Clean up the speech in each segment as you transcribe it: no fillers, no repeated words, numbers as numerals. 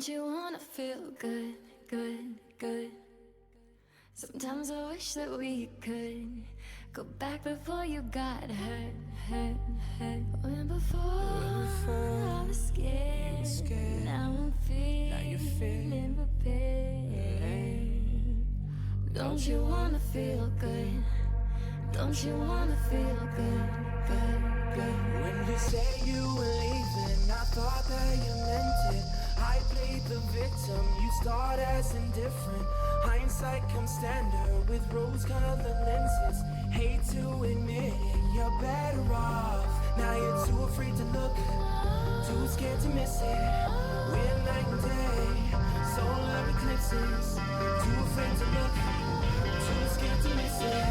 Don't you wanna feel good, good, good? Sometimes I wish that we could go back before you got hurt, hurt, hurt. When before I was scared, now I'm feeling prepared. Don't you wanna feel good? Don't you wanna feel good, good, good? When you say you were leaving, I thought that you meant it. I played the victim, you starred as indifferent. Hindsight comes standard with rose-colored lenses. Hate to admit it, you're better off. Now you're too afraid to look, too scared to miss it. We're night and day, solar eclipses. Too afraid to look, too scared to miss it.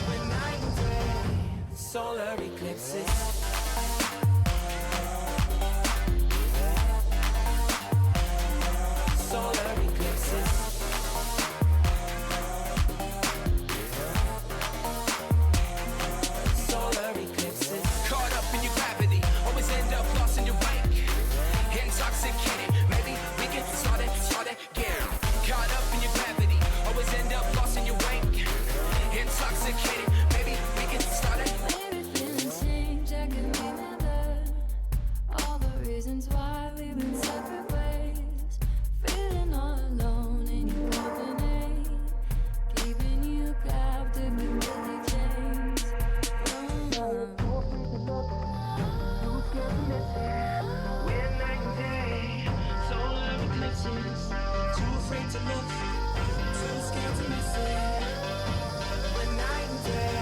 We're night and day, solar eclipses. Solar eclipses. Solar eclipses. Caught up in your gravity, always end up lost in your wake. Intoxicated, maybe we can start again. Caught up in your gravity, always end up lost in your wake. Intoxicated, maybe we can start it. Maybe feeling change, I can remember all the reasons why we went separate ways. Feeling all alone in your company, keeping you captive in busy chains. We're night and day, solar eclipses. Too afraid to look, too scared to miss it. We're night and day,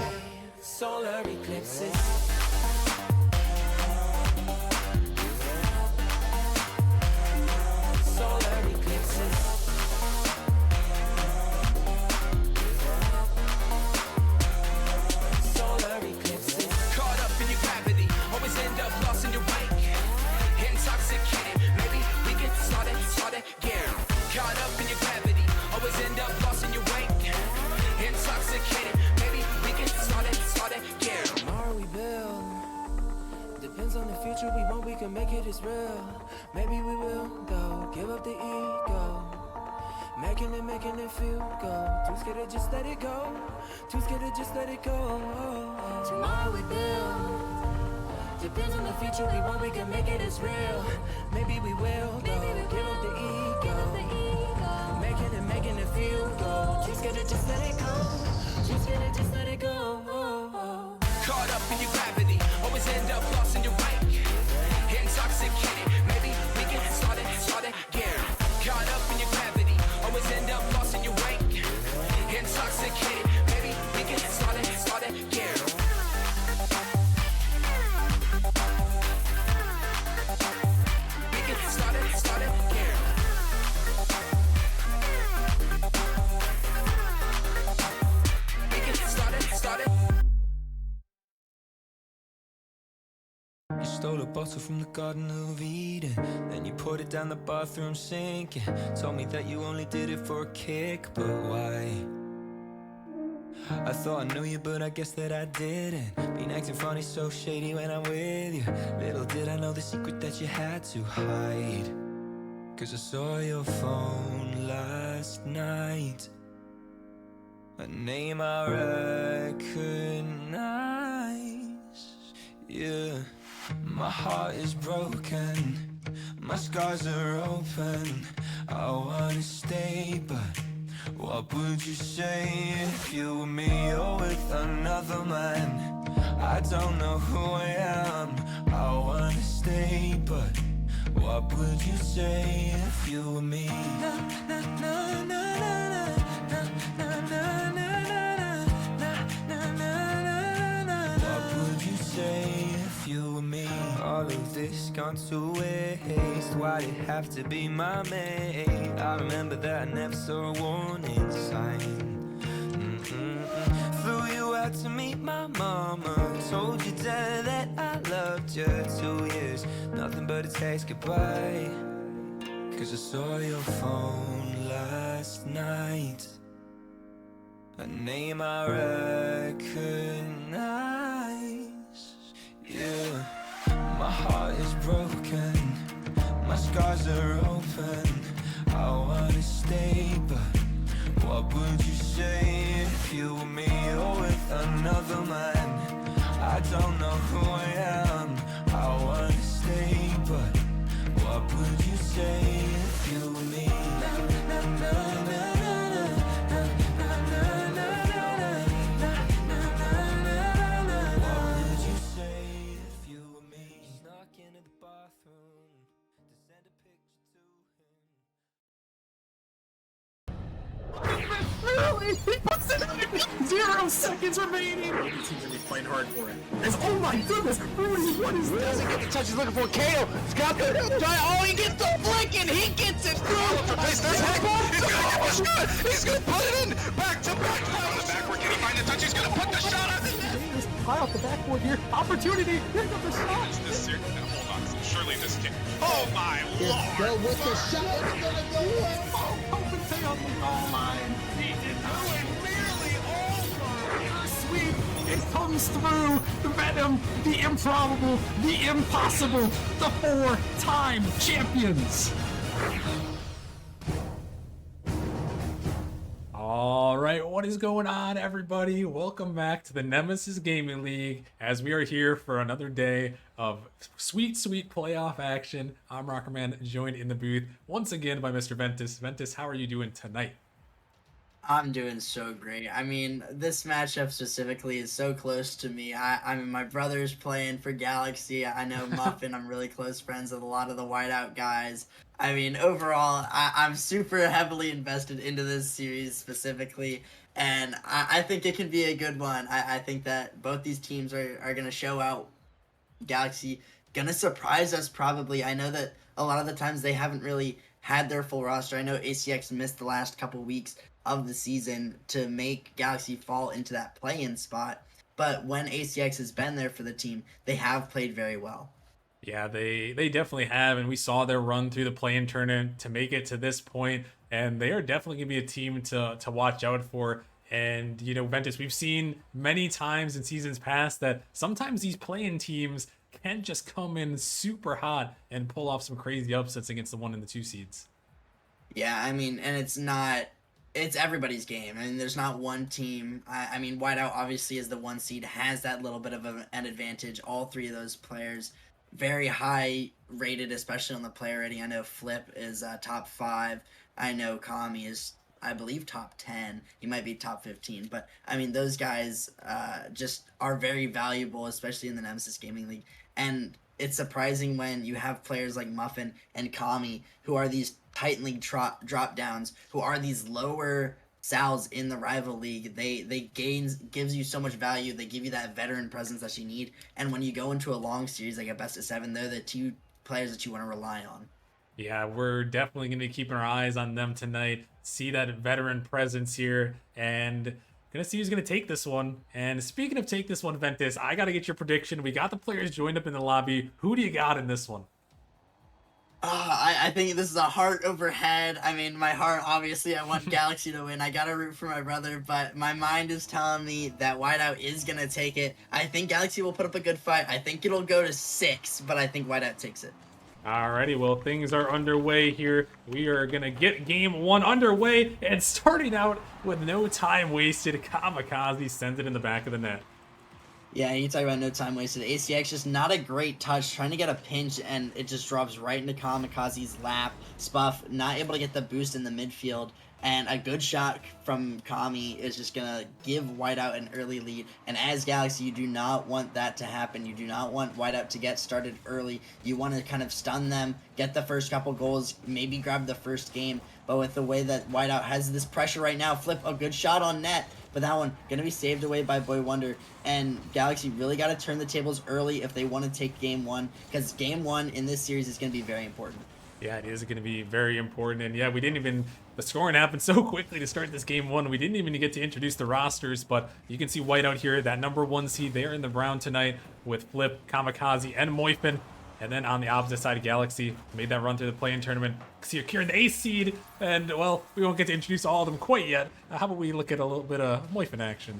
solar eclipses. Solar eclipses. Solar eclipses. Caught up in your gravity, always end up lost in your wake. Intoxicated, maybe we can start again. Caught up in your gravity, always end up lost in your wake. Intoxicated, maybe we can start again. Tomorrow we build. Depends on the future we want, we can make it as real. Maybe we will go, give up the ego. Making it feel good. Too scared to just let it go. Too scared to just let it go. Tomorrow we build. Depends on the future we want, we can make it as real. Maybe we will go, give up the ego. Making it feel good. Too scared to just let it go. Too scared to just let it go. Caught up in your gravity, always end up lost in your wake. Intoxicated, maybe we can start again. Caught up in your gravity, always end up lost in your wake. Intoxicated, maybe we can start again. We can start again. We can start it. You stole a bottle from the Garden of Eden, then you poured it down the bathroom sink and told me that you only did it for a kick, but why? I thought I knew you, but I guess that I didn't. Been acting funny, so shady when I'm with you. Little did I know the secret that you had to hide. Cause I saw your phone last night, a name I recognize. Yeah. My heart is broken, my scars are open. I wanna stay, but what would you say if you were me or with another man? I don't know who I am, I wanna stay, but what would you say if you were me? Na, na, na, na, na, na, na, na, na, na. What would you say if you were me? All of this gone to waste. Why'd it have to be my mate? I remember that I never saw a warning sign. Flew you out to meet my mama, told your dad that I loved you. 2 years, nothing but a text goodbye. Cause I saw your phone last night, a name I recognize. Yeah. My heart is broken, my skies are open. I wanna stay, but what would you say if you were me or with another man? I don't know who I am. I wanna stay, but what would you say if you were me? What would you say if you were me? Snuck into the bathroom to send a picture to him. Really? He puts it in! 0 seconds remaining! He seems to be playing hard for it. Oh my goodness! What is this? Doesn't get the touch he's looking for. Kato, he's got the oh, he gets the flick and he gets it through. He's gonna put it in back to back. Backward, can he find the touch? He's gonna put the shot on the net. High off the backboard here. Opportunity. Here comes the shot. Is this serious? No, hold on. Surely this can't. Oh my lord! Go with the shot. It's gonna go in. Oh, Copenhagen on the goal line. He did not win. Nearly over. Sweep. It comes through. The Venom, the improbable, the impossible, the 4-time champions. All right, what is going on, everybody? Welcome back to the Nemesis Gaming League as we are here for another day of sweet playoff action. I'm Rockerman, joined in the booth once again by Mr. Ventus. Ventus, how are you doing tonight? I'm doing so great. I mean, this matchup specifically is so close to me. I mean, my brother's playing for Galaxy. I know Muffin. I'm really close friends with a lot of the Whiteout guys. I mean, overall, I'm super heavily invested into this series specifically, and I think it can be a good one. I think that both these teams are going to show out. Galaxy going to surprise us probably. I know that a lot of the times they haven't really had their full roster. I know ACX missed the last couple weeks of the season to make Galaxy fall into that play-in spot, but when ACX has been there for the team, they have played very well. Yeah, they definitely have, and we saw their run through the play-in tournament to make it to this point, and they are definitely going to be a team to watch out for. And, you know, Ventus, we've seen many times in seasons past that sometimes these play-in teams can just come in super hot and pull off some crazy upsets against the 1 and the 2 seeds. Yeah, I mean, and it's everybody's game. I mean, there's not one team. I mean, Whiteout obviously is the 1 seed, has that little bit of an advantage. All 3 of those players very high rated, especially on the player rating. I know Flip is top 5. I know Kami is, I believe, top 10. He might be top 15. But, I mean, those guys just are very valuable, especially in the Nemesis Gaming League. And it's surprising when you have players like Muffin and Kami, who are these Titan League drop downs, who are these lower Sal's in the rival league. They gives you so much value. They give you that veteran presence that you need. And when you go into a long series like a best of 7, they're the 2 players that you want to rely on. Yeah, we're definitely going to be keeping our eyes on them tonight. See that veteran presence here, and gonna see who's gonna take this one. And speaking of take this one, Ventus, I gotta get your prediction. We got the players joined up in the lobby. Who do you got in this one? I think this is a heart over head. I mean, my heart, obviously, I want Galaxy to win. I gotta root for my brother, but my mind is telling me that Whiteout is gonna take it. I think Galaxy will put up a good fight. I think it'll go to 6, but I think Whiteout takes it. Alrighty, well, things are underway here. We are gonna get game 1 underway, and starting out with no time wasted, Kamikaze sends it in the back of the net. Yeah, you talk about no time wasted. ACX just not a great touch, trying to get a pinch, and it just drops right into Kamikaze's lap. Spuff not able to get the boost in the midfield, and a good shot from Kami is just going to give Whiteout an early lead. And as Galaxy, you do not want that to happen. You do not want Whiteout to get started early. You want to kind of stun them, get the first couple goals, maybe grab the first game. But with the way that Whiteout has this pressure right now, Flip a good shot on net. But that one going to be saved away by Boy Wonder. And Galaxy really got to turn the tables early if they want to take Game 1. Because Game 1 in this series is going to be very important. Yeah, it is going to be very important. And yeah, we didn't even... The scoring happened so quickly to start this Game 1. We didn't even get to introduce the rosters. But you can see Whiteout here, that number 1 seed. They're in the round tonight with Flip, Kamikaze, and Moifin. And then on the opposite side of Galaxy, made that run through the play-in tournament. Securing the ace seed, and, well, we won't get to introduce all of them quite yet. How about we look at a little bit of Moifin action?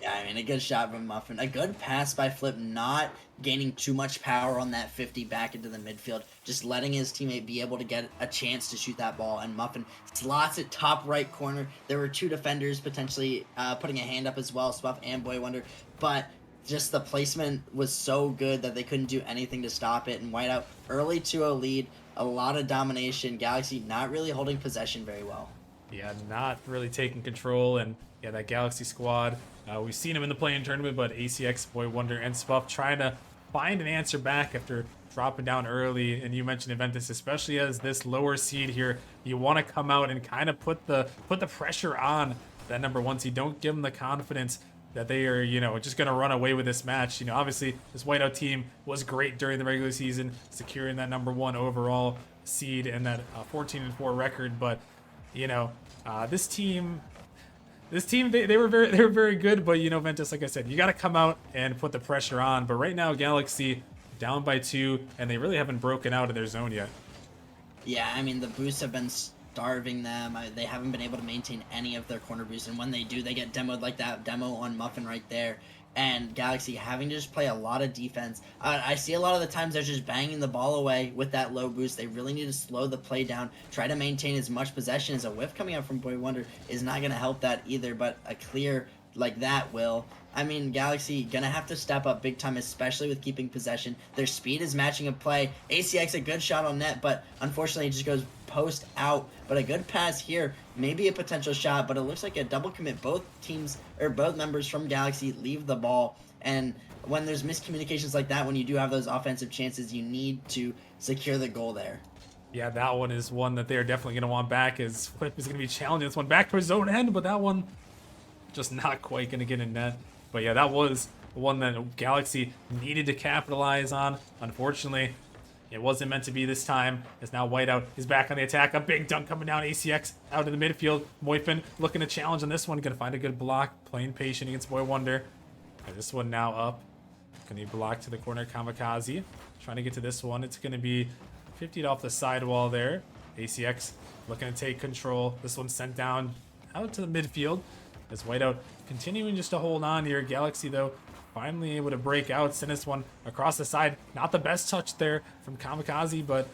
Yeah, I mean, a good shot from Muffin. A good pass by Flip, not gaining too much power on that 50 back into the midfield, just letting his teammate be able to get a chance to shoot that ball. And Muffin slots it top right corner. There were two defenders potentially putting a hand up as well, Spuff and Boy Wonder, but just the placement was so good that they couldn't do anything to stop it. And Whiteout early 2-0 lead, a lot of domination. Galaxy not really holding possession very well. Yeah, not really taking control, and yeah, that Galaxy squad, we've seen them in the play-in tournament, but ACX, Boy Wonder, and Spuff trying to find an answer back after dropping down early. And you mentioned Aventus, especially as this lower seed here, you want to come out and kind of put the pressure on that number 1 seed. Don't give them the confidence that they are, just going to run away with this match. Obviously, this Whiteout team was great during the regular season, securing that number 1 overall seed and that 14-4 record, but this team, they were very good, but Ventus, like I said, you got to come out and put the pressure on. But right now, Galaxy down by 2, and they really haven't broken out of their zone yet. Yeah, I mean, the boosts have been starving them. They haven't been able to maintain any of their corner boosts, and when they do, they get demoed like that demo on Muffin right there. And Galaxy having to just play a lot of defense. I see a lot of the times they're just banging the ball away with that low boost. They really need to slow the play down, try to maintain as much possession. As a whiff coming out from Boy Wonder is not going to help that either, but a clear like that will. I mean, Galaxy gonna have to step up big time, especially with keeping possession. Their speed is matching a play. ACX a good shot on net, but unfortunately it just goes post out. But a good pass here, maybe a potential shot, but it looks like a double commit. Both teams, or both members from Galaxy leave the ball. And when there's miscommunications like that, when you do have those offensive chances, you need to secure the goal there. Yeah, that one is one that they're definitely going to want back, as Flip is going to be challenging this one back to his own end, but that one just not quite going to get in net. But yeah, that was one that Galaxy needed to capitalize on. Unfortunately, it wasn't meant to be this time, as now Whiteout is back on the attack. A big dunk coming down, ACX out in the midfield. Moifin looking to challenge on this one, going to find a good block, playing patient against Boy Wonder. And this one now up. Going to be blocked to the corner, Kamikaze. Trying to get to this one. It's going to be 50 off the sidewall there. ACX looking to take control. This one sent down out to the midfield. As Whiteout continuing just to hold on here. Galaxy, though, finally able to break out. Send this one across the side. Not the best touch there from Kamikaze, but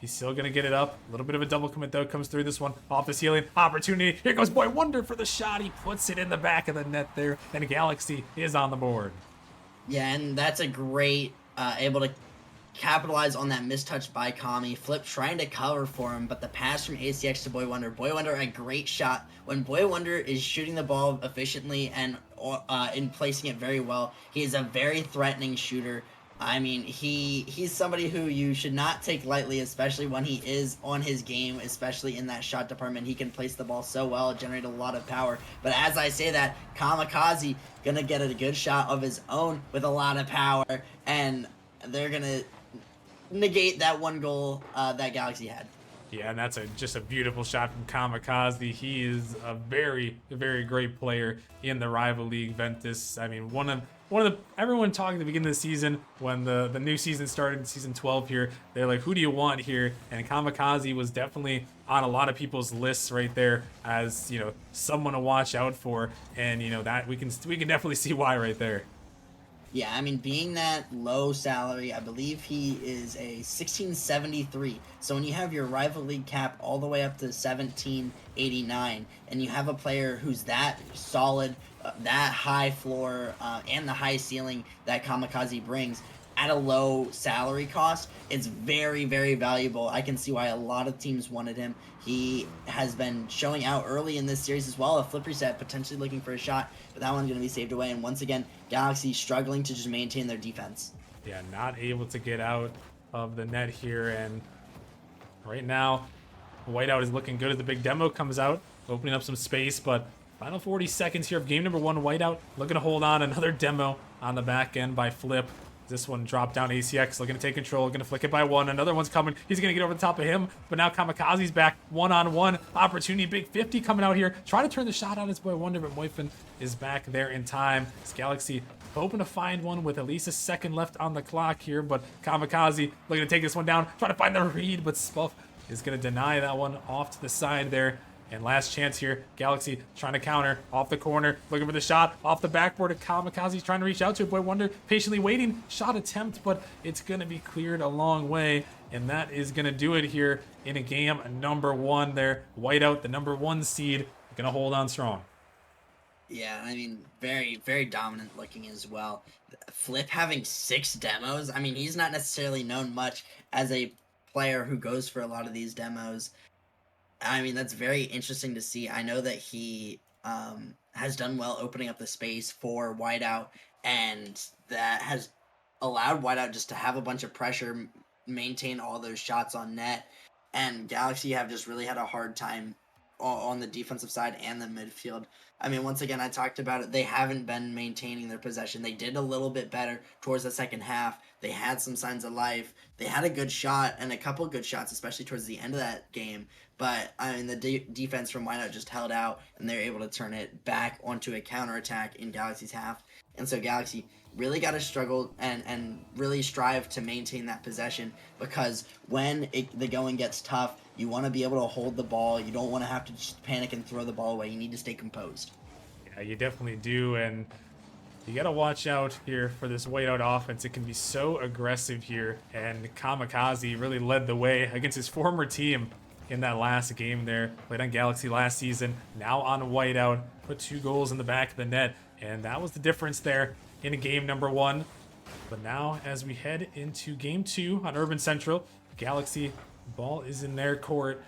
he's still going to get it up. A little bit of a double commit, though, comes through this one. Off the ceiling. Opportunity. Here goes Boy Wonder for the shot. He puts it in the back of the net there. And Galaxy is on the board. Yeah, and that's a great, able to capitalize on that mistouch by Kami. Flip trying to cover for him, but the pass from ACX to Boy Wonder. Boy Wonder, a great shot. When Boy Wonder is shooting the ball efficiently and in placing it very well, he is a very threatening shooter. I mean, he's somebody who you should not take lightly, especially when he is on his game, especially in that shot department. He can place the ball so well, generate a lot of power. But as I say that, Kamikaze gonna get a good shot of his own with a lot of power, and they're gonna negate that one goal that Galaxy had. Yeah, and that's just a beautiful shot from Kamikaze. He is a very, very great player in the rival league, Ventus. I mean, one of the everyone talking at the beginning of the season when the new season started, season 12 here. They're like, who do you want here? And Kamikaze was definitely on a lot of people's lists right there as someone to watch out for, and that we can definitely see why right there. Yeah, I mean, being that low salary, I believe he is a 1673. So when you have your rival league cap all the way up to 1789, and you have a player who's that solid, that high floor, and the high ceiling that Kamikaze brings at a low salary cost, it's very, very valuable. I can see why a lot of teams wanted him. He has been showing out early in this series as well. A flip reset, potentially looking for a shot, but that one's going to be saved away. And once again, Galaxy struggling to just maintain their defense. Yeah, not able to get out of the net here. And right now, Whiteout is looking good as the big demo comes out, opening up some space. But final 40 seconds here of game number 1. Whiteout looking to hold on. Another demo on the back end by Flip. This one dropped down. ACX looking to take control, going to flick it by one. Another one's coming. He's going to get over the top of him, but now Kamikaze's back. One-on-one opportunity. Big 50 coming out here. Trying to turn the shot on his Boy Wonder, but Moifin is back there in time. This Galaxy hoping to find one with at least a second left on the clock here, but Kamikaze looking to take this one down. Trying to find the read, but Spuff is going to deny that one off to the side there. And last chance here, Galaxy trying to counter off the corner, looking for the shot off the backboard. Kamikaze trying to reach out to it. Boy Wonder patiently waiting. Shot attempt, but it's going to be cleared a long way. And that is going to do it here in a game number 1 there. Whiteout, the number 1 seed, going to hold on strong. Yeah, I mean, very, very dominant looking as well. Flip having 6 demos. I mean, he's not necessarily known much as a player who goes for a lot of these demos. I mean, that's very interesting to see. I know that he has done well opening up the space for Whiteout, and that has allowed Whiteout just to have a bunch of pressure, maintain all those shots on net, and Galaxy have just really had a hard time on the defensive side and the midfield. I mean, once again, I talked about it. They haven't been maintaining their possession. They did a little bit better towards the second half. They had some signs of life. They had a good shot and a couple good shots, especially towards the end of that game. But I mean, the defense from Whiteout just held out, and they're able to turn it back onto a counterattack in Galaxy's half. And so Galaxy really got to struggle and really strive to maintain that possession, because when the going gets tough, you want to be able to hold the ball. You don't want to have to just panic and throw the ball away. You need to stay composed. Yeah, you definitely do, and you got to watch out here for this Whiteout offense. It can be so aggressive here, and Kamikaze really led the way against his former team in that last game there. Played on Galaxy last season, now on Whiteout, put 2 goals in the back of the net, and that was the difference there in game number 1. But now, as we head into game 2 on Urban Central, Galaxy ball is in their court,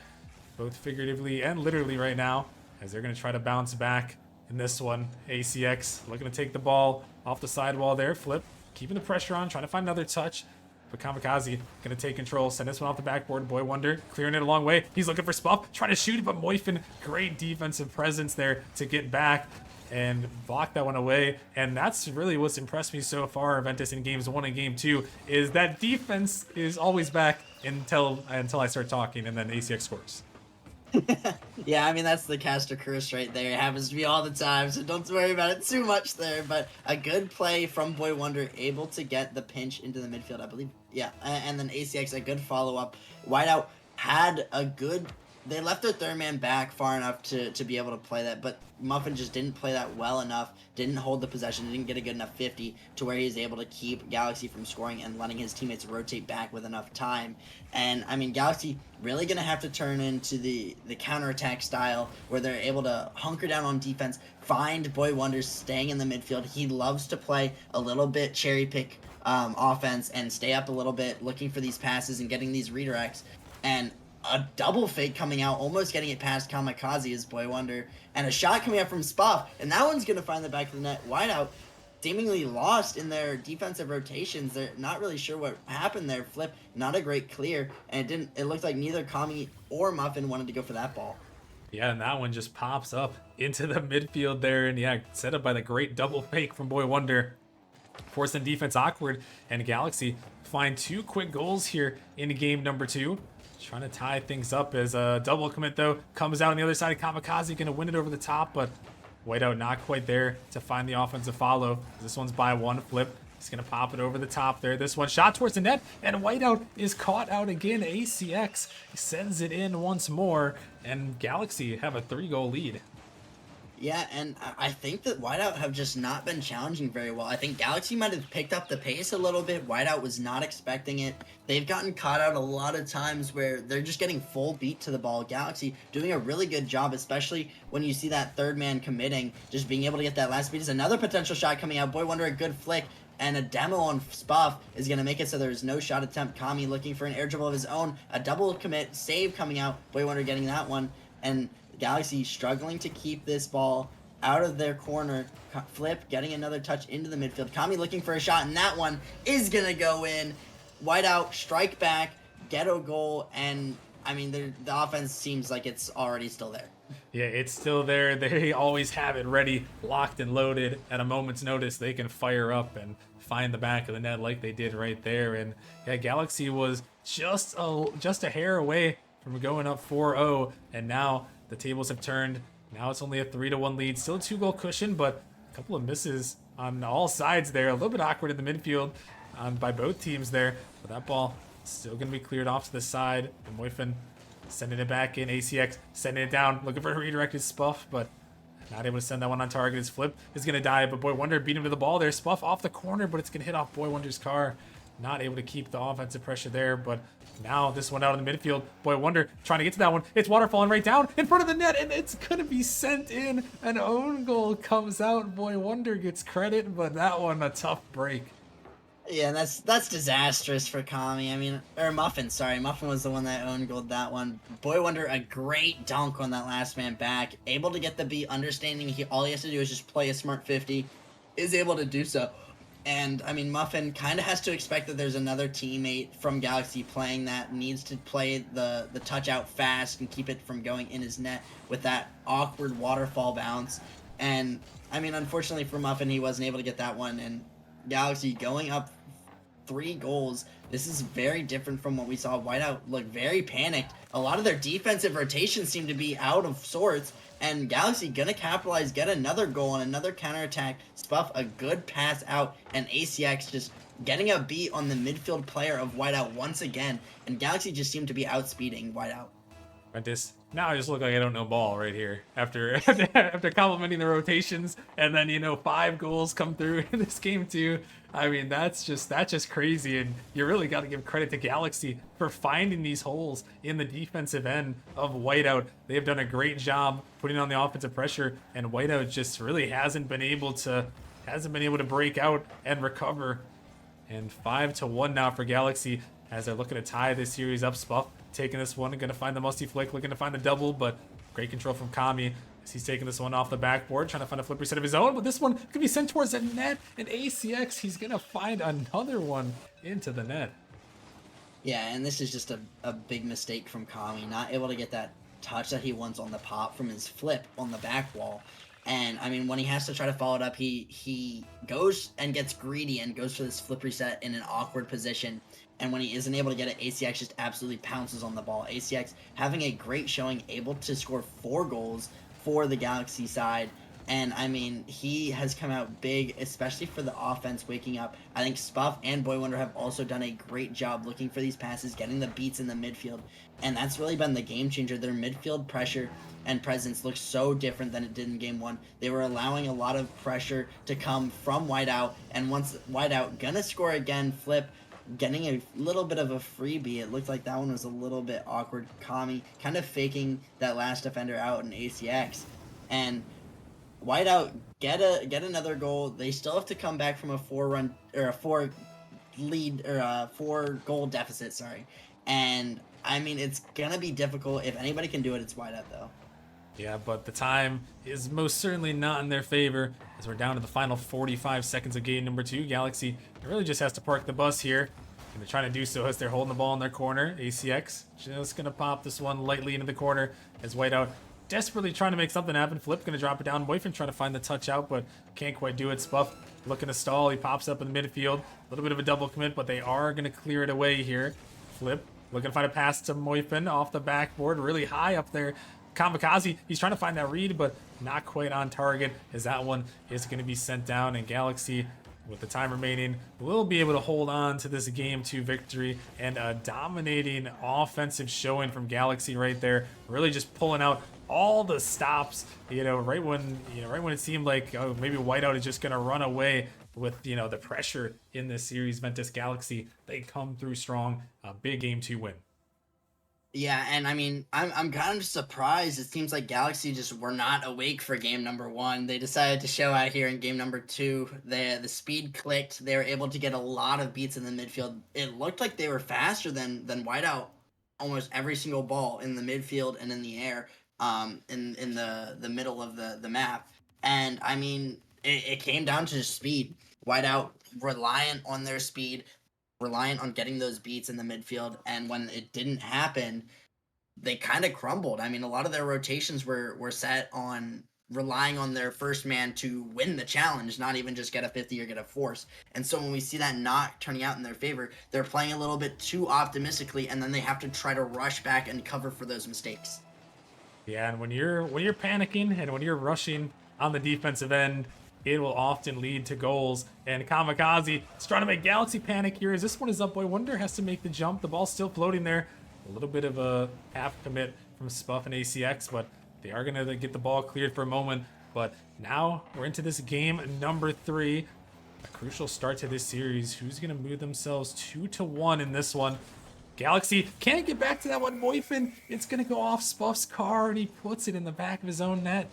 both figuratively and literally right now, as they're going to try to bounce back in this one. ACX looking to take the ball off the sidewall there. Flip, keeping the pressure on, trying to find another touch. But Kamikaze going to take control, send this one off the backboard. Boy Wonder clearing it a long way. He's looking for Spuff, trying to shoot it, but Moifin, great defensive presence there to get back and block that one away. And that's really what's impressed me so far, Aventus, in games 1 and game 2, is that defense is always back until I start talking, and then ACX scores. Yeah, I mean, that's the caster curse right there. It happens to me all the time, so don't worry about it too much there. But a good play from Boy Wonder, able to get the pinch into the midfield, I believe. Yeah, and then ACX, a good follow-up. Whiteout had a good... They left their third man back far enough to be able to play that, but Muffin just didn't play that well enough, didn't hold the possession, didn't get a good enough 50 to where he's able to keep Galaxy from scoring and letting his teammates rotate back with enough time. And, I mean, Galaxy really going to have to turn into the counterattack style where they're able to hunker down on defense, find Boy Wonders staying in the midfield. He loves to play a little bit cherry pick offense and stay up a little bit, looking for these passes and getting these redirects. And a double fake coming out, almost getting it past Kamikaze is Boy Wonder, and a shot coming out from Spuff, and that one's going to find the back of the net. Whiteout seemingly lost in their defensive rotations. They're not really sure what happened there. Flip, not a great clear, and it looked like neither Kami or Muffin wanted to go for that ball. Yeah, and that one just pops up into the midfield there, and yeah, set up by the great double fake from Boy Wonder. Forcing defense awkward, and Galaxy find 2 quick goals here in game number 2. Trying to tie things up as a double commit, though, comes out on the other side. Kamikaze going to win it over the top, but Whiteout not quite there to find the offensive follow. This one's by 1. Flip, he's going to pop it over the top there. This one shot towards the net, and Whiteout is caught out again. ACX sends it in once more, and Galaxy have a 3-goal lead. Yeah, and I think that Whiteout have just not been challenging very well. I think Galaxy might have picked up the pace a little bit. Whiteout was not expecting it. They've gotten caught out a lot of times where they're just getting full beat to the ball. Galaxy doing a really good job, especially when you see that third man committing, just being able to get that last beat. Is another potential shot coming out. Boy Wonder, a good flick, and a demo on Spuff is going to make it so there's no shot attempt. Kami looking for an air dribble of his own. A double commit, save coming out. Boy Wonder getting that one, and Galaxy struggling to keep this ball out of their corner. Flip getting another touch into the midfield. Kami looking for a shot, and that one is going to go in. Whiteout strike back, get a goal, and I mean, the offense seems like it's already still there. Yeah, it's still there. They always have it ready, locked and loaded. At a moment's notice, they can fire up and find the back of the net like they did right there. And yeah, Galaxy was just a hair away from going up 4-0, and now the tables have turned. Now it's only a 3-1 lead. Still a 2-goal cushion, but a couple of misses on all sides there. A little bit awkward in the midfield by both teams there. But that ball still going to be cleared off to the side. And Moifin sending it back in. ACX sending it down, looking for a redirected Spuff, but not able to send that one on target. His flip is going to die, but Boy Wonder beat him to the ball there. Spuff off the corner, but it's going to hit off Boy Wonder's car. Not able to keep the offensive pressure there, but now this one out in the midfield. Boy Wonder trying to get to that one. It's waterfalling right down in front of the net, and it's going to be sent in. An own goal comes out. Boy Wonder gets credit, but that one a tough break. Yeah, that's disastrous for Kami. I mean, or Muffin, sorry. Muffin was the one that owned gold that one. Boy Wonder, a great dunk on that last man back. Able to get the beat, understanding all he has to do is just play a smart 50. Is able to do so. And, I mean, Muffin kind of has to expect that there's another teammate from Galaxy playing that, needs to play the touch out fast and keep it from going in his net with that awkward waterfall bounce. And, I mean, unfortunately for Muffin, he wasn't able to get that one. And Galaxy going up 3 goals. This is very different from what we saw. Whiteout look very panicked. A lot of their defensive rotations seem to be out of sorts. And Galaxy gonna capitalize, get another goal and another counterattack. Spuff a good pass out, and ACX just getting a beat on the midfield player of Whiteout once again. And Galaxy just seemed to be outspeeding Whiteout. Ventus, now I just look like I don't know ball right here. After after complimenting the rotations, and then 5 goals come through in this game too. I mean, that's just crazy, and you really got to give credit to Galaxy for finding these holes in the defensive end of Whiteout. They have done a great job putting on the offensive pressure, and Whiteout just really hasn't been able to break out and recover. And 5-1 now for Galaxy as they're looking to tie this series up. Spuff taking this one and going to find the musty flick, looking to find the double, but great control from Kami as he's taking this one off the backboard, trying to find a flip reset of his own, but this one could be sent towards the net, and ACX, he's going to find another one into the net. Yeah, and this is just a big mistake from Kami, not able to get that touch that he wants on the pop from his flip on the back wall. And, I mean, when he has to try to follow it up, he goes and gets greedy and goes for this flip reset in an awkward position. And when he isn't able to get it, ACX just absolutely pounces on the ball. ACX having a great showing, able to score 4 goals for the Galaxy side. And, I mean, he has come out big, especially for the offense waking up. I think Spuff and Boy Wonder have also done a great job looking for these passes, getting the beats in the midfield. And that's really been the game changer. Their midfield pressure and presence looks so different than it did in Game 1. They were allowing a lot of pressure to come from Whiteout. And once Whiteout gonna score again, flip, getting a little bit of a freebie. It looked like that one was a little bit awkward. Kami kind of faking that last defender out in ACX. And Whiteout get another goal. They still have to come back from a 4 goal deficit, sorry. And I mean, it's gonna be difficult. If anybody can do it, it's Whiteout though. Yeah, but the time is most certainly not in their favor as we're down to the final 45 seconds of game number 2. Galaxy really just has to park the bus here, and they're trying to do so as they're holding the ball in their corner. ACX just gonna pop this one lightly into the corner as Whiteout desperately trying to make something happen. Flip gonna drop it down. Boyfriend trying to find the touch out, but can't quite do it. Spuff looking to stall. He pops up in the midfield. A little bit of a double commit, but they are gonna clear it away here. Flip looking to find a pass to Moifin off the backboard, really high up there. Kamikaze, he's trying to find that read, but not quite on target, as that one is going to be sent down. And Galaxy, with the time remaining, will be able to hold on to this Game 2 victory, and a dominating offensive showing from Galaxy right there, really just pulling out all the stops, right when it seemed like maybe Whiteout is just going to run away with the pressure in this series. Ventus Galaxy, they come through strong, a big Game 2 win. Yeah, and I mean, I'm kind of surprised. It seems like Galaxy just were not awake for game number 1. They decided to show out here in game number 2. The speed clicked. They were able to get a lot of beats in the midfield. It looked like they were faster than Whiteout almost every single ball in the midfield and in the air, in the middle of the map. And I mean, it came down to speed. Whiteout reliant on their speed, reliant on getting those beats in the midfield, and when it didn't happen, they kind of crumbled. I mean, a lot of their rotations were set on relying on their first man to win the challenge, not even just get a 50 or get a force. And so when we see that not turning out in their favor, they're playing a little bit too optimistically, and then they have to try to rush back and cover for those mistakes. Yeah, and when you're panicking and when you're rushing on the defensive end, it will often lead to goals. And Kamikaze is trying to make Galaxy panic here as this one is up. Boy Wonder has to make the jump. The ball's still floating there. A little bit of a half commit from Spuff and ACX, but they are going to get the ball cleared for a moment. But now we're into this game number 3. A crucial start to this series. Who's going to move themselves 2-1 in this one? Galaxy can't get back to that one. Moifin, it's going to go off Spuff's car, and he puts it in the back of his own net.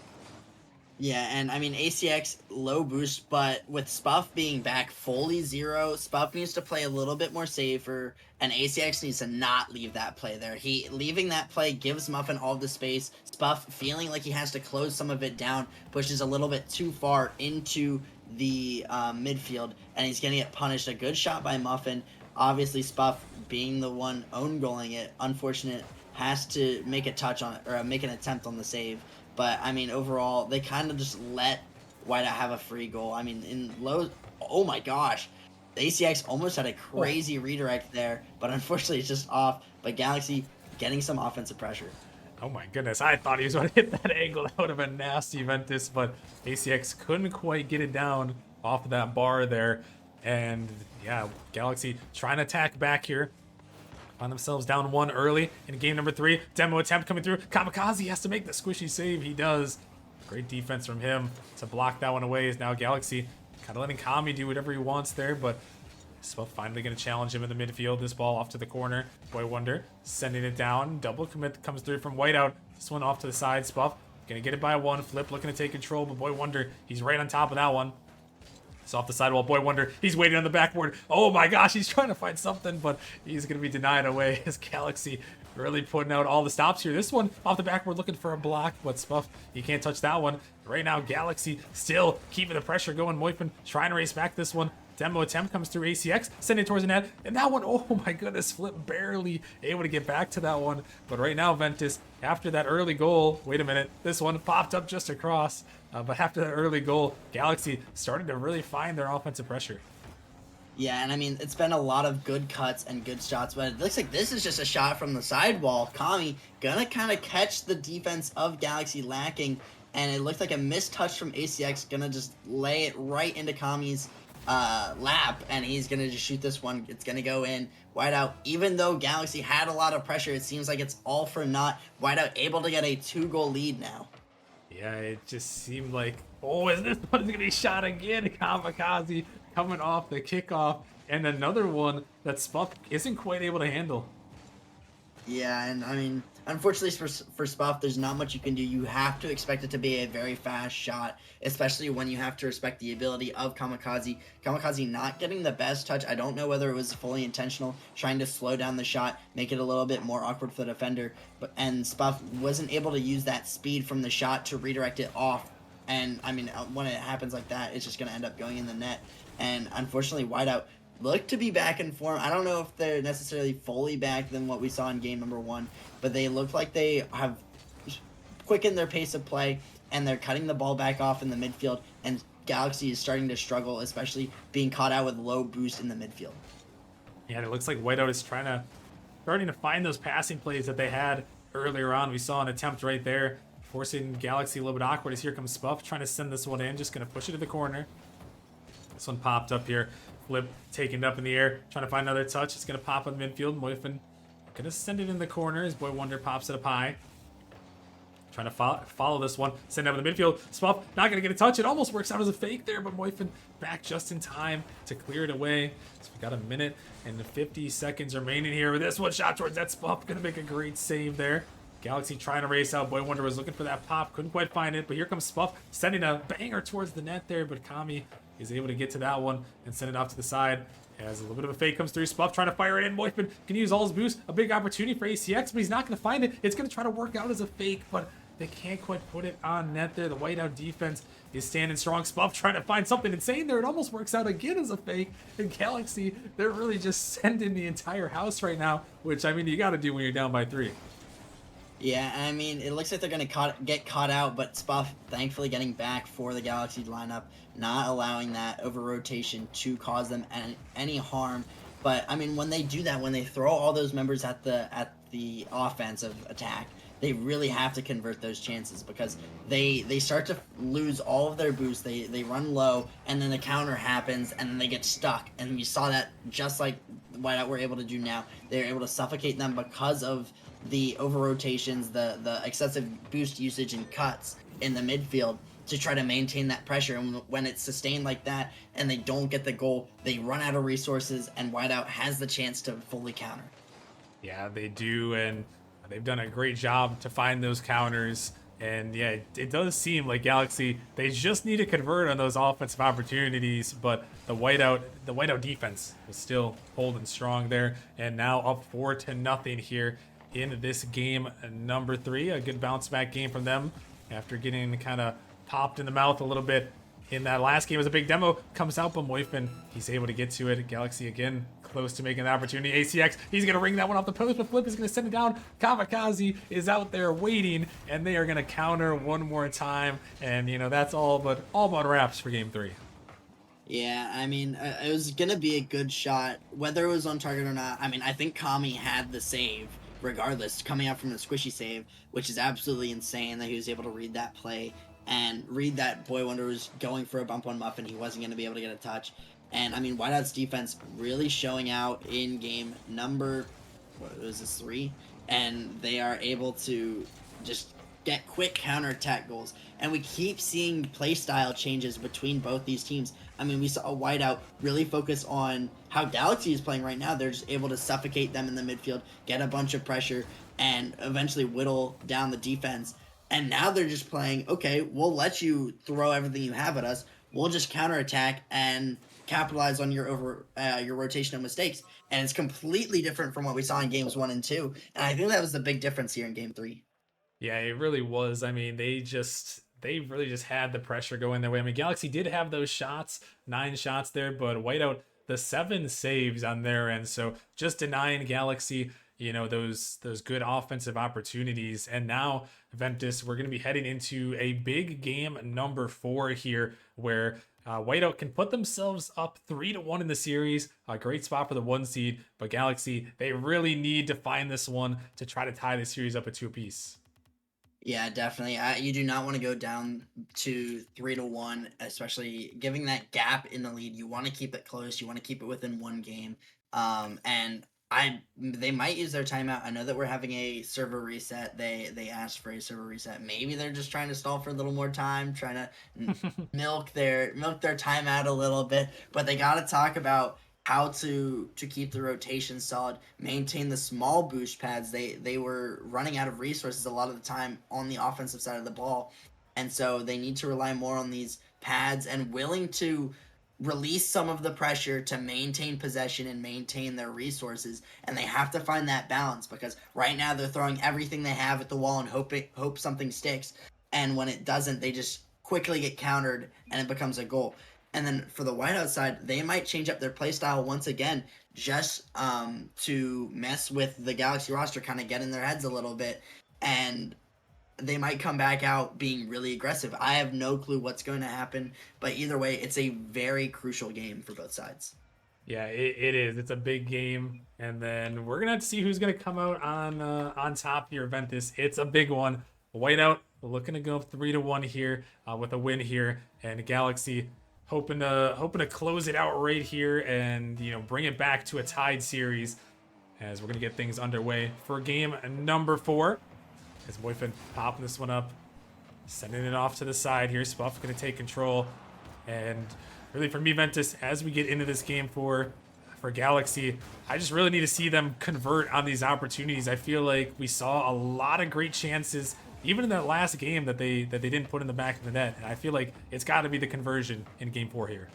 Yeah, and I mean ACX low boost, but with Spuff being back fully 0, Spuff needs to play a little bit more safer, and ACX needs to not leave that play there. Leaving that play gives Muffin all the space. Spuff feeling like he has to close some of it down, pushes a little bit too far into the midfield, and he's gonna get punished. A good shot by Muffin. Obviously, Spuff being the one own goaling it, unfortunate, has to make a touch on it, or make an attempt on the save. But, I mean, overall, they kind of just let Whiteout have a free goal. I mean, in low... Oh, my gosh. The ACX almost had a crazy redirect there, but unfortunately it's just off. But Galaxy getting some offensive pressure. Oh, my goodness. I thought he was going to hit that angle. That would have been nasty, Ventus, but ACX couldn't quite get it down off of that bar there. And, yeah, Galaxy trying to attack back here. Find themselves down 1 early in game number 3. Demo attempt coming through. Kamikaze has to make the squishy save. He does. Great defense from him to block that one away. Is now Galaxy kind of letting Kami do whatever he wants there, but Spuff finally going to challenge him in the midfield. This ball off to the corner. Boy Wonder sending it down. Double commit comes through from Whiteout. This one off to the side. Spuff going to get it by 1. Flip looking to take control, but Boy Wonder, he's right on top of that one. It's off the sidewall. Boy Wonder, he's waiting on the backboard. Oh my gosh, he's trying to find something, but he's going to be denied away. His Galaxy really putting out all the stops here. This one off the backboard looking for a block, but Spuff, he can't touch that one. Right now, Galaxy still keeping the pressure going. Moifin trying to race back this one. Demo attempt comes through ACX, sending it towards the net, and that one, oh my goodness, Flip barely able to get back to that one. But right now, Ventus, after that early goal, wait a minute, this one popped up just across, but after that early goal, Galaxy starting to really find their offensive pressure. Yeah, and I mean, it's been a lot of good cuts and good shots, but it looks like this is just a shot from the sidewall. Kami gonna kind of catch the defense of Galaxy lacking, and it looks like a missed touch from ACX, gonna just lay it right into Kami's lap, and he's gonna just shoot this one. It's gonna go in. Whiteout, even though Galaxy had a lot of pressure, it seems like it's all for naught. Whiteout able to get a 2-goal lead now. Yeah, it just seemed like, oh, is this one gonna be shot again? Kamikaze coming off the kickoff, and another one that Spuff isn't quite able to handle. Yeah, and I mean, unfortunately for Spuff, there's not much you can do. You have to expect it to be a very fast shot, especially when you have to respect the ability of Kamikaze. Kamikaze not getting the best touch. I don't know whether it was fully intentional, trying to slow down the shot, make it a little bit more awkward for the defender, and Spuff wasn't able to use that speed from the shot to redirect it off. And I mean, when it happens like that, it's just going to end up going in the net. And unfortunately, Whiteout look to be back in form. I don't know if they're necessarily fully back than what we saw in game number 1, but they look like they have quickened their pace of play, and they're cutting the ball back off in the midfield, and Galaxy is starting to struggle, especially being caught out with low boost in the midfield. Yeah, and it looks like Whiteout is starting to find those passing plays that they had earlier on. We saw an attempt right there, forcing Galaxy a little bit awkward as here comes Spuff, trying to send this one in, just going to push it to the corner. This one popped up here. Flip taking it up in the air, trying to find another touch. It's going to pop in the midfield. Moifin going to send it in the corner as Boy Wonder pops it up high. Trying to follow this one. Send it up in the midfield. Spuff not going to get a touch. It almost works out as a fake there, but Moifin back just in time to clear it away. So we got a minute and 50 seconds remaining here with this one. Shot towards that Spuff. Going to make a great save there. Galaxy trying to race out. Boy Wonder was looking for that pop. Couldn't quite find it, but here comes Spuff sending a banger towards the net there, but Kami is able to get to that one and send it off to the side. As a little bit of a fake comes through, Spuff trying to fire it in. Moifin can use all his boost. A big opportunity for ACX, but he's not going to find it. It's going to try to work out as a fake, but they can't quite put it on net there. The Whiteout defense is standing strong. Spuff trying to find something insane there. It almost works out again as a fake. And Galaxy, they're really just sending the entire house right now, which, I mean, you got to do when you're down by 3. Yeah, I mean, it looks like they're going to get caught out, but Spuff thankfully getting back for the Galaxy lineup, not allowing that over-rotation to cause them any harm. But, I mean, when they do that, when they throw all those members at the offensive attack, they really have to convert those chances because they start to lose all of their boost. They run low, and then the counter happens, and then they get stuck. And you saw that just like what we're able to do now. They're able to suffocate them because of the over rotations, the excessive boost usage and cuts in the midfield to try to maintain that pressure. And when it's sustained like that and they don't get the goal, they run out of resources, and Whiteout has the chance to fully counter. Yeah, they do, and they've done a great job to find those counters. And yeah, it does seem like Galaxy, they just need to convert on those offensive opportunities, but the whiteout defense is still holding strong there, and now up 4-0 here in this game number 3. A good bounce back game from them after getting kind of popped in the mouth a little bit in that last game as a big demo comes out, but Moifin, he's able to get to it. Galaxy again close to making the opportunity. ACX, he's going to ring that one off the post, but Flip is going to send it down. Kamikaze is out there waiting, and they are going to counter one more time. And, you know, that's all about wraps for game 3. Yeah, I mean, it was going to be a good shot, whether it was on target or not. I mean, I think Kami had the save, regardless, coming out from the squishy save, which is absolutely insane that he was able to read that play and read that Boy Wonder was going for a bump on Muffin. He wasn't going to be able to get a touch. And, I mean, Whiteout's defense really showing out in game number, what was this, 3? And they are able to just get quick counterattack goals. And we keep seeing playstyle changes between both these teams. I mean, we saw a Whiteout really focus on how Galaxy is playing right now. They're just able to suffocate them in the midfield, get a bunch of pressure, and eventually whittle down the defense. And now they're just playing, okay, we'll let you throw everything you have at us. We'll just counterattack and capitalize on your rotational mistakes. And it's completely different from what we saw in games 1 and 2. And I think that was the big difference here in game 3. Yeah, it really was. I mean, they really just had the pressure going their way. I mean, Galaxy did have those shots, 9 shots there, but Whiteout, the 7 saves on their end. So just denying Galaxy, you know, those good offensive opportunities. And now, Ventus, we're going to be heading into a big game number 4 here, where Whiteout can put themselves up 3-1 in the series. A great spot for the 1 seed, but Galaxy, they really need to find this one to try to tie the series up at 2 apiece. Yeah, definitely. You do not want to go down to 3-1, especially giving that gap in the lead. You want to keep it close. You want to keep it within 1 game. And they might use their timeout. I know that we're having a server reset. They asked for a server reset. Maybe they're just trying to stall for a little more time, trying to milk their timeout a little bit. But they got to talk about how to keep the rotation solid, maintain the small boost pads. They were running out of resources a lot of the time on the offensive side of the ball, and so they need to rely more on these pads and willing to release some of the pressure to maintain possession and maintain their resources. And they have to find that balance, because right now they're throwing everything they have at the wall and hope something sticks, and when it doesn't, they just quickly get countered and it becomes a goal. And then for the Whiteout side, they might change up their playstyle once again, just to mess with the Galaxy roster, kind of get in their heads a little bit, and they might come back out being really aggressive. I have no clue what's going to happen, but either way, it's a very crucial game for both sides. Yeah, it is. It's a big game, and then we're gonna have to see who's gonna come out on top here, Ventus. It's a big one. Whiteout looking to go 3-1 here with a win here, and Galaxy hoping to close it out right here and, you know, bring it back to a tied series, as we're gonna get things underway for game number 4. As Moifin popping this one up, sending it off to the side here. Spuff gonna take control, and really for me, Ventus, as we get into this game for Galaxy, I just really need to see them convert on these opportunities. I feel like we saw a lot of great chances, even in that last game, that they didn't put in the back of the net. And I feel like it's got to be the conversion in game 4 here.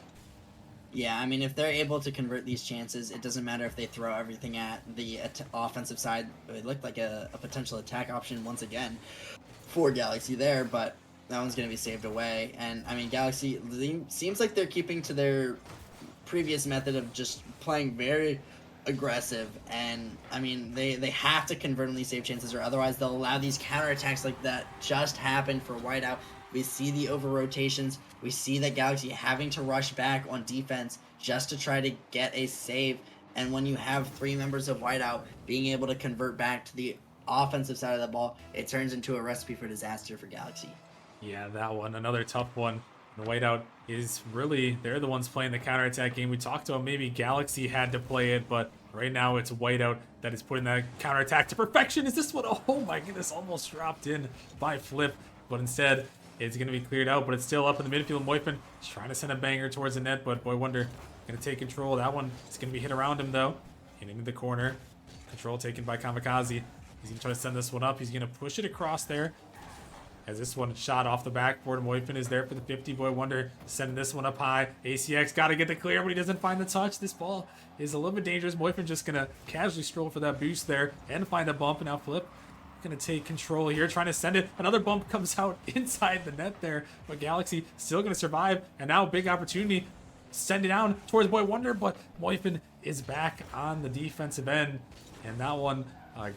Yeah, I mean, if they're able to convert these chances, it doesn't matter if they throw everything at the offensive side. It looked like a potential attack option once again for Galaxy there, but that one's going to be saved away. And, I mean, Galaxy seems like they're keeping to their previous method of just playing very aggressive. And, I mean, they have to convert on these save chances, or otherwise they'll allow these counterattacks like that just happen for Whiteout. We see the over rotations. We see that Galaxy having to rush back on defense just to try to get a save. And when you have 3 members of Whiteout being able to convert back to the offensive side of the ball, it turns into a recipe for disaster for Galaxy. Yeah, that one, another tough one. The whiteout is really, they're the ones playing the counterattack game. We talked about maybe Galaxy had to play it, but right now it's whiteout that is putting that counterattack to perfection. Is this one? Oh my goodness, almost dropped in by Flip, but instead it's going to be cleared out, but it's still up in the midfield. Moifin is trying to send a banger towards the net, but Boy Wonder going to take control. That one is going to be hit around him though, and into the corner. Control taken by Kamikaze. He's going to try to send this one up. He's going to push it across there. As this one shot off the backboard, Moifin is there for the 50. Boy Wonder sending this one up high. ACX got to get the clear, but he doesn't find the touch. This ball is a little bit dangerous. Moifin just going to casually stroll for that boost there and find a bump. And now Flip going to take control here, trying to send it. Another bump comes out inside the net there, but Galaxy still going to survive. And now big opportunity. Send it down towards Boy Wonder, but Moifin is back on the defensive end. And that one,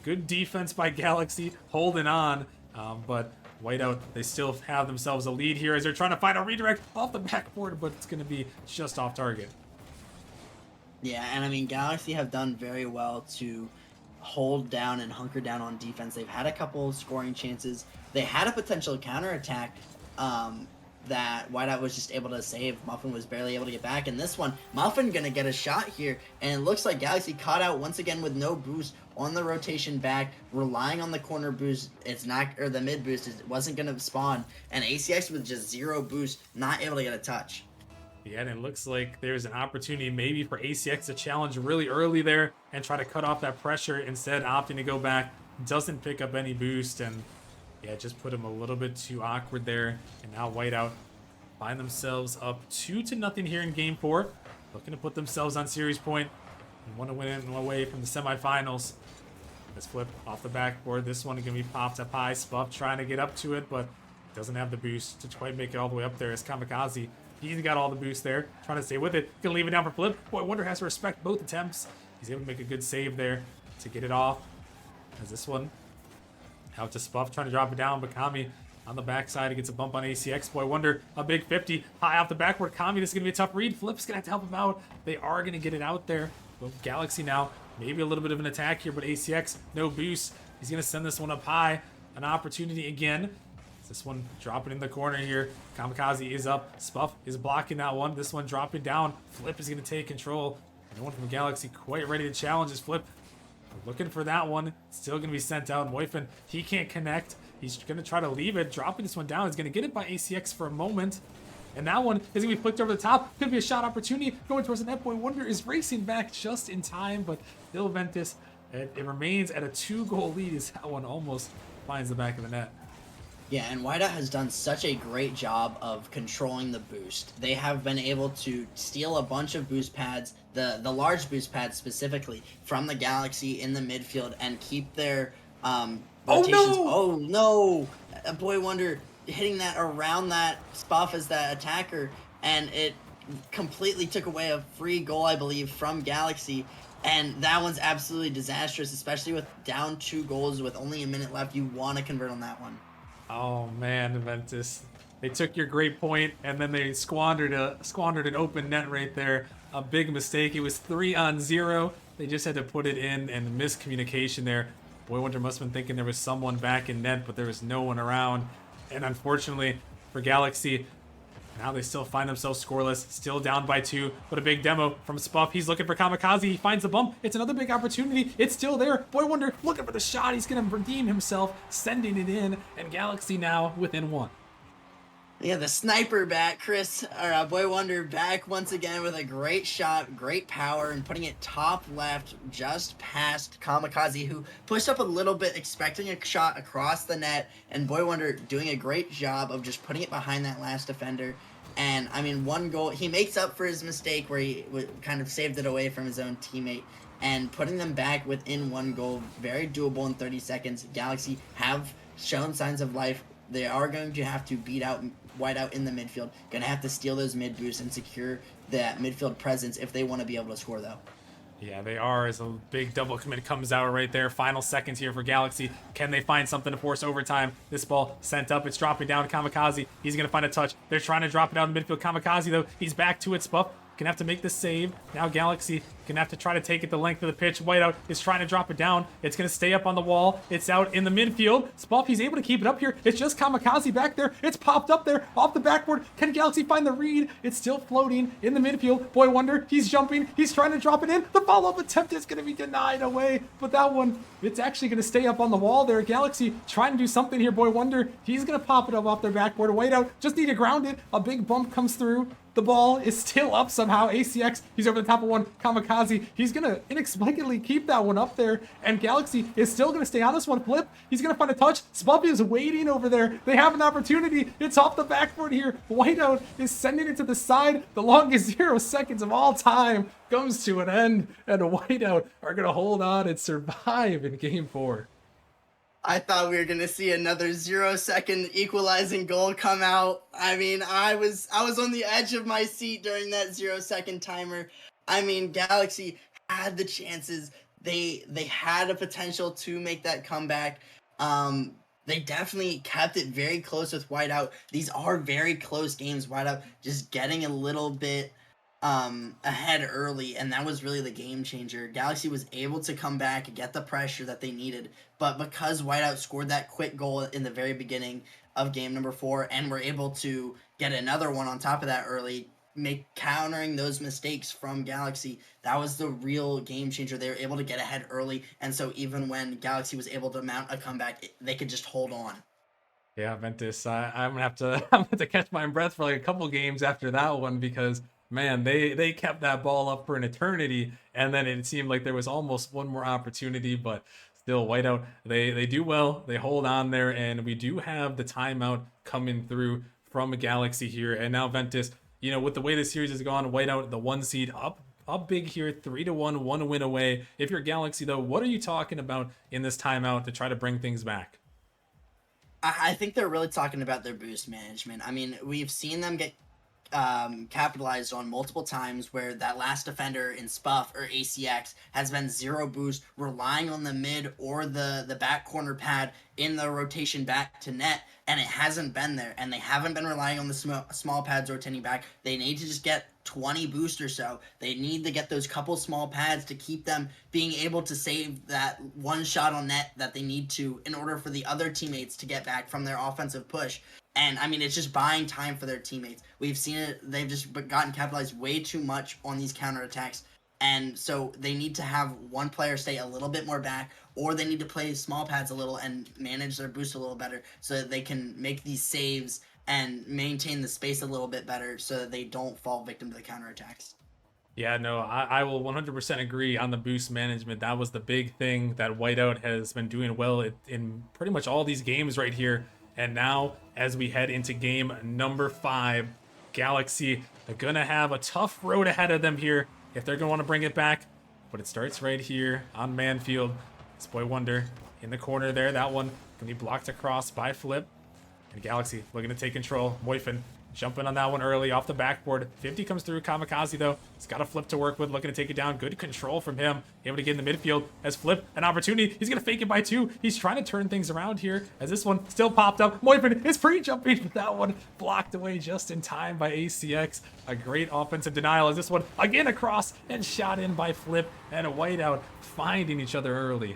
good defense by Galaxy, holding on. But whiteout, they still have themselves a lead here as they're trying to find a redirect off the backboard, but it's going to be just off target. Yeah, and I mean, Galaxy have done very well to hold down and hunker down on defense. They've had a couple scoring chances. They had a potential counterattack that Whiteout was just able to save. Muffin was barely able to get back. And this one, Muffin gonna get a shot here. And it looks like Galaxy caught out once again with no boost on the rotation back, relying on the corner boost. It's not, or the mid boost, it wasn't gonna spawn. And ACX with just zero boost, not able to get a touch. Yeah, and it looks like there's an opportunity maybe for ACX to challenge really early there and try to cut off that pressure, instead opting to go back. Doesn't pick up any boost, and yeah, just put him a little bit too awkward there. And now Whiteout find themselves up 2-0 here in Game 4. Looking to put themselves on series point and want to win it away from the semifinals. Let's Flip off the backboard. This one is going to be popped up high. Spuff trying to get up to it, but doesn't have the boost to quite make it all the way up there. As Kamikaze, he's got all the boost there, trying to stay with it. Gonna leave it down for Flip. Boy Wonder has to respect both attempts. He's able to make a good save there to get it off. As this one out to Spuff, trying to drop it down, but Kami on the backside, he gets a bump on ACX. Boy Wonder, a big 50, high off the backward. Kami, this is going to be a tough read. Flip's going to have to help him out. They are going to get it out there. But Galaxy now, maybe a little bit of an attack here, but ACX, no boost. He's going to send this one up high. An opportunity again. This one dropping in the corner here. Kamikaze is up. Spuff is blocking that one. This one dropping down. Flip is going to take control. No one from Galaxy quite ready to challenge his Flip. Looking for that one. Still going to be sent out. Moifin, he can't connect. He's going to try to leave it. Dropping this one down. He's going to get it by ACX for a moment. And that one is going to be flicked over the top. Could be a shot opportunity. Going towards the net. Boy Wonder is racing back just in time. But still Ventus, it remains at a 2-goal lead as that one almost finds the back of the net. Yeah, and Whiteout has done such a great job of controlling the boost. They have been able to steal a bunch of boost pads, the large boost pads specifically, from the Galaxy in the midfield and keep their rotations. Oh no! Boy Wonder hitting that around that Spuff as that attacker, and it completely took away a free goal, I believe, from Galaxy. And that one's absolutely disastrous, especially with down 2 goals with only a minute left. You want to convert on that one. Oh man, Ventus. They took your great point and then they squandered an open net right there. A big mistake. It was 3-on-0. They just had to put it in, and miscommunication there. Boy Wonder must have been thinking there was someone back in net, but there was no one around. And unfortunately for Galaxy, now they still find themselves scoreless, still down by 2, but a big demo from Spuff. He's looking for Kamikaze. He finds the bump. It's another big opportunity. It's still there. Boy Wonder looking for the shot. He's going to redeem himself, sending it in, and Galaxy now within 1. Yeah, the sniper back, Boy Wonder back once again with a great shot, great power, and putting it top left just past Kamikaze, who pushed up a little bit, expecting a shot across the net, and Boy Wonder doing a great job of just putting it behind that last defender. And, I mean, 1 goal, he makes up for his mistake where he kind of saved it away from his own teammate, and putting them back within 1 goal, very doable in 30 seconds. Galaxy have shown signs of life. They are going to have to beat out Whiteout in the midfield. Going to have to steal those mid boosts and secure that midfield presence if they want to be able to score, though. Yeah, they are, as a big double commit comes out right there. Final seconds here for Galaxy. Can they find something to force overtime? This ball sent up. It's dropping down to Kamikaze. He's going to find a touch. They're trying to drop it out in the midfield. Kamikaze, though, he's back to it. Spuff gonna have to make the save. Now Galaxy gonna have to try to take it the length of the pitch. Whiteout is trying to drop it down. It's gonna stay up on the wall. It's out in the midfield. Spuff, he's able to keep it up here. It's just Kamikaze back there. It's popped up there off the backboard. Can Galaxy find the read? It's still floating in the midfield. Boy Wonder, he's jumping. He's trying to drop it in. The follow-up attempt is gonna be denied away. But that one, it's actually gonna stay up on the wall there. Galaxy trying to do something here. Boy Wonder, he's gonna pop it up off their backboard. Whiteout just need to ground it. A big bump comes through. The ball is still up somehow. ACX, he's over the top of one. Kamikaze, he's going to inexplicably keep that one up there. And Galaxy is still going to stay on this one. Flip, he's going to find a touch. Spuffy is waiting over there. They have an opportunity. It's off the backboard here. Whiteout is sending it to the side. The longest 0 seconds of all time comes to an end. And Whiteout are going to hold on and survive in Game 4. I thought we were gonna see another 0 second equalizing goal come out. I mean, I was on the edge of my seat during that 0 second timer. I mean, Galaxy had the chances. They had a potential to make that comeback. They definitely kept it very close with Whiteout. These are very close games. Whiteout just getting a little bit ahead early, and that was really the game changer. Galaxy was able to come back and get the pressure that they needed, but because Whiteout scored that quick goal in the very beginning of game number 4 and were able to get another one on top of that early, countering those mistakes from Galaxy, that was the real game changer. They were able to get ahead early, and so even when Galaxy was able to mount a comeback, they could just hold on. Yeah, Ventus, I'm gonna have to catch my breath for like a couple games after that one, because man, they kept that ball up for an eternity, and then it seemed like there was almost one more opportunity, but still Whiteout, they do well. They hold on there, and we do have the timeout coming through from a Galaxy here. And now Ventus, you know, with the way the series has gone, Whiteout, the 1 seed, up big here, 3-1, 1 win away. If you're Galaxy though, what are you talking about in this timeout to try to bring things back? I think they're really talking about their boost management. I mean, we've seen them get capitalized on multiple times where that last defender in Spuff or ACX has been 0 boost, relying on the mid or the back corner pad in the rotation back to net, and it hasn't been there, and they haven't been relying on the small pads rotating back. They need to just get 20 boost or so. They need to get those couple small pads to keep them being able to save that one shot on net that they need to in order for the other teammates to get back from their offensive push. And, I mean, it's just buying time for their teammates. We've seen it. They've just gotten capitalized way too much on these counterattacks. And so they need to have one player stay a little bit more back, or they need to play small pads a little and manage their boost a little better so that they can make these saves and maintain the space a little bit better so that they don't fall victim to the counterattacks. Yeah, no, I will 100% agree on the boost management. That was the big thing that Whiteout has been doing well in pretty much all these games right here. And now, as we head into game number 5, Galaxy are going to have a tough road ahead of them here if they're going to want to bring it back. But it starts right here on Manfield. This Boy Wonder in the corner there. That one can be blocked across by Flip. And Galaxy looking to take control. Moifin jumping on that one early off the backboard. 50 comes through. Kamikaze, though, he's got a Flip to work with, looking to take it down. Good control from him. Able to get in the midfield as Flip, an opportunity. He's going to fake it by 2. He's trying to turn things around here as this one still popped up. Moifin is pre-jumping, but that one blocked away just in time by ACX. A great offensive denial as this one again across and shot in by Flip and a Whiteout finding each other early.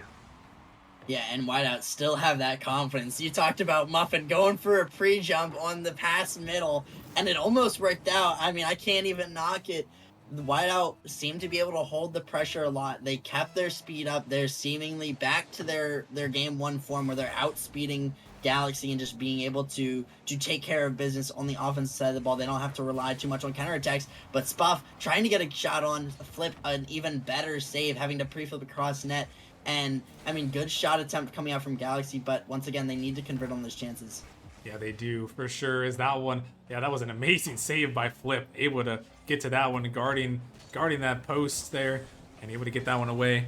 Yeah, and Whiteout still have that confidence. You talked about Muffin going for a pre-jump on the pass middle, and it almost worked out. I mean, I can't even knock it. The Whiteout seemed to be able to hold the pressure a lot. They kept their speed up. They're seemingly back to their game 1 form where they're outspeeding Galaxy and just being able to take care of business on the offensive side of the ball. They don't have to rely too much on counterattacks. But Spuff trying to get a shot on Flip, an even better save, having to pre-flip across net. And, I mean, good shot attempt coming out from Galaxy, but once again, they need to convert on those chances. Yeah, they do, for sure. Is that one? Yeah, that was an amazing save by Flip. Able to get to that one, guarding that post there, and able to get that one away.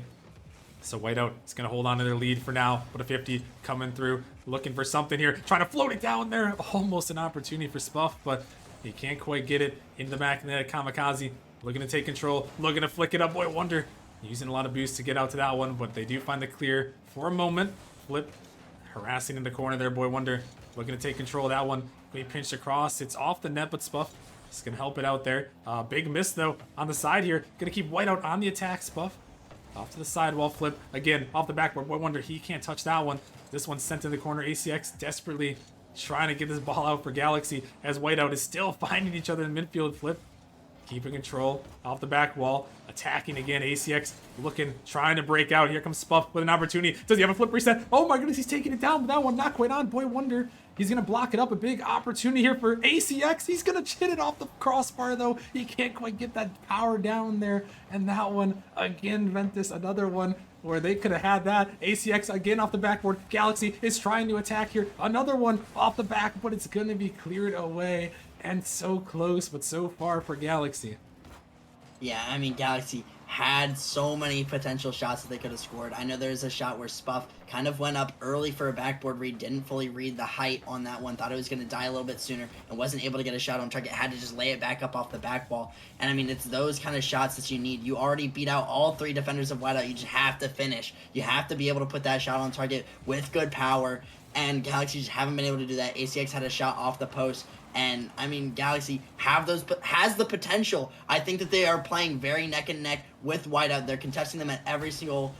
So Whiteout is going to hold on to their lead for now. But a 50 coming through, looking for something here. Trying to float it down there. Almost an opportunity for Spuff, but he can't quite get it in the back of the net. Kamikaze looking to take control, looking to flick it up. Boy Wonder using a lot of boost to get out to that one, but they do find the clear for a moment. Flip harassing in the corner there. Boy Wonder looking to take control of that one. We pinched across. It's off the net, but Spuff It's going to help it out there. Big miss, though, on the side here. Going to keep Whiteout on the attack. Spuff off to the sidewall flip. Again, off the backboard. Boy Wonder, he can't touch that one. This one's sent in the corner. ACX desperately trying to get this ball out for Galaxy as Whiteout is still finding each other in midfield. Flip keeping control off the back wall, attacking again. ACX looking, trying to break out. Here comes Spuff with an opportunity. Does he have a flip reset? Oh my goodness, he's taking it down, but that one not quite on. Boy Wonder, he's going to block it up. A big opportunity here for ACX. He's going to hit it off the crossbar, though. He can't quite get that power down there. And that one, again, Ventus, another one where they could have had that. ACX again off the backboard. Galaxy is trying to attack here. Another one off the back, but it's going to be cleared away. And so close, but so far for Galaxy. Yeah, I mean, Galaxy had so many potential shots that they could have scored. I know there's a shot where Spuff kind of went up early for a backboard read, didn't fully read the height on that one, thought it was going to die a little bit sooner, and wasn't able to get a shot on target, had to just lay it back up off the back wall. And I mean, it's those kind of shots that you need. You already beat out all 3 defenders of Whiteout. You just have to finish. You have to be able to put that shot on target with good power, and Galaxy just haven't been able to do that. ACX had a shot off the post. And I mean, Galaxy has the potential. I think that they are playing very neck and neck with Whiteout. They're contesting them at every single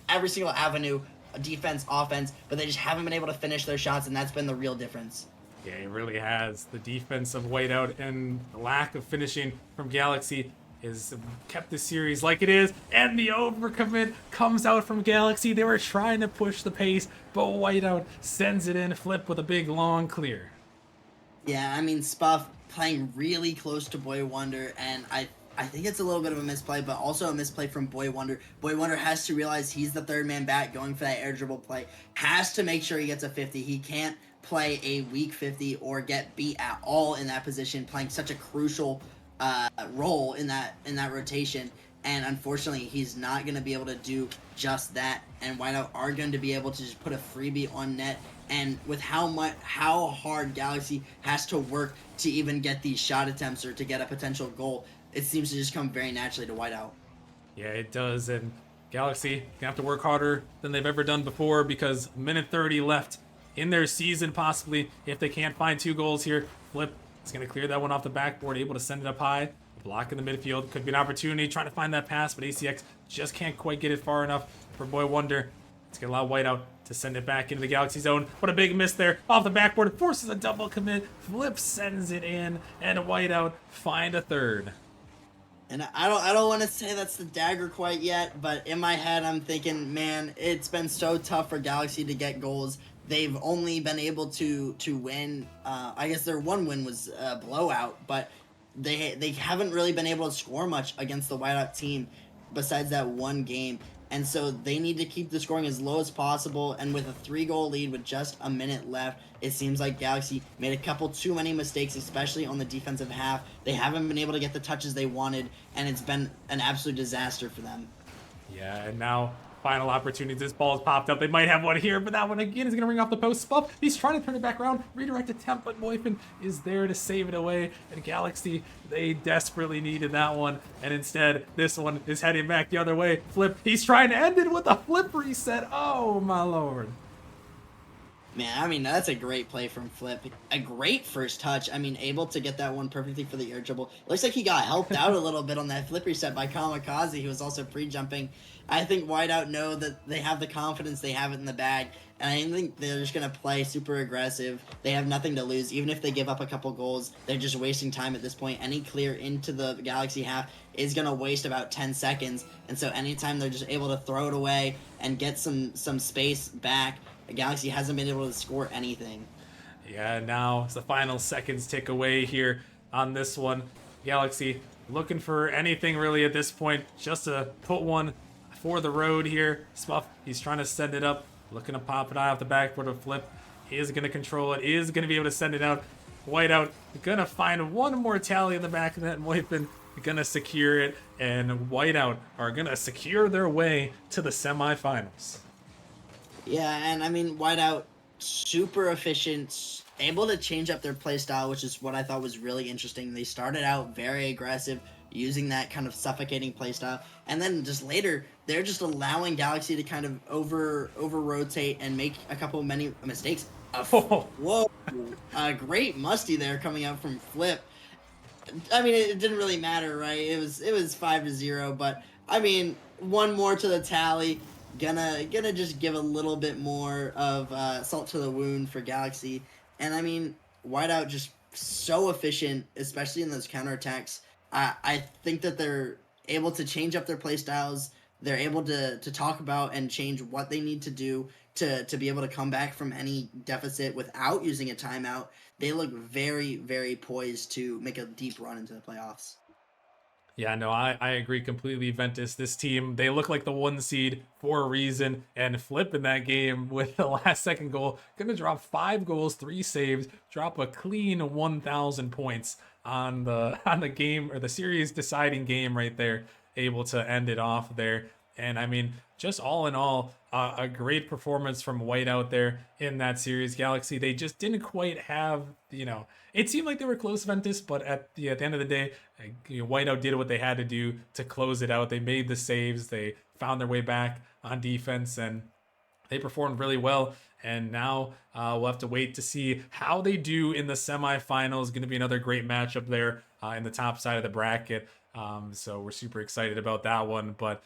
avenue, defense, offense, but they just haven't been able to finish their shots, and that's been the real difference. Yeah, it really has. The defense of Whiteout and the lack of finishing from Galaxy has kept the series like it is, and the overcommit comes out from Galaxy. They were trying to push the pace, but Whiteout sends it in. Flip with a big long clear. Yeah, I mean, Spuff playing really close to Boy Wonder, and I think it's a little bit of a misplay, but also a misplay from Boy Wonder. Boy Wonder has to realize he's the third man back going for that air dribble play. Has to make sure he gets a 50. He can't play a weak 50 or get beat at all in that position, playing such a crucial role in that rotation. And unfortunately, he's not going to be able to do just that. And Whiteout are going to be able to just put a freebie on net. And with how hard Galaxy has to work to even get these shot attempts or to get a potential goal, it seems to just come very naturally to Whiteout. Yeah, it does. And Galaxy gonna have to work harder than they've ever done before, because minute 30 left in their season, possibly, if they can't find 2 goals here. Flip is gonna clear that one off the backboard, able to send it up high. Block in the midfield. Could be an opportunity trying to find that pass, but ACX just can't quite get it far enough for Boy Wonder. It's going to allow Whiteout to send it back into the Galaxy zone. But a big miss there off the backboard. Forces a double commit. Flip sends it in, and Whiteout find a third. And I don't want to say that's the dagger quite yet, but in my head I'm thinking, man, it's been so tough for Galaxy to get goals. They've only been able to win. I guess their one win was a blowout, but they haven't really been able to score much against the Whiteout team besides that one game. And so they need to keep the scoring as low as possible. And with a 3-goal lead with just a minute left, it seems like Galaxy made a couple too many mistakes, especially on the defensive half. They haven't been able to get the touches they wanted, and it's been an absolute disaster for them. Yeah, and now final opportunities. This ball has popped up. They might have one here, but that one again is going to ring off the post. Spuff, he's trying to turn it back around. Redirect attempt, but Moifin is there to save it away. And Galaxy, they desperately needed that one. And instead, this one is heading back the other way. Flip, he's trying to end it with a flip reset. Oh, my lord. Man, I mean, that's a great play from Flip. A great first touch. I mean, able to get that one perfectly for the air dribble. Looks like he got helped out a little bit on that flip reset by Kamikaze, who was also pre-jumping. I think Whiteout know that they have the confidence, they have it in the bag, and I think they're just going to play super aggressive. They have nothing to lose. Even if they give up a couple goals, they're just wasting time at this point. Any clear into the Galaxy half is going to waste about 10 seconds, and so anytime they're just able to throw it away and get some space back, the Galaxy hasn't been able to score anything. Yeah, now it's the final seconds tick away here on this one. Galaxy looking for anything really at this point, just to put one for the road here. Spuff, he's trying to send it up, looking to pop it off the backboard of Flip. He is going to control it, is going to be able to send it out. Whiteout going to find one more tally in the back of that. Moifin going to secure it, and Whiteout are going to secure their way to the semifinals. Yeah, and I mean, Whiteout, super efficient, able to change up their play style, which is what I thought was really interesting. They started out very aggressive, using that kind of suffocating playstyle. And then just later, they're just allowing Galaxy to kind of over rotate and make a couple of many mistakes. Whoa, a great musty there coming out from Flip. I mean, it didn't really matter, right? It was 5-0, but I mean, one more to the tally. Gonna just give a little bit more of salt to the wound for Galaxy. And I mean, Whiteout just so efficient, especially in those counterattacks. I think that they're able to change up their play styles. They're able to talk about and change what they need to do to be able to come back from any deficit without using a timeout. They look very, very poised to make a deep run into the playoffs. Yeah, no, I agree completely, Ventus. This team, they look like the 1 seed for a reason. And Flip in that game with the last second goal, gonna drop 5 goals, 3 saves, drop a clean 1,000 points on the game, or the series deciding game right there, able to end it off there. And I mean, just all in all, a great performance from Whiteout there in that series. Galaxy, they just didn't quite have, it seemed like they were close, Ventus, but at the end of the day, Whiteout did what they had to do to close it out. They made the saves, they found their way back on defense, and they performed really well. And now we'll have to wait to see how they do in the semifinals. Going to be another great matchup there in the top side of the bracket. So we're super excited about that one. But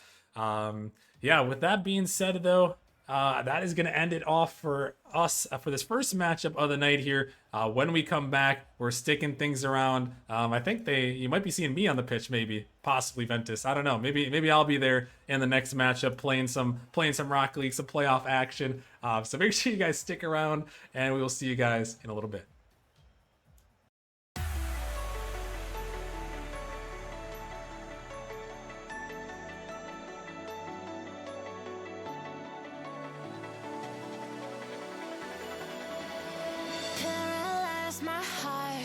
yeah, with that being said, though, that is going to end it off for us for this first matchup of the night here. When we come back, we're sticking things around. I think you might be seeing me on the pitch, maybe, possibly Ventus. I don't know. Maybe I'll be there in the next matchup playing some Rocket League, some playoff action. So make sure you guys stick around, and we will see you guys in a little bit. Paralyze my heart.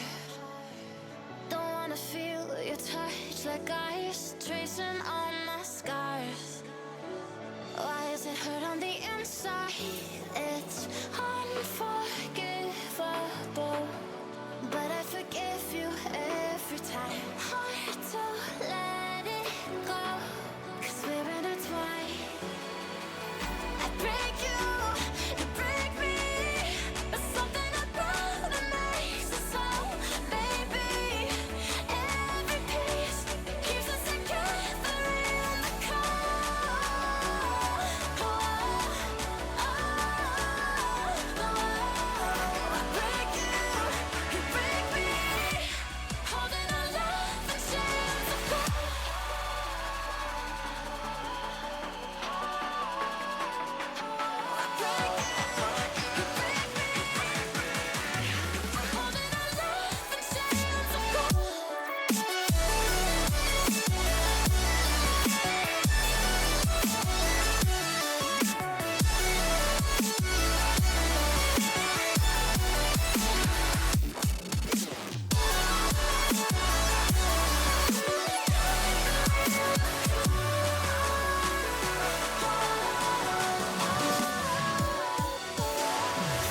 Don't wanna feel your touch like ice, tracing all my scars. Why is it hurt on the inside? It's unforgivable, but I forgive you every time. Hard to let it go, 'cause we're intertwined. I break you break me, but something about it makes us so, baby. Every piece keeps us together in the cold. I break you break me, holding our love in chains of gold.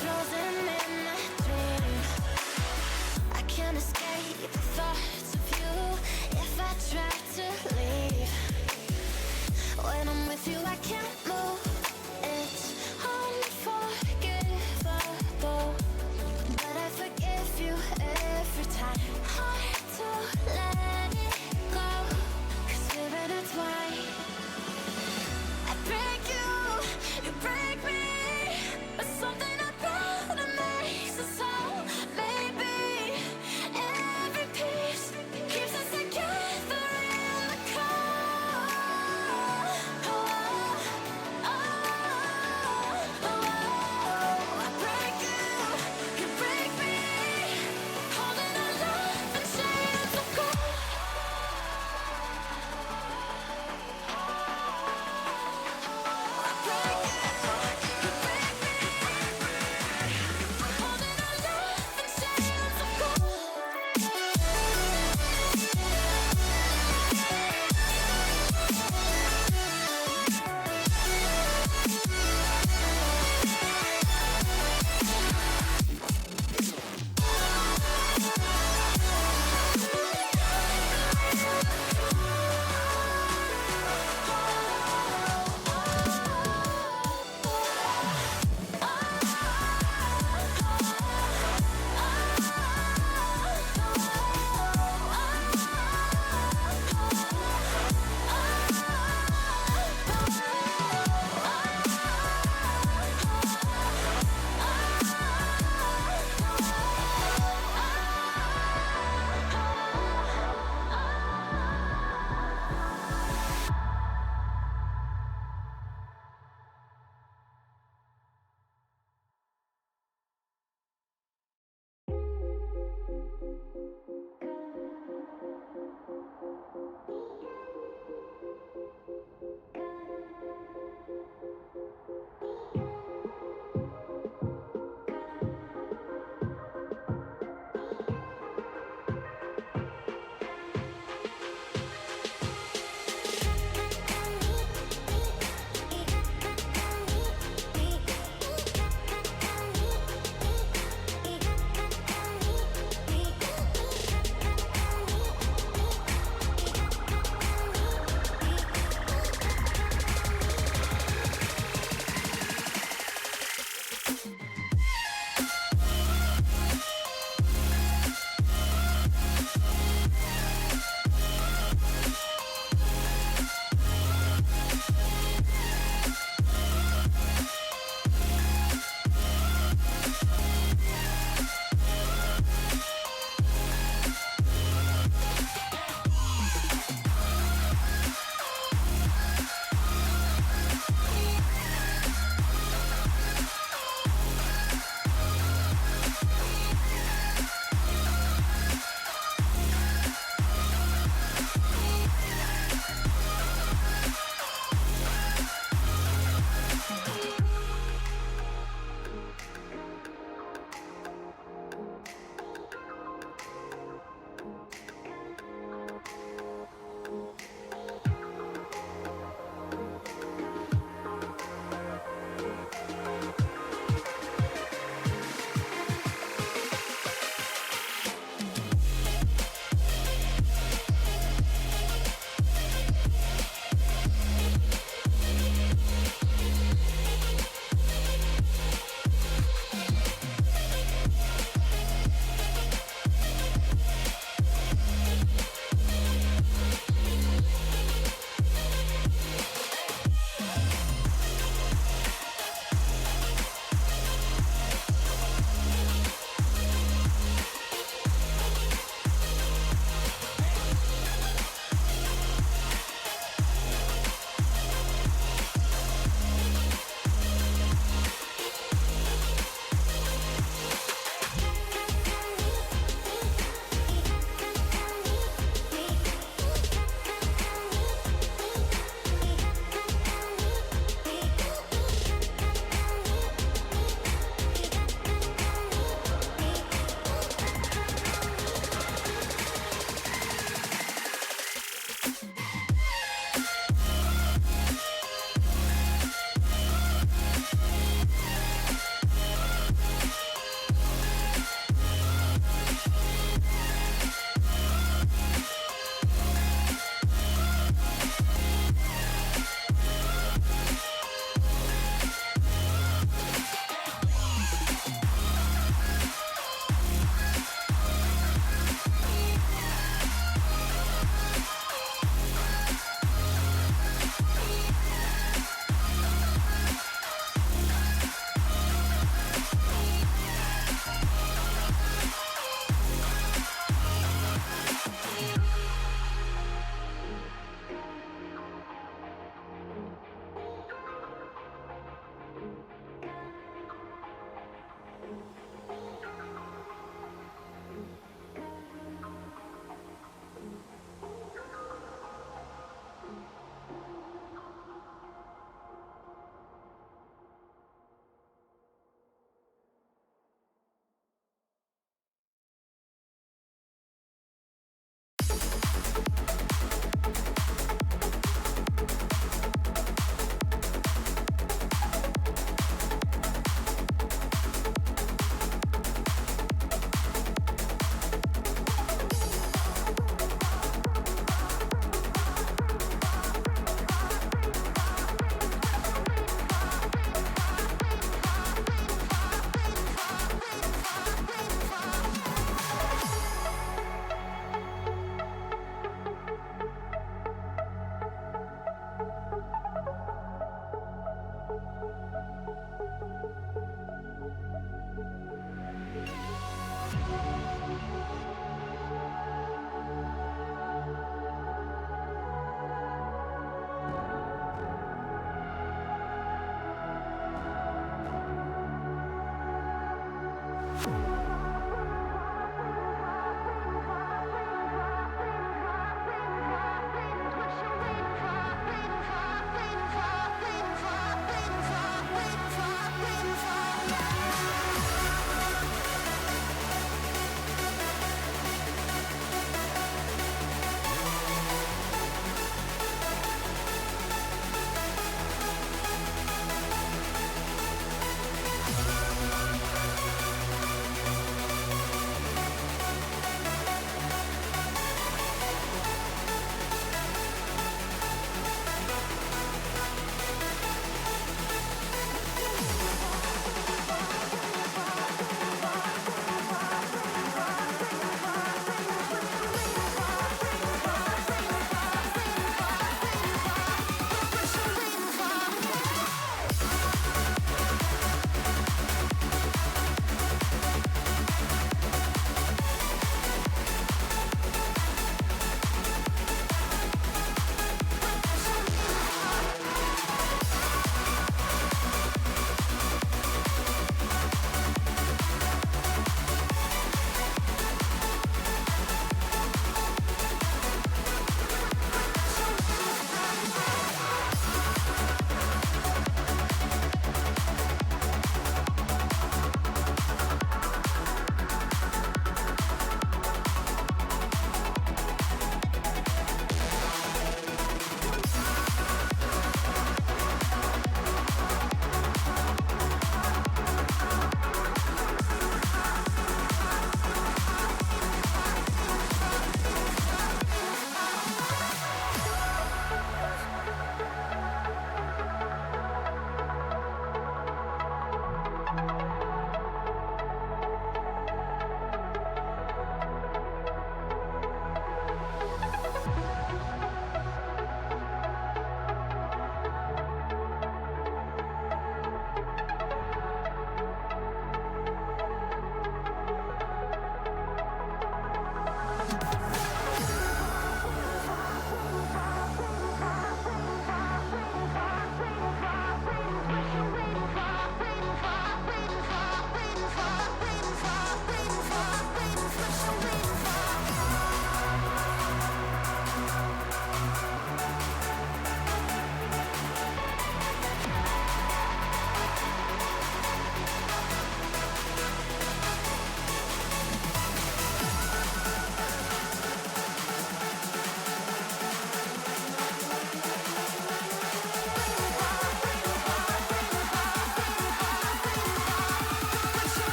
Frozen in my dream, I can't escape the thoughts of you. If I try to leave, when I'm with you I can't move. It's unforgivable, but I forgive you every time. Hard to let it go, 'cause we're intertwined. I break you break me, but something about it makes us whole, baby. Every piece keeps us together in the cold. I break you break me, holding our love in chains.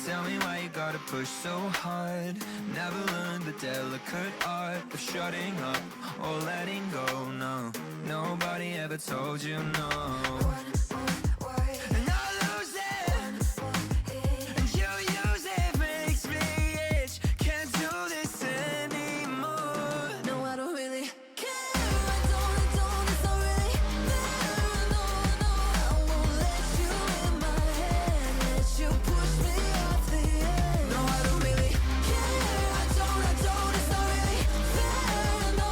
Tell me why you gotta push so hard. Never learned the delicate art of shutting up or letting go. No, nobody ever told you no. And I lose it, and you use it, makes me itch. Can't do this anymore. No, I don't really care. I don't, it's not really fair. No, I won't let you in my head. Let you push me off the edge. No, I don't really care. I don't, it's not really fair. No,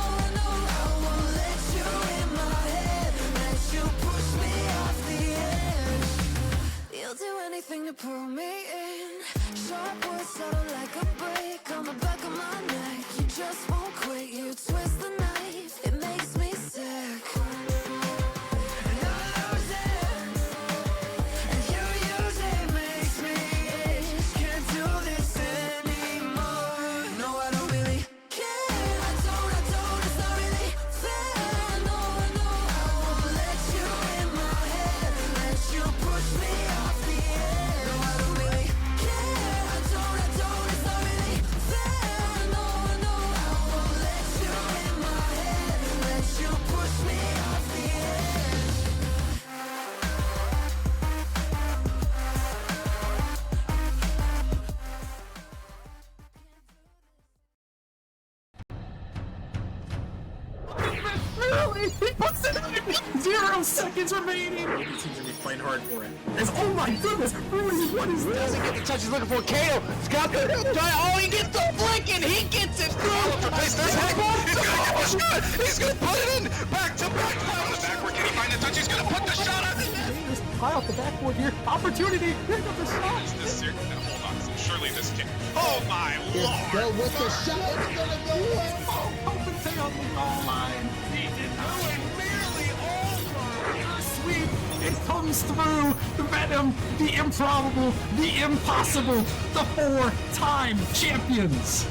I won't let you in my head. Let you push me off the edge. You'll do anything to pull me in. Sharp words subtle like a break on the back of my neck. You just won't quit. You twist the knife. It makes me sick. And I lose it, and you use it, makes me itch. Can't do this anymore. No, I don't really care. I don't, it's not really fair. No, I won't let you in my head. Let you push me off the edge. No, I don't really care. I don't, it's not really fair. No, I won't let you in my head. Let you push me off the edge. Really? He puts it in 0 seconds remaining. He seems to be playing hard for it. Oh my goodness! What is this? Doesn't get the touch he's looking for. Kato, Scott, oh, he gets the flick and he gets it through. He's gonna put it in. Back to back. On the backward. Can he find the touch? He's gonna put the shot on the net. High off the backboard here. Opportunity. Here comes the shot. Is this serious? Now, hold on. Surely this can. Oh my lord! Go with the shot. It's gonna go in. Stay on the goal line. He did nearly over. Sweep. It comes through. The Venom, the improbable, the impossible, the 4-time champions.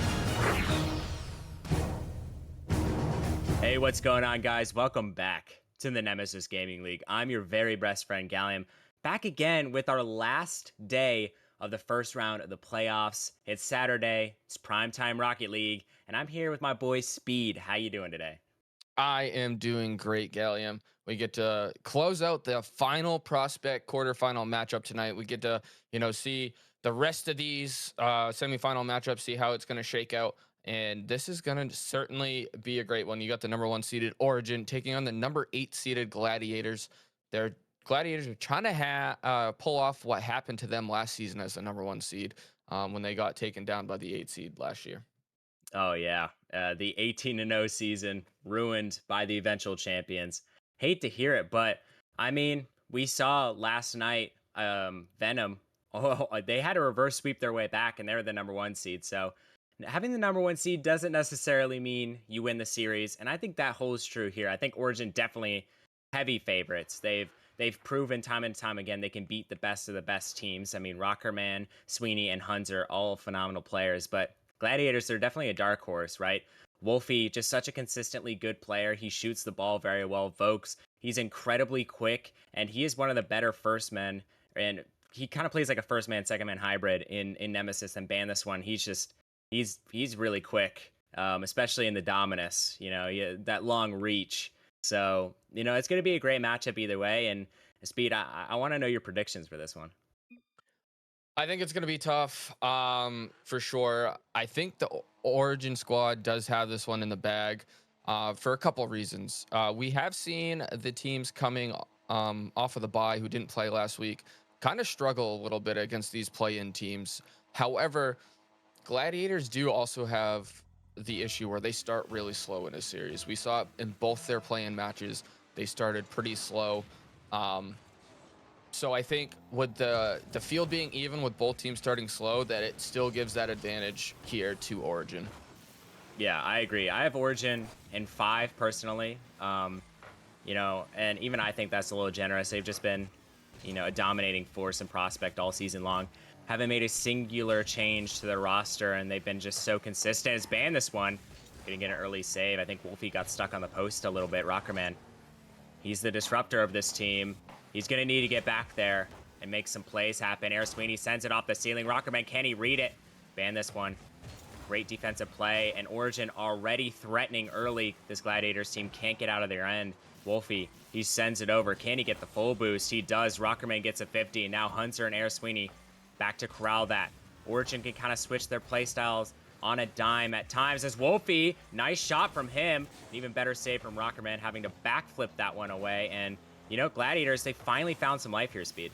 Hey, what's going on, guys? Welcome back to the Nemesis Gaming League. I'm your very best friend, Gallium, back again with our last day of the first round of the playoffs. It's Saturday. It's primetime Rocket League, and I'm here with my boy Speed. How you doing today? I am doing great, Gallium. We get to close out the final prospect quarterfinal matchup tonight. We get to, see the rest of these semifinal matchups, see how it's going to shake out. And this is going to certainly be a great one. You got the number 1 seeded Origin taking on the number 8 seeded Gladiators. Their Gladiators are trying to pull off what happened to them last season as the number 1 seed when they got taken down by the 8 seed last year. Oh, yeah. The 18-0 season ruined by the eventual champions. Hate to hear it, but, I mean, we saw last night Venom. Oh, they had to reverse sweep their way back, and they're the number 1 seed. So having the number 1 seed doesn't necessarily mean you win the series, and I think that holds true here. I think Origin definitely heavy favorites. They've proven time and time again they can beat the best of the best teams. I mean, Rockerman, Sweeney, and Hunter, all phenomenal players, but Gladiators, they're definitely a dark horse, right? Wolfie, just such a consistently good player. He shoots the ball very well. Vokes, he's incredibly quick, and he is one of the better first men, and he kind of plays like a first man, second man hybrid in Nemesis and ban this one. He's really quick, especially in the Dominus, that long reach. So, it's going to be a great matchup either way. And Speed, I want to know your predictions for this one. I think it's going to be tough, for sure. I think the Origin squad does have this one in the bag for a couple of reasons. We have seen the teams coming off of the bye who didn't play last week kind of struggle a little bit against these play-in teams. However, Gladiators do also have the issue where they start really slow in a series. We saw it in both their play-in matches. They started pretty slow. So I think with the field being even with both teams starting slow, that it still gives that advantage here to Origin. Yeah, I agree. I have Origin in 5 personally. And even I think that's a little generous. They've just been, a dominating force and prospect all season long. Haven't made a singular change to their roster, and they've been just so consistent. It's banned this one. Gonna get an early save. I think Wolfie got stuck on the post a little bit. Rockerman, he's the disruptor of this team. He's gonna need to get back there. and make some plays happen. Air Sweeney sends it off the ceiling. Rockerman, can he read it? Ban this one. Great defensive play, and Origin already threatening early. This Gladiators team can't get out of their end. Wolfie, he sends it over. Can he get the full boost? He does. Rockerman gets a 50. Now Hunter and Air Sweeney back to corral that. Origin can kind of switch their play styles on a dime at times as Wolfie, nice shot from him. An even better save from Rockerman, having to backflip that one away. And, you know, Gladiators, they finally found some life here, Speed.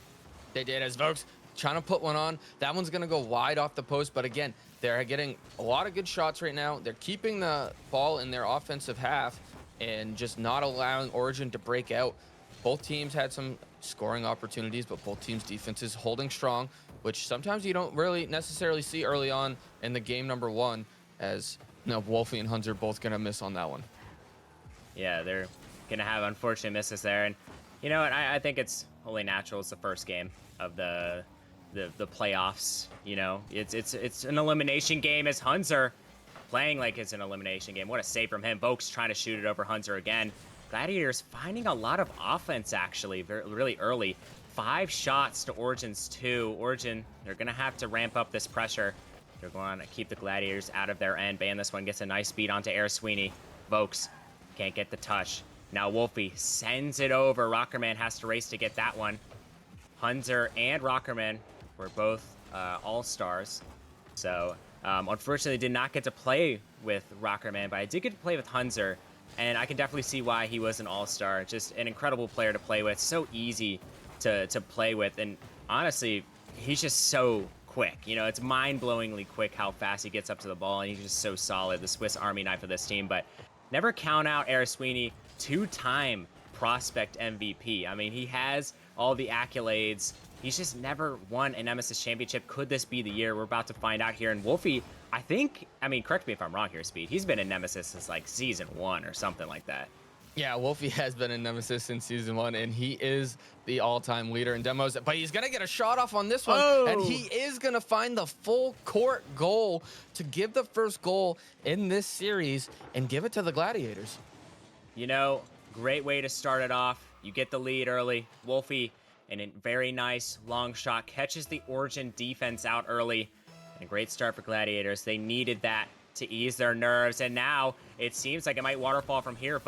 They did, as Vokes trying to put one on. That one's going to go wide off the post, but again, they're getting a lot of good shots right now. They're keeping the ball in their offensive half and just not allowing Origin to break out. Both teams had some scoring opportunities, but both teams' defense is holding strong, which sometimes you don't really necessarily see early on in the game number one, as you know, Wolfie and Hunter both going to miss on that one. Yeah, they're going to have unfortunate misses there. And you know what? I think it's only natural. It's the first game of the playoffs. You know, it's an elimination game as Hunter playing like it's an elimination game. What a save from him. Vokes trying to shoot it over Hunter again. Gladiators finding a lot of offense actually really early. 5 shots to Origin's 2. Origin, they're going to have to ramp up this pressure. They're going to keep the Gladiators out of their end. Ban this one, gets a nice speed onto Air Sweeney. Vokes can't get the touch. Now Wolfie sends it over. Rockerman has to race to get that one. Hunter and Rockerman were both all-stars. So, unfortunately, did not get to play with Rockerman, but I did get to play with Hunter, and I can definitely see why he was an all-star. Just an incredible player to play with. So easy to play with, and honestly, he's just so quick. You know, it's mind-blowingly quick how fast he gets up to the ball, and he's just so solid. The Swiss Army knife of this team, but never count out Air Sweeney, 2-time prospect MVP. I mean, he has all the accolades. He's just never won a Nemesis championship. Could this be the year? We're about to find out here. And Wolfie, I mean, correct me if I'm wrong here, Speed. He's been in Nemesis since like season 1 or something like that. Yeah, Wolfie has been in Nemesis since season 1, and he is the all-time leader in demos. But he's going to get a shot off on this one, and he is going to find the full court goal to give the first goal in this series and give it to the Gladiators. You know, great way to start it off. You get the lead early. Wolfie, and a very nice long shot, catches the Origin defense out early. And a great start for Gladiators. They needed that to ease their nerves, and now it seems like it might waterfall from here.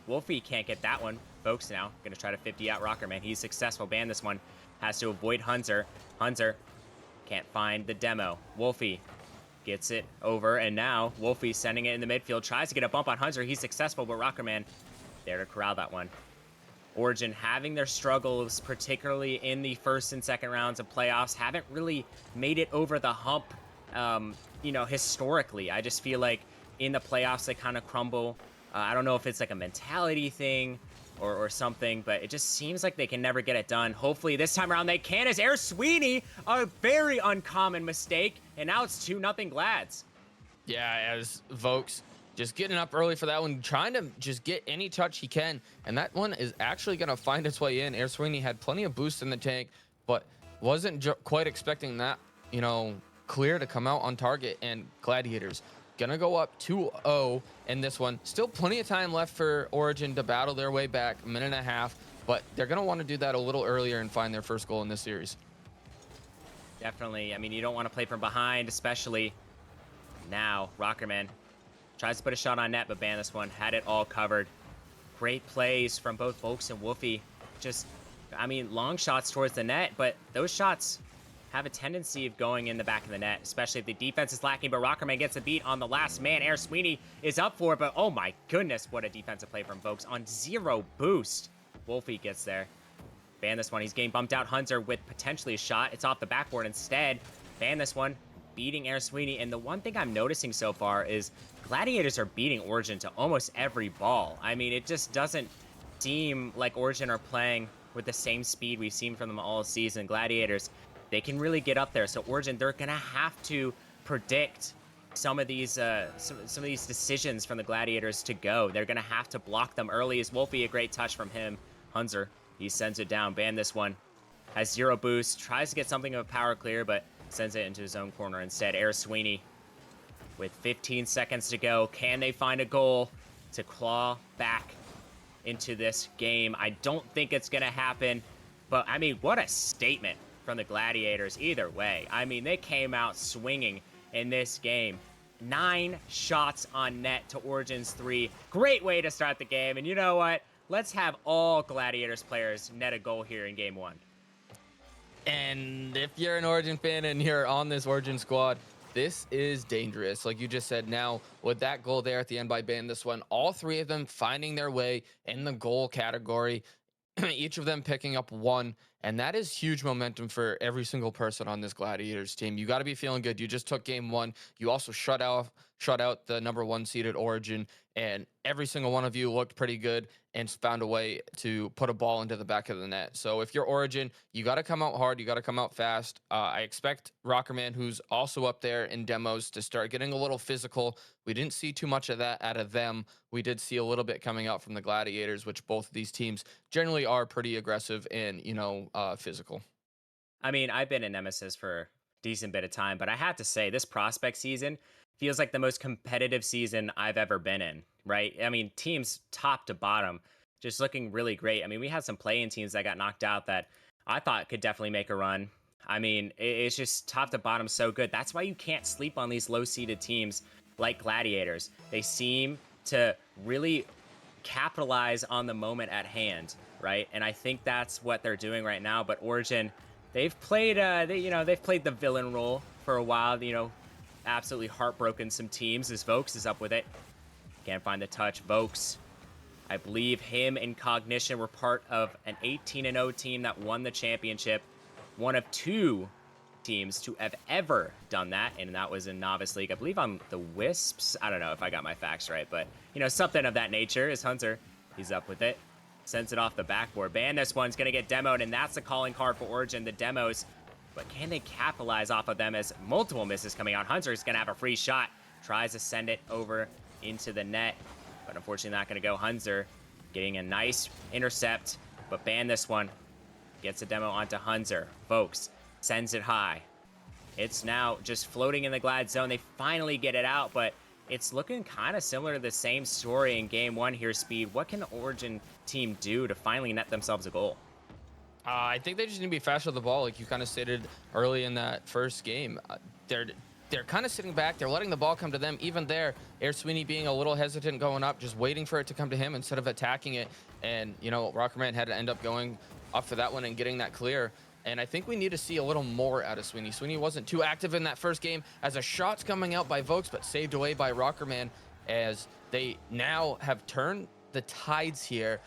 Wolfie can't get that one. Vokes now gonna try to 50 out Rockerman. He's successful. Ban this one. Has to avoid Hunter. Hunter can't find the demo. Wolfie gets it over, and now Wolfie sending it in the midfield. Tries to get a bump on Hunter. He's successful, but Rockerman there to corral that one. Origin having their struggles, particularly in the first and second rounds of playoffs, haven't really made it over the hump, you know, historically. I just feel like in the playoffs they kind of crumble. I don't know if it's like a mentality thing or something, but it just seems like they can never get it done. Hopefully this time around they can, as Air Sweeney, a very uncommon mistake, and now it's 2-0 Glads. Yeah, as Vokes just getting up early for that one, trying to just get any touch he can, and that one is actually going to find its way in. Air Sweeney had plenty of boost in the tank, but wasn't quite expecting that, you know, clear to come out on target, and Gladiators gonna go up 2-0 in this one. Still plenty of time left for Origin to battle their way back, a minute and a half, but they're gonna want to do that a little earlier and find their first goal in this series. Definitely. I mean, you don't want to play from behind, especially now. Rockerman tries to put a shot on net, but ban this one. Had it all covered. Great plays from both Vokes and Wolfie. Just, I mean, long shots towards the net, but those shots have a tendency of going in the back of the net, especially if the defense is lacking, but Rockerman gets a beat on the last man. Air Sweeney is up for it, but oh my goodness, what a defensive play from Vokes on 0 boost. Wolfie gets there. Ban this one. He's getting bumped out. Hunter with potentially a shot. It's off the backboard instead. Ban this one. Beating Air Sweeney. And the one thing I'm noticing so far is Gladiators are beating Origin to almost every ball. I mean, it just doesn't seem like Origin are playing with the same speed we've seen from them all season. Gladiators, they can really get up there. So Origin, they're gonna have to predict some of these some of these decisions from the Gladiators to go. They're gonna have to block them early. As Wolfie, a great touch from him. Hunter, he sends it down. Ban this one. Has 0 boost. Tries to get something of a power clear, but sends it into his own corner instead. Air Sweeney with 15 seconds to go. Can they find a goal to claw back into this game? I don't think it's gonna happen. But I mean, what a statement from the Gladiators either way. I mean, they came out swinging in this game. 9 shots on net to Origin's 3. Great way to start the game. And you know what? Let's have all Gladiators players net a goal here in game 1. And if you're an Origin fan and you're on this Origin squad, this is dangerous. Like you just said, now with that goal there at the end by Ban, this one, all 3 of them finding their way in the goal category, each of them picking up 1. And that is huge momentum for every single person on this Gladiators team. You got to be feeling good. You just took game 1. You also shut out the number 1 seeded Origin, and every single one of you looked pretty good and found a way to put a ball into the back of the net. So if you're Origin, you got to come out hard. You got to come out fast. I expect Rockerman, who's also up there in demos, to start getting a little physical. We didn't see too much of that out of them. We did see a little bit coming out from the Gladiators, which both of these teams generally are pretty aggressive and, physical. I mean, I've been in Nemesis for a decent bit of time, but I have to say, this prospect season feels like the most competitive season I've ever been in, right? I mean, teams top to bottom just looking really great. I mean, we had some play-in teams that got knocked out that I thought could definitely make a run. I mean, it's just top to bottom so good. That's why you can't sleep on these low-seeded teams like Gladiators. They seem to really capitalize on the moment at hand, right? And I think that's what they're doing right now. But Origin, they've played they've played the villain role for a while, absolutely heartbroken some teams as Vokes is up with it. Can't find the touch. Vokes, I believe him and Cognition were part of an 18-0 team that won the championship. One of 2 teams to have ever done that, and that was in Novice League. I believe on the Wisps. I don't know if I got my facts right, but something of that nature. Is Hunter, he's up with it, sends it off the backboard. Ban, this one's gonna get demoed, and that's the calling card for Origin, the demos. But can they capitalize off of them as multiple misses coming out? Hunter's gonna have a free shot, tries to send it over into the net, but unfortunately not gonna go. Hunter getting a nice intercept, but Ban, this one gets a demo onto Hunter. Vokes sends it high. It's now just floating in the Glad zone. They finally get it out, but it's looking kind of similar to the same story in game 1 here, Speed. What can the Origin team do to finally net themselves a goal? I think they just need to be faster with the ball, like you kind of stated early in that first game. They're kind of sitting back. They're letting the ball come to them. Even there, Air Sweeney being a little hesitant going up, just waiting for it to come to him instead of attacking it. And, Rockerman had to end up going up for that one and getting that clear. And I think we need to see a little more out of Sweeney. Sweeney wasn't too active in that first game as a shot's coming out by Vokes, but saved away by Rockerman as they now have turned the tides here.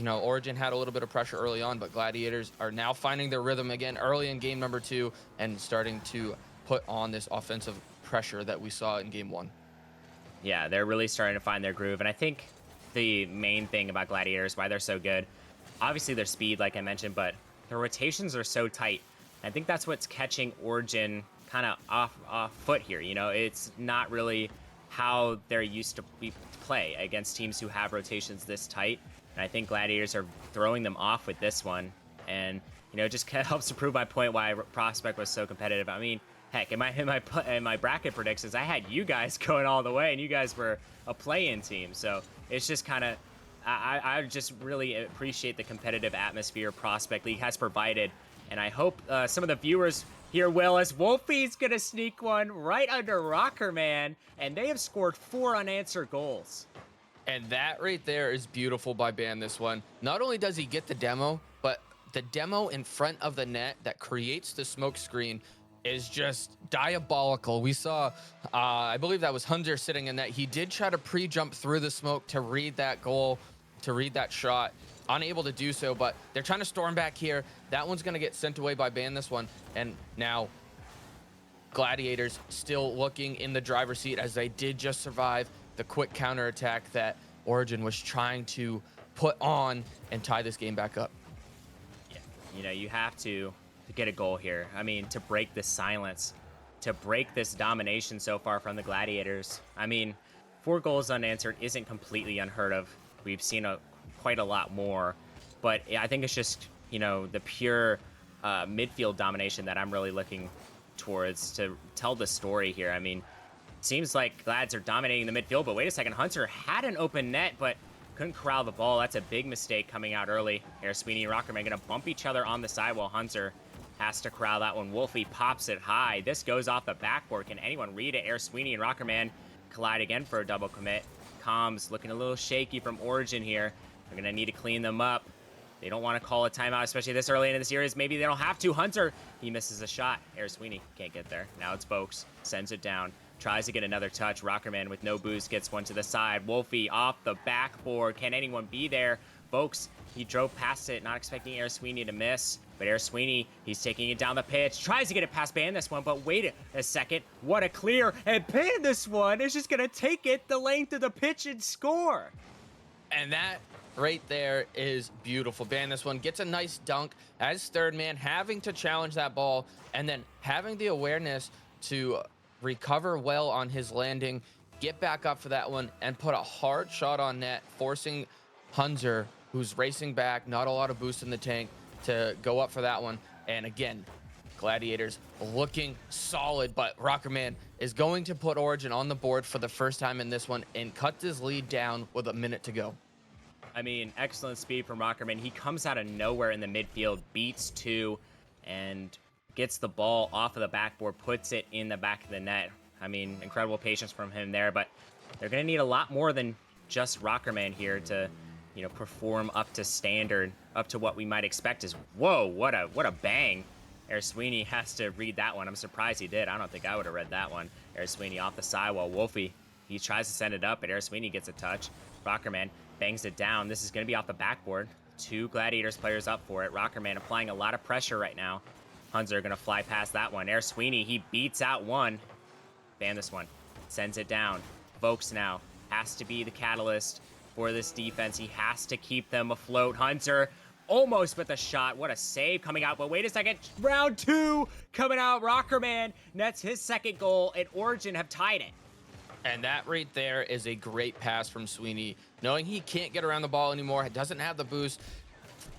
Origin had a little bit of pressure early on, but Gladiators are now finding their rhythm again early in game number 2 and starting to put on this offensive pressure that we saw in game 1. Yeah, they're really starting to find their groove. And I think the main thing about Gladiators, why they're so good, obviously their speed, like I mentioned, but their rotations are so tight. I think that's what's catching Origin kind of off foot here. It's not really how they're used to play against teams who have rotations this tight. And I think Gladiators are throwing them off with this one. And, it just helps to prove my point why Prospect was so competitive. I mean, heck, in my bracket predictions, I had you guys going all the way, and you guys were a play-in team. So it's just kind of, I just really appreciate the competitive atmosphere Prospect League has provided. And I hope some of the viewers here will, as Wolfie's going to sneak one right under Rockerman. And they have scored 4 unanswered goals. And that right there is beautiful by Ban, this one. Not only does he get the demo, but the demo in front of the net that creates the smoke screen is just diabolical. We saw, I believe that was Hunter sitting in that. He did try to pre-jump through the smoke to read that goal, to read that shot. Unable to do so, but they're trying to storm back here. That one's going to get sent away by Ban, this one. And now Gladiators still looking in the driver's seat as they did just survive the quick counterattack that Origin was trying to put on and tie this game back up. Yeah, you have to get a goal here. I mean, to break this silence, to break this domination so far from the Gladiators. I mean, 4 goals unanswered isn't completely unheard of. We've seen quite a lot more, but I think it's just, the pure midfield domination that I'm really looking towards to tell the story here. I mean, seems like Glads are dominating the midfield, but wait a second, Hunter had an open net, but Couldn't corral the ball. That's a big mistake coming out early. Air Sweeney and Rockerman going to bump each other on the side while Hunter has to corral that one. Wolfie pops it high. This goes off the backboard. Can anyone read it? Air Sweeney and Rockerman collide again for a double commit. Comms looking a little shaky from Origin here. They're going to need to clean them up. They don't want to call a timeout, especially this early into the series. Maybe they don't have to. Hunter, he misses a shot. Air Sweeney can't get there. Now it's Vokes. Sends it down. Tries to get another touch. Rockerman with no boost gets one to the side. Wolfie off the backboard. Can anyone be there? Vokes, he drove past it, not expecting Air Sweeney to miss. But Air Sweeney, he's taking it down the pitch. Tries to get it past Ban this one, but wait a second. What a clear. And Ban this one is just going to take it the length of the pitch and score. And that right there is beautiful. Ban this one, gets a nice dunk as third man, having to challenge that ball and then having the awareness to recover well on his landing, get back up for that one, and put a hard shot on net, forcing Hunter, who's racing back, not a lot of boost in the tank, to go up for that one. And again, Gladiators looking solid, but Rockerman is going to put Origin on the board for the first time in this one and cuts his lead down with a minute to go. I mean, excellent speed from Rockerman. He comes out of nowhere in the midfield, beats two, and gets the ball off of the backboard, puts it in the back of the net. I mean, incredible patience from him there, but they're going to need a lot more than just Rockerman here to, you know, perform up to standard, up to what we might expect. Is whoa, what a bang. Air Sweeney has to read that one. I'm surprised he did. I don't think I would have read that one. Air Sweeney off the side while Wolfie, he tries to send it up, but Air Sweeney gets a touch. Rockerman bangs it down. This is going to be off the backboard. Two Gladiators players up for it. Rockerman applying a lot of pressure right now. Hunter going to fly past that one. Air Sweeney, he beats out one. Ban this one. Sends it down. Vokes now has to be the catalyst for this defense. He has to keep them afloat. Hunter almost with a shot. What a save coming out. But wait a second. Round two coming out. Rockerman nets his second goal, and Origin have tied it. And that right there is a great pass from Sweeney. Knowing he can't get around the ball anymore, doesn't have the boost,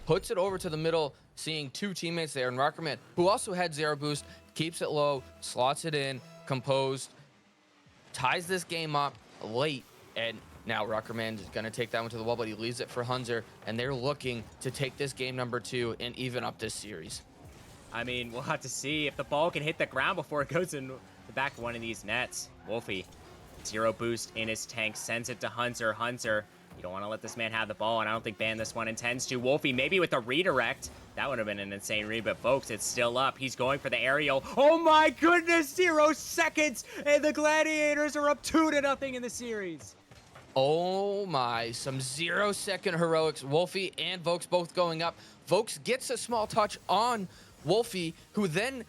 puts it over to the middle, seeing two teammates there. And Rockerman, who also had zero boost, keeps it low, slots it in, composed, ties this game up late. And now Rockerman is going to take that one to the wall, but he leaves it for Hunter. And they're looking to take this game number 2 and even up this series. I mean, we'll have to see if the ball can hit the ground before it goes in the back of one of these nets. Wolfie, zero boost in his tank, sends it to Hunter. Hunter, you don't want to let this man have the ball, and I don't think Ban this one intends to. Wolfie, maybe with a redirect. That would have been an insane read, but folks, it's still up. He's going for the aerial. Oh my goodness, 0 seconds, and the Gladiators are up 2-0 in the series. Oh my, some 0-second heroics. Wolfie and Vokes both going up. Vokes gets a small touch on Wolfie, who then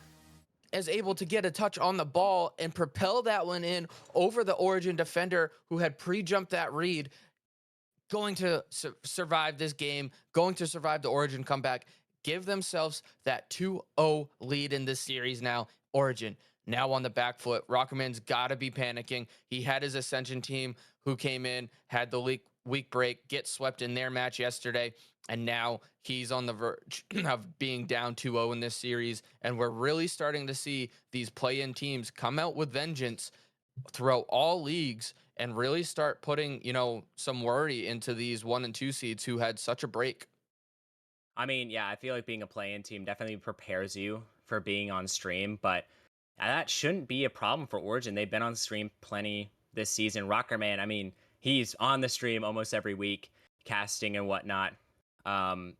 is able to get a touch on the ball and propel that one in over the Origin defender who had pre-jumped that read. Going to survive this game, going to survive the Origin comeback, give themselves that 2-0 lead in this series now. Origin now on the back foot. Rockerman's got to be panicking. He had his Ascension team who came in, had the week break, get swept in their match yesterday, and now he's on the verge of being down 2-0 in this series. And we're really starting to see these play-in teams come out with vengeance throughout all leagues and really start putting, you know, some worry into these 1 and 2 seeds who had such a break. I mean, yeah, I feel like being a play-in team definitely prepares you for being on stream, but that shouldn't be a problem for Origin. They've been on stream plenty this season. Rockerman, I mean, he's on the stream almost every week, casting and whatnot.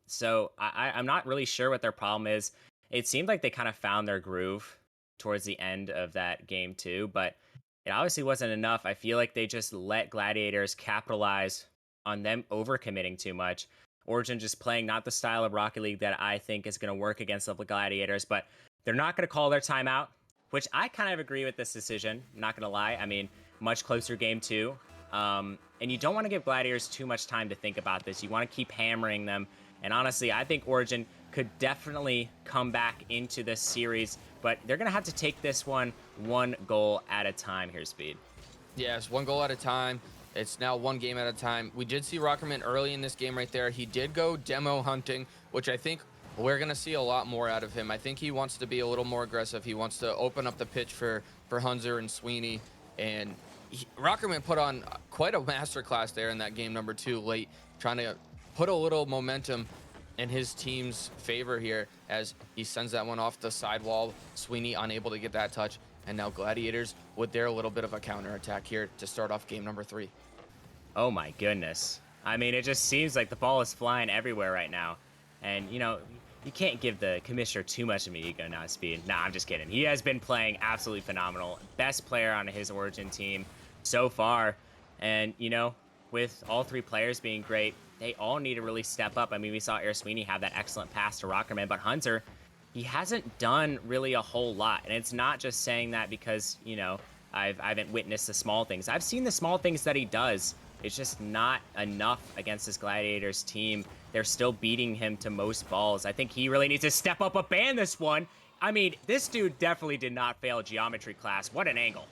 So I'm not really sure what their problem is. It seemed like they kind of found their groove towards the end of that game too, but it obviously wasn't enough. I feel like they just let Gladiators capitalize on them overcommitting too much. Origin just playing not the style of Rocket League that I think is going to work against the Gladiators, but they're not going to call their timeout, which I kind of agree with this decision. I'm not going to lie. I mean, much closer game 2. And you don't want to give Gladiators too much time to think about this. You want to keep hammering them. And honestly, I think Origin could definitely come back into this series, but they're going to have to take this one goal at a time here, Speed. Yes, 1 goal at a time. It's now 1 game at a time. We did see Rockerman early in this game right there. He did go demo hunting, which I think we're going to see a lot more out of him. I think he wants to be a little more aggressive. He wants to open up the pitch for Hunter and Sweeney and Rockerman put on quite a masterclass there in that game number 2 late, trying to put a little momentum in his team's favor here as he sends that one off the sidewall. Sweeney unable to get that touch, and now Gladiators with their little bit of a counterattack here to start off game number 3. Oh my goodness. I mean, it just seems like the ball is flying everywhere right now. And, you can't give the commissioner too much of an ego now, Speed. Nah, I'm just kidding. He has been playing absolutely phenomenal. Best player on his Origin team so far. And, with all 3 players being great, they all need to really step up. I mean, we saw Air Sweeney have that excellent pass to Rockerman, but Hunter, he hasn't done really a whole lot. And it's not just saying that because, I haven't witnessed the small things. I've seen the small things that he does. It's just not enough against this Gladiators team. They're still beating him to most balls. I think he really needs to step up a ban this one. I mean, this dude definitely did not fail geometry class. What an angle.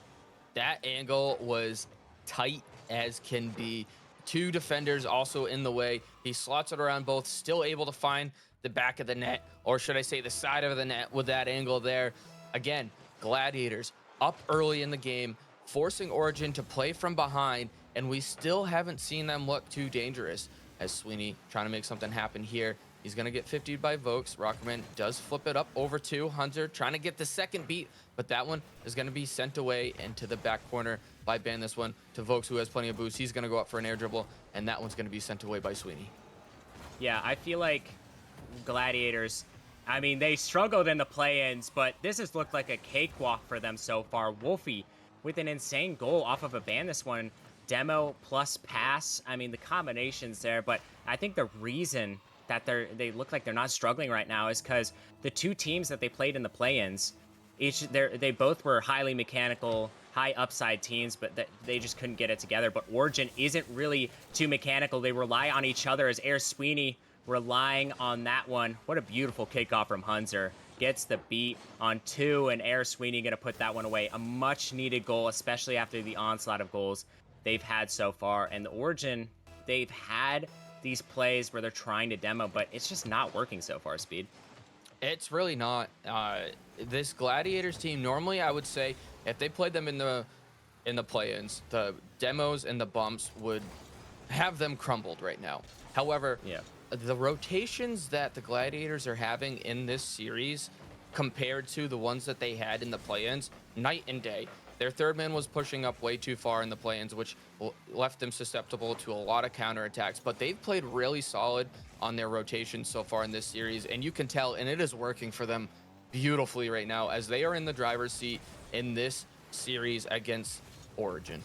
That angle was tight as can be. 2 defenders also in the way. He slots it around both, still able to find the back of the net, or should I say the side of the net with that angle there. Again, Gladiators up early in the game, forcing Origin to play from behind, and we still haven't seen them look too dangerous. As Sweeney trying to make something happen here. He's going to get 50'd by Vokes. Rockerman does flip it up over to Hunter, trying to get the second beat, but that one is going to be sent away into the back corner by Ban this one to Vokes, who has plenty of boost. He's going to go up for an air dribble, and that one's going to be sent away by Sweeney. Yeah, I feel like Gladiators, I mean, they struggled in the play-ins, but this has looked like a cakewalk for them so far. Wolfie with an insane goal off of a ban this one. Demo plus pass. I mean, the combinations there, but I think the reason that they look like they're not struggling right now is because the 2 teams that they played in the play-ins, they both were highly mechanical, high upside teams, but they just couldn't get it together. But Origin isn't really too mechanical. They rely on each other, as Air Sweeney relying on that one. What a beautiful kickoff from Hunter. Gets the beat on 2, and Air Sweeney going to put that one away. A much-needed goal, especially after the onslaught of goals they've had so far. And the Origin, they've had these plays where they're trying to demo, but it's just not working so far, Speed. It's really not. This Gladiators team, normally I would say if they played them in the play-ins, the demos and the bumps would have them crumbled right now. However, yeah, the rotations that the Gladiators are having in this series compared to the ones that they had in the play-ins, night and day. Their 3rd man was pushing up way too far in the play-ins, which left them susceptible to a lot of counterattacks. But they've played really solid on their rotations so far in this series, and you can tell, and it is working for them beautifully right now as they are in the driver's seat in this series against Origin.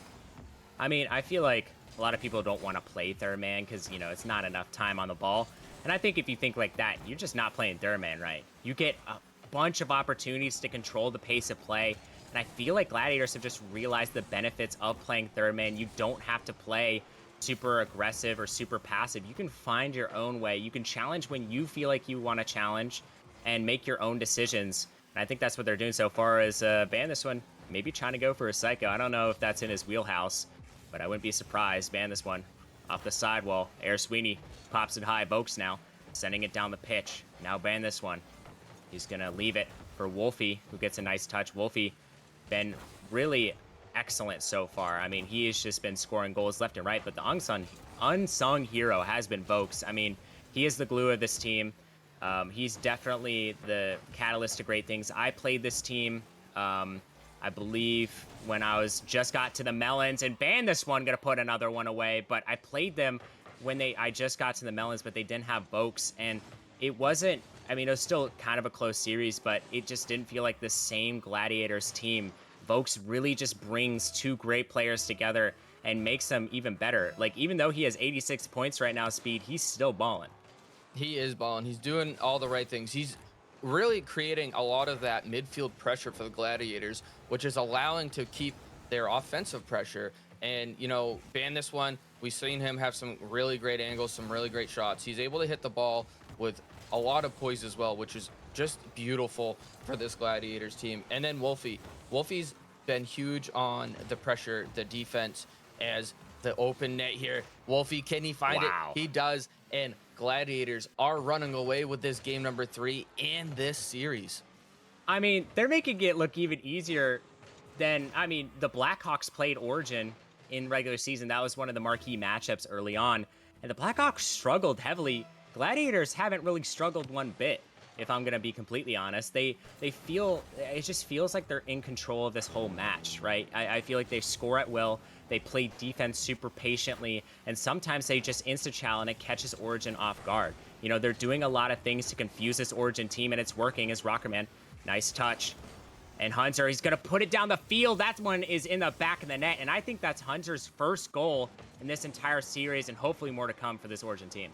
I mean, I feel like a lot of people don't want to play 3rd man because, it's not enough time on the ball. And I think if you think like that, you're just not playing 3rd man right. You get a bunch of opportunities to control the pace of play. And I feel like Gladiators have just realized the benefits of playing 3rd man. You don't have to play super aggressive or super passive. You can find your own way. You can challenge when you feel like you want to challenge and make your own decisions. And I think that's what they're doing so far as ban this one. Maybe trying to go for a psycho. I don't know if that's in his wheelhouse, but I wouldn't be surprised. Ban this one off the sidewall. Air Sweeney pops it high. Vokes now sending it down the pitch. Now ban this one. He's going to leave it for Wolfie, who gets a nice touch. Wolfie been really excellent so far. I mean, he has just been scoring goals left and right, but the unsung hero has been Vokes. I mean, he is the glue of this team. He's definitely the catalyst to great things. I played this team, I believe, when I just got to the Melons, and ban this one, gonna put another one away, but I played them when I just got to the Melons, but they didn't have Vokes, and it wasn't, I mean, it was still kind of a close series, but it just didn't feel like the same Gladiators team. Vokes really just brings 2 great players together and makes them even better. Like, even though he has 86 points right now, Speed, he's still balling. He is balling. He's doing all the right things. He's really creating a lot of that midfield pressure for the Gladiators, which is allowing to keep their offensive pressure. And, ban this one, we've seen him have some really great angles, some really great shots. He's able to hit the ball with a lot of poise as well, which is just beautiful for this Gladiators team. And then Wolfie's been huge on the pressure, the defense, as the open net here. Wolfie, can he find it? He does. And Gladiators are running away with this game number 3 in this series. I mean, they're making it look even easier then, I mean, the Blackhawks played Origin in regular season. That was one of the marquee matchups early on. And the Blackhawks struggled heavily. Gladiators haven't really struggled one bit, if I'm going to be completely honest. They feel, it just feels like they're in control of this whole match, right? I feel like they score at will. They play defense super patiently. And sometimes they just insta-chal and it catches Origin off guard. You know, they're doing a lot of things to confuse this Origin team, and it's working as Rockerman. Nice touch. And Hunter, he's going to put it down the field. That one is in the back of the net. And I think that's Hunter's first goal in this entire series, and hopefully more to come for this Origin team.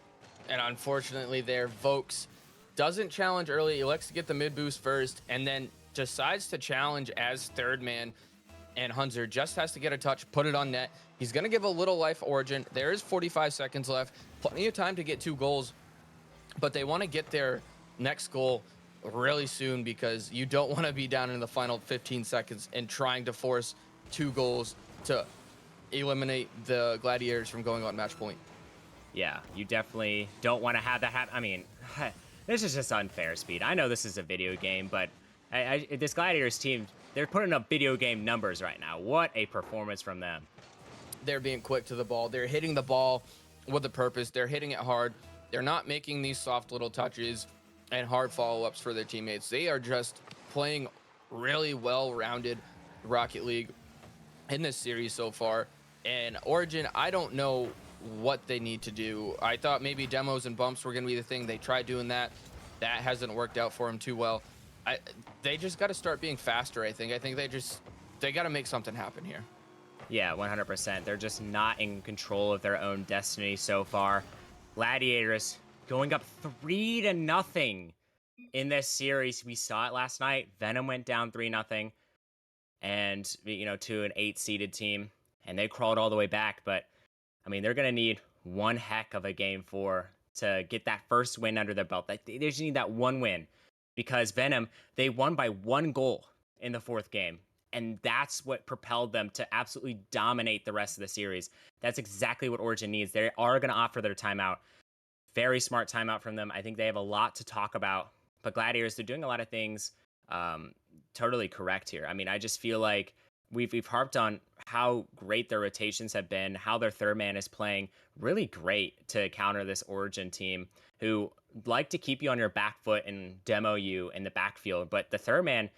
And unfortunately there, Vokes doesn't challenge early. He likes to get the mid boost first and then decides to challenge as third man. And Hunter just has to get a touch, put it on net. He's going to give a little life Origin. There is 45 seconds left. Plenty of time to get 2 goals. But they want to get their next goal really soon because you don't want to be down in the final 15 seconds and trying to force 2 goals to eliminate the Gladiators from going on match point. Yeah, you definitely don't want to have that happen. I mean, this is just unfair, Speed. I know this is a video game, but this Gladiators team, they're putting up video game numbers right now. What a performance from them. They're being quick to the ball. They're hitting the ball with a purpose. They're hitting it hard. They're not making these soft little touches and hard follow-ups for their teammates. They are just playing really well-rounded Rocket League in this series so far. And Origin, I don't know what they need to do. I thought maybe demos and bumps were going to be the thing. They tried doing that. That hasn't worked out for them too well. They just got to start being faster, I think. I think they got to make something happen here. Yeah, 100%. They're just not in control of their own destiny so far. Gladiators going up 3-0 in this series. We saw it last night. Venom went down 3-0 and, you know, to an 8-seeded team, and they crawled all the way back. But I mean, they're going to need one heck of a game 4 to get that first win under their belt. They just need that one win because Venom, they won by 1 goal in the 4th game. And that's what propelled them to absolutely dominate the rest of the series. That's exactly what Origin needs. They are going to offer their timeout. Very smart timeout from them. I think they have a lot to talk about. But Gladiators, they're doing a lot of things totally correct here. I mean, I just feel like we've harped on how great their rotations have been, how their third man is playing really great to counter this Origin team who like to keep you on your back foot and demo you in the backfield. But the third man,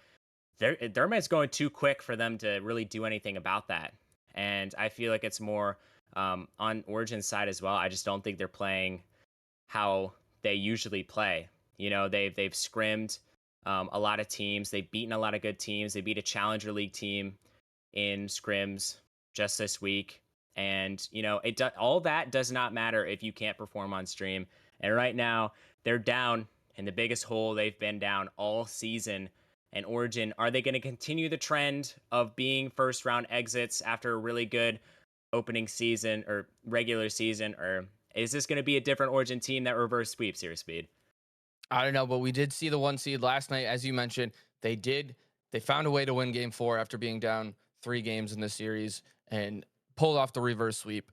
their man's going too quick for them to really do anything about that. And I feel like it's more on Origin's side as well. I just don't think they're playing how they usually play. You know, they've scrimmed a lot of teams. They've beaten a lot of good teams. They beat a Challenger League team in scrims just this week. And, you know, all that does not matter if you can't perform on stream. And right now, they're down in the biggest hole they've been down all season. And Origin, are they going to continue the trend of being first round exits after a really good opening season or regular season? Or is this going to be a different Origin team that reverse sweeps here, Speed? I don't know, but we did see the 1 seed last night. As you mentioned, they found a way to win game 4 after being down 3 games in the series and pulled off the reverse sweep.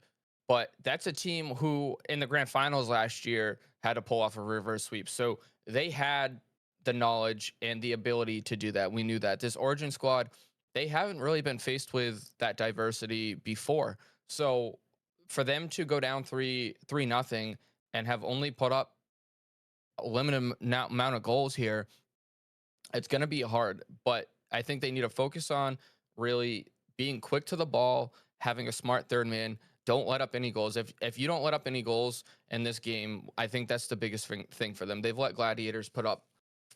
But that's a team who in the grand finals last year had to pull off a reverse sweep. So they had the knowledge and the ability to do that. We knew that. This Origin squad, they haven't really been faced with that diversity before. So for them to go down 3-0 and have only put up a limited amount of goals here, it's going to be hard. But I think they need to focus on really being quick to the ball, having a smart third man. Don't let up any goals. If you don't let up any goals in this game, I think that's the biggest thing for them. They've let Gladiators put up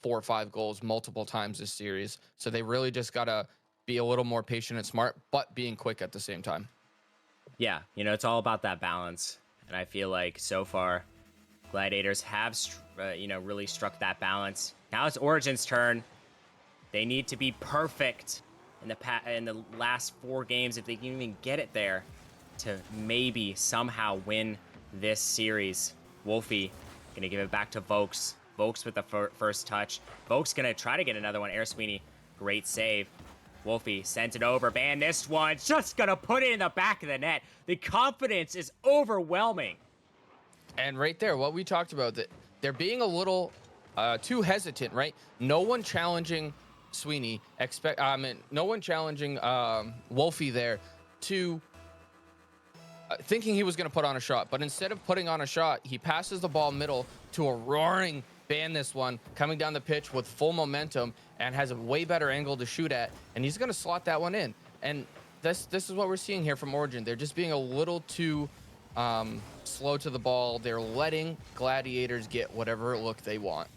4 or 5 goals multiple times this series. So they really just got to be a little more patient and smart, but being quick at the same time. Yeah, you know, it's all about that balance. And I feel like so far, Gladiators have, really struck that balance. Now it's Origin's turn. They need to be perfect in the last 4 games if they can even get it there to maybe somehow win this series. Wolfie gonna give it back to Vokes. Vokes with the first touch. Vokes gonna try to get another one. Air Sweeney, great save. Wolfie sent it over. Man, this one just gonna put it in the back of the net. The confidence is overwhelming. And right there, what we talked about, that they're being a little too hesitant, right? No one challenging Sweeney, no one challenging Wolfie there to thinking he was going to put on a shot, but instead of putting on a shot, he passes the ball middle to a roaring ban this one coming down the pitch with full momentum and has a way better angle to shoot at, and he's going to slot that one in. And this is what we're seeing here from Origin. They're just being a little too slow to the ball. They're letting Gladiators get whatever look they want.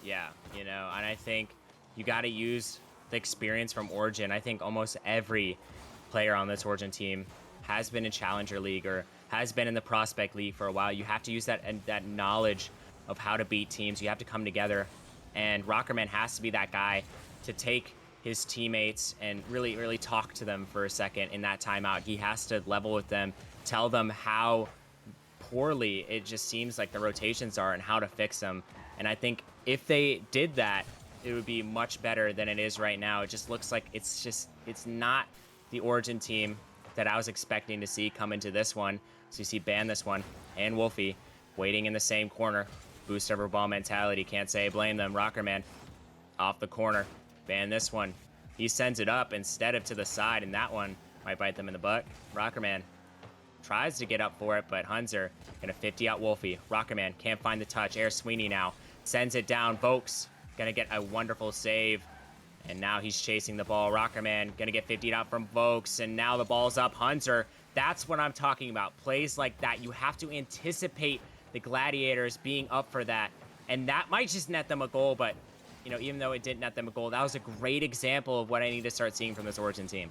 Yeah, and I think you got to use the experience from Origin. I think almost every player on this Origin team has been in Challenger League or has been in the Prospect League for a while. You have to use that knowledge of how to beat teams. You have to come together, and Rockerman has to be that guy to take his teammates and really, really talk to them for a second in that timeout. He has to level with them, tell them how poorly it just seems like the rotations are and how to fix them. And I think if they did that, it would be much better than it is right now. It just looks like it's not the Origin team that I was expecting to see come into this one. So you see Ban this one and Wolfie waiting in the same corner. Boost over ball mentality. Can't say blame them. Rockerman off the corner. Ban this one. He sends it up instead of to the side, and that one might bite them in the butt. Rockerman tries to get up for it, but Hunzer gonna 50 out Wolfie. Rockerman can't find the touch. Air Sweeney now sends it down. Vokes gonna get a wonderful save. And now he's chasing the ball. Rockerman gonna get 50 out from Vokes, and now the ball's up. Hunter, that's what I'm talking about. Plays like that, you have to anticipate the Gladiators being up for that, and that might just net them a goal. But even though it didn't net them a goal, that was a great example of what I need to start seeing from this Origin team.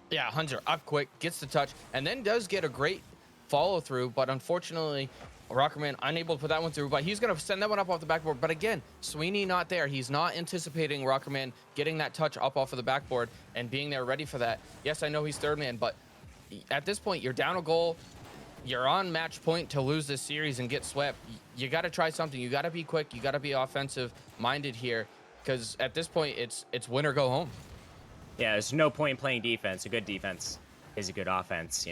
Yeah, Hunter up quick, gets the touch, and then does get a great follow through, but unfortunately Rockerman unable to put that one through, but he's going to send that one up off the backboard. But again, Sweeney not there. He's not anticipating Rockerman getting that touch up off of the backboard and being there ready for that. Yes, I know he's third man, but at this point, you're down a goal. You're on match point to lose this series and get swept. You got to try something. You got to be quick. You got to be offensive minded here, because at this point, it's win or go home. Yeah, there's no point in playing defense. A good defense is a good offense.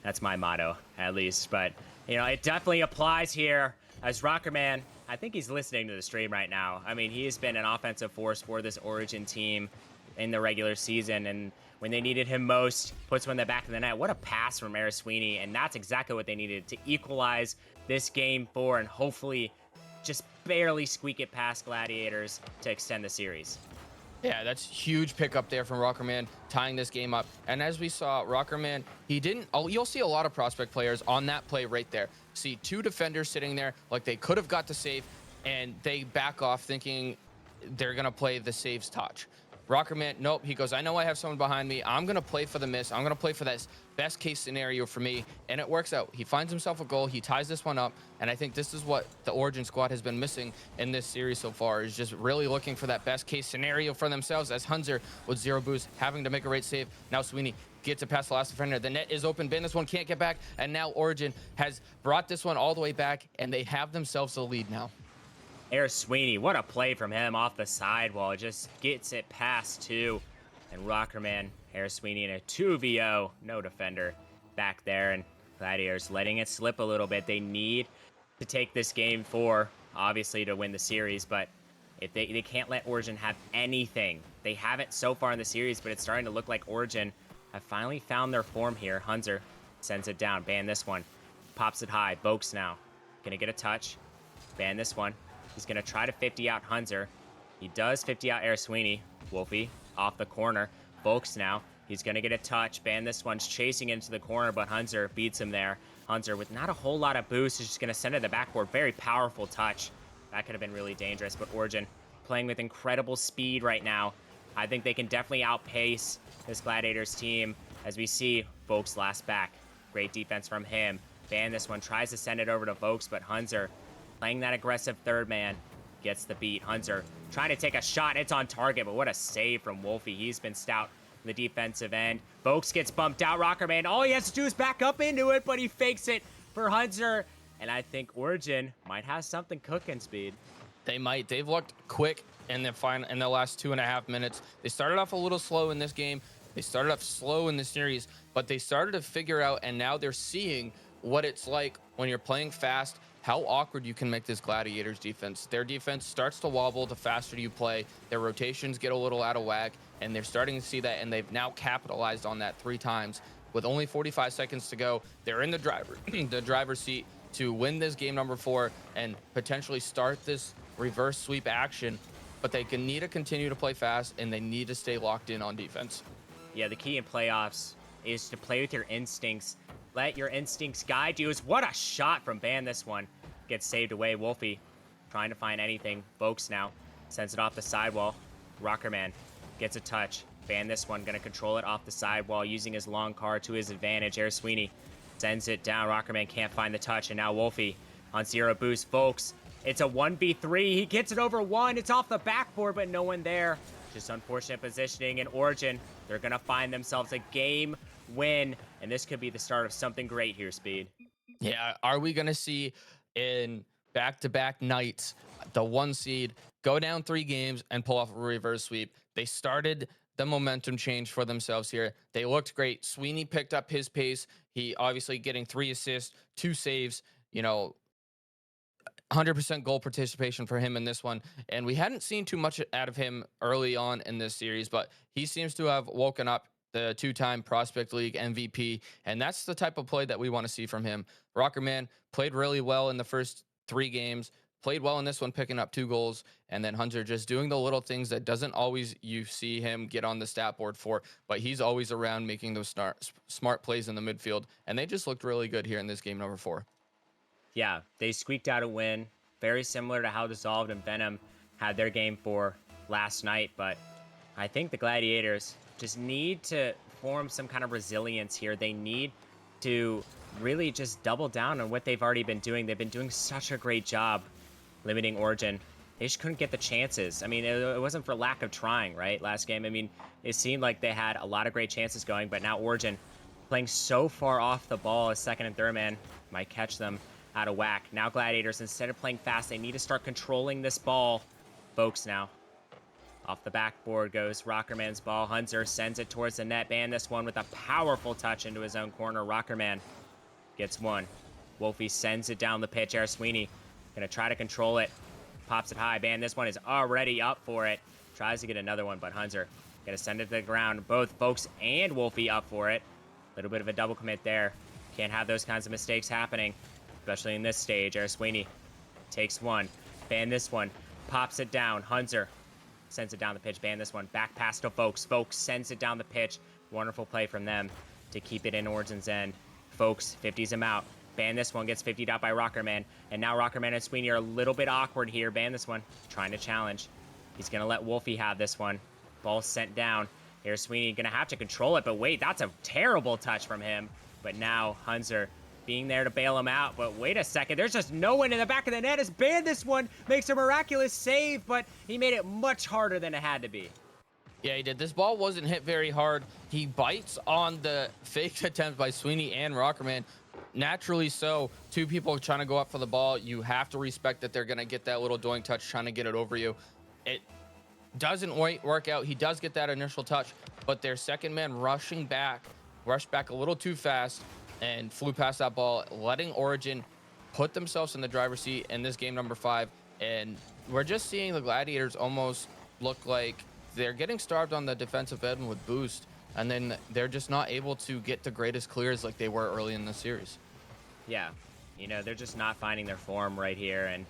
That's my motto, at least. But it definitely applies here as Rockerman. I think he's listening to the stream right now. I mean, he has been an offensive force for this Origin team in the regular season, and when they needed him most, puts one in the back of the net. What a pass from Air Sweeney, and that's exactly what they needed to equalize this game 4 and hopefully just barely squeak it past Gladiators to extend the series. Yeah, that's huge pickup there from Rockerman, tying this game up. And as we saw, Rockerman, you'll see a lot of Prospect players on that play right there. See two defenders sitting there like they could have got the save, and they back off thinking they're going to play the saves touch. Rockerman, nope, he goes, I know I have someone behind me. I'm going to play for the miss. I'm going to play for that best case scenario for me. And it works out. He finds himself a goal. He ties this one up. And I think this is what the Origin squad has been missing in this series so far, is just really looking for that best case scenario for themselves, as Hunzer with 0 boost, having to make a right save. Now Sweeney gets it past the last defender. The net is open. Ben, this one can't get back. And now Origin has brought this one all the way back, and they have themselves a lead now. Air Sweeney, what a play from him off the sidewall. Just gets it past 2. And Rockerman, Air Sweeney in a 2v0. No defender back there. And Gladiators letting it slip a little bit. They need to take this game 4, obviously, to win the series. But if they can't let Origin have anything. They haven't so far in the series, but it's starting to look like Origin have finally found their form here. Hunzer sends it down. Ban this one. Pops it high. Vokes now. Gonna get a touch. Ban this one. He's going to try to 50 out Hunzer. He does 50 out Air Sweeney. Wolfie off the corner. Vokes now. He's going to get a touch. Ban this one's chasing into the corner, but Hunzer beats him there. Hunzer with not a whole lot of boost is just going to send it to the backboard. Very powerful touch. That could have been really dangerous, but Origin playing with incredible speed right now. I think they can definitely outpace this Gladiators team, as we see Vokes last back. Great defense from him. Ban this one. Tries to send it over to Vokes, but Hunzer playing that aggressive third man, gets the beat. Hunter trying to take a shot. It's on target, but what a save from Wolfie. He's been stout on the defensive end. Vokes gets bumped out. Rockerman, all he has to do is back up into it, but he fakes it for Hunter. And I think Origin might have something cooking, Speed. They might. They've looked quick in the last 2.5 minutes. They started off a little slow in this game. They started off slow in the series, but they started to figure out, and now they're seeing what it's like when you're playing fast how awkward you can make this Gladiators defense. Their defense starts to wobble the faster you play. Their rotations get a little out of whack, and they're starting to see that, and they've now capitalized on that 3 times. With only 45 seconds to go, they're in the driver's seat to win this game number 4 and potentially start this reverse sweep action. But they need to continue to play fast, and they need to stay locked in on defense. Yeah, the key in playoffs is to play with your instincts. Let your instincts guide you. What a shot from Ban. This one gets saved away. Wolfie trying to find anything. Vokes now sends it off the sidewall. Rockerman gets a touch. Ban this one, gonna control it off the sidewall using his long card to his advantage. Air Sweeney sends it down. Rockerman can't find the touch, and now Wolfie on 0 boost. Vokes, it's a 1v3. He gets it over 1. It's off the backboard, but no one there. Just unfortunate positioning. In Origin, they're gonna find themselves a game win, and this could be the start of something great here, Speed. Yeah, are we going to see in back-to-back nights the 1 seed go down 3 games and pull off a reverse sweep? They started the momentum change for themselves here. They looked great. Sweeney picked up his pace. He obviously getting 3 assists, 2 saves, 100% goal participation for him in this one. And we hadn't seen too much out of him early on in this series, but he seems to have woken up, the 2-time Prospect League MVP, and that's the type of play that we want to see from him. Rockerman played really well in the first 3 games, played well in this one, picking up 2 goals, and then Hunter just doing the little things that doesn't always you see him get on the stat board for, but he's always around making those smart plays in the midfield, and they just looked really good here in this game number 4. Yeah, they squeaked out a win, very similar to how Dissolved and Venom had their game 4 last night, but I think the Gladiators just need to form some kind of resilience here. They need to really just double down on what they've already been doing. They've been doing such a great job limiting Origin. They just couldn't get the chances. I mean, it wasn't for lack of trying, right? Last game, I mean, it seemed like they had a lot of great chances going, but now Origin playing so far off the ball as second and third man might catch them out of whack. Now Gladiators, instead of playing fast, they need to start controlling this ball. Vokes now. Off the backboard goes Rockerman's ball. Hunter sends it towards the net. Ban this one with a powerful touch into his own corner. Rockerman gets 1. Wolfie sends it down the pitch. Air Sweeney gonna try to control it. Pops it high. Ban this one is already up for it. Tries to get another one, but Hunter gonna send it to the ground. Both Vokes and Wolfie up for it. Little bit of a double commit there. Can't have those kinds of mistakes happening, especially in this stage. Air Sweeney takes 1. Ban this one. Pops it down. Hunter sends it down the pitch. Ban this one. Back pass to Vokes. Vokes sends it down the pitch. Wonderful play from them to keep it in Origin's end. Vokes 50s him out. Ban this one. Gets 50'd out by Rockerman. And now Rockerman and Sweeney are a little bit awkward here. Ban this one. Trying to challenge. He's going to let Wolfie have this one. Ball sent down. Here's Sweeney going to have to control it. But wait, that's a terrible touch from him. But now Hunter being there to bail him out. But wait a second, there's just no one in the back of the net. Has banned this one, makes a miraculous save, but he made it much harder than it had to be. Yeah, he did. This ball wasn't hit very hard. He bites on the fake attempt by Sweeney and Rockerman. Naturally so, 2 people trying to go up for the ball. You have to respect that they're going to get that little doing touch, trying to get it over you. It doesn't work out. He does get that initial touch, but their second man rushed back a little too fast and flew past that ball, letting Origin put themselves in the driver's seat in this game number 5. And we're just seeing the Gladiators almost look like they're getting starved on the defensive end with boost, and then they're just not able to get the greatest clears like they were early in the series. Yeah, they're just not finding their form right here, and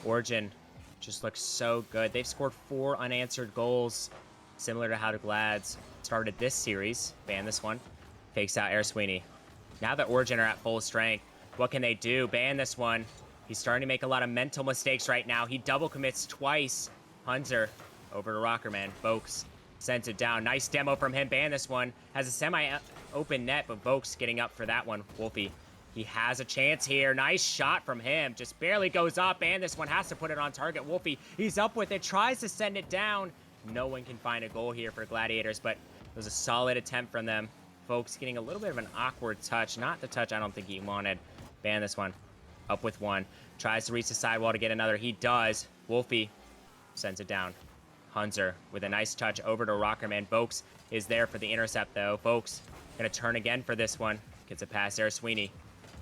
Origin just looks so good. They've scored 4 unanswered goals, similar to how the Glads started this series. Ban this one. Fakes out Air Sweeney. Now that Origin are at full strength, what can they do? Ban this one. He's starting to make a lot of mental mistakes right now. He double commits twice. Hunter over to Rockerman. Vokes sends it down. Nice demo from him. Ban this one. Has a semi-open net, but Vokes getting up for that one. Wolfie, he has a chance here. Nice shot from him. Just barely goes up. Ban this one. Has to put it on target. Wolfie, he's up with it. Tries to send it down. No one can find a goal here for Gladiators, but it was a solid attempt from them. Folks getting a little bit of an awkward touch. Not the touch I don't think he wanted. Ban this one. Up with 1. Tries to reach the sidewall to get another. He does. Wolfie sends it down. Hunter with a nice touch over to Rockerman. Vokes is there for the intercept, though. Vokes going to turn again for this one. Gets a pass there, Sweeney.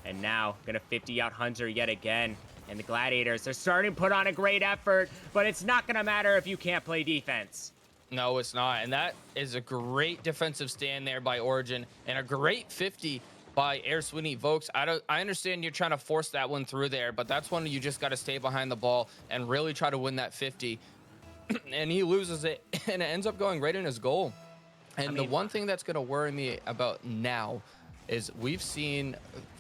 And now going to 50 out Hunter yet again. And the Gladiators, they're starting to put on a great effort, but it's not going to matter if you can't play defense. No, it's not. And that is a great defensive stand there by Origin and a great 50 by Air Sweeney. Vokes, I understand you're trying to force that one through there, but that's one you just got to stay behind the ball and really try to win that 50. And he loses it, and it ends up going right in his goal. And the one thing that's going to worry me about now is we've seen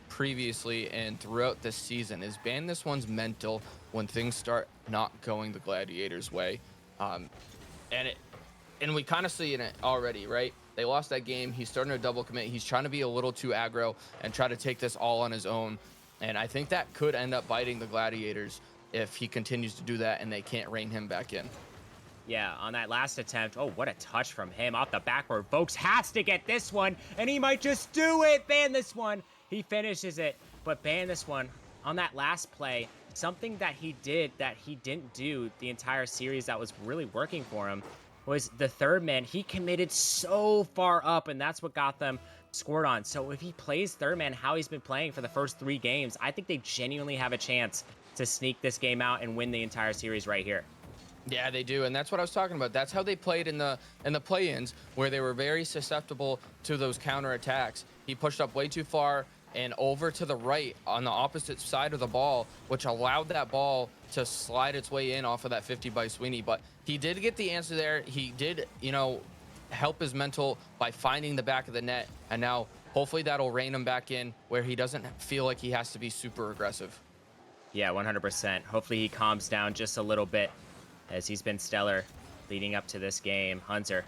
previously and throughout this season is ban this one's mental when things start not going the Gladiators' way. And we kind of see it already, right? They lost that game. He's starting to double commit. He's trying to be a little too aggro and try to take this all on his own. And I think that could end up biting the Gladiators if he continues to do that and they can't rein him back in. Yeah, on that last attempt, oh, what a touch from him off the backboard. Vokes has to get this one, and he might just do it. Ban this one. He finishes it, but ban this one. On that last play, something that he did that he didn't do the entire series that was really working for him was the third man. He committed so far up, and that's what got them scored on. So if he plays third man how he's been playing for the first 3 games, I think they genuinely have a chance to sneak this game out and win the entire series right here. Yeah, they do, and that's what I was talking about. That's how they played in the play-ins, where they were very susceptible to those counterattacks. He pushed up way too far and over to the right on the opposite side of the ball, which allowed that ball to slide its way in off of that 50 by Sweeney. But he did get the answer there. He did, help his mental by finding the back of the net, and now hopefully that'll rein him back in where he doesn't feel like he has to be super aggressive. Yeah, 100%. Hopefully he calms down just a little bit, as he's been stellar leading up to this game. Hunter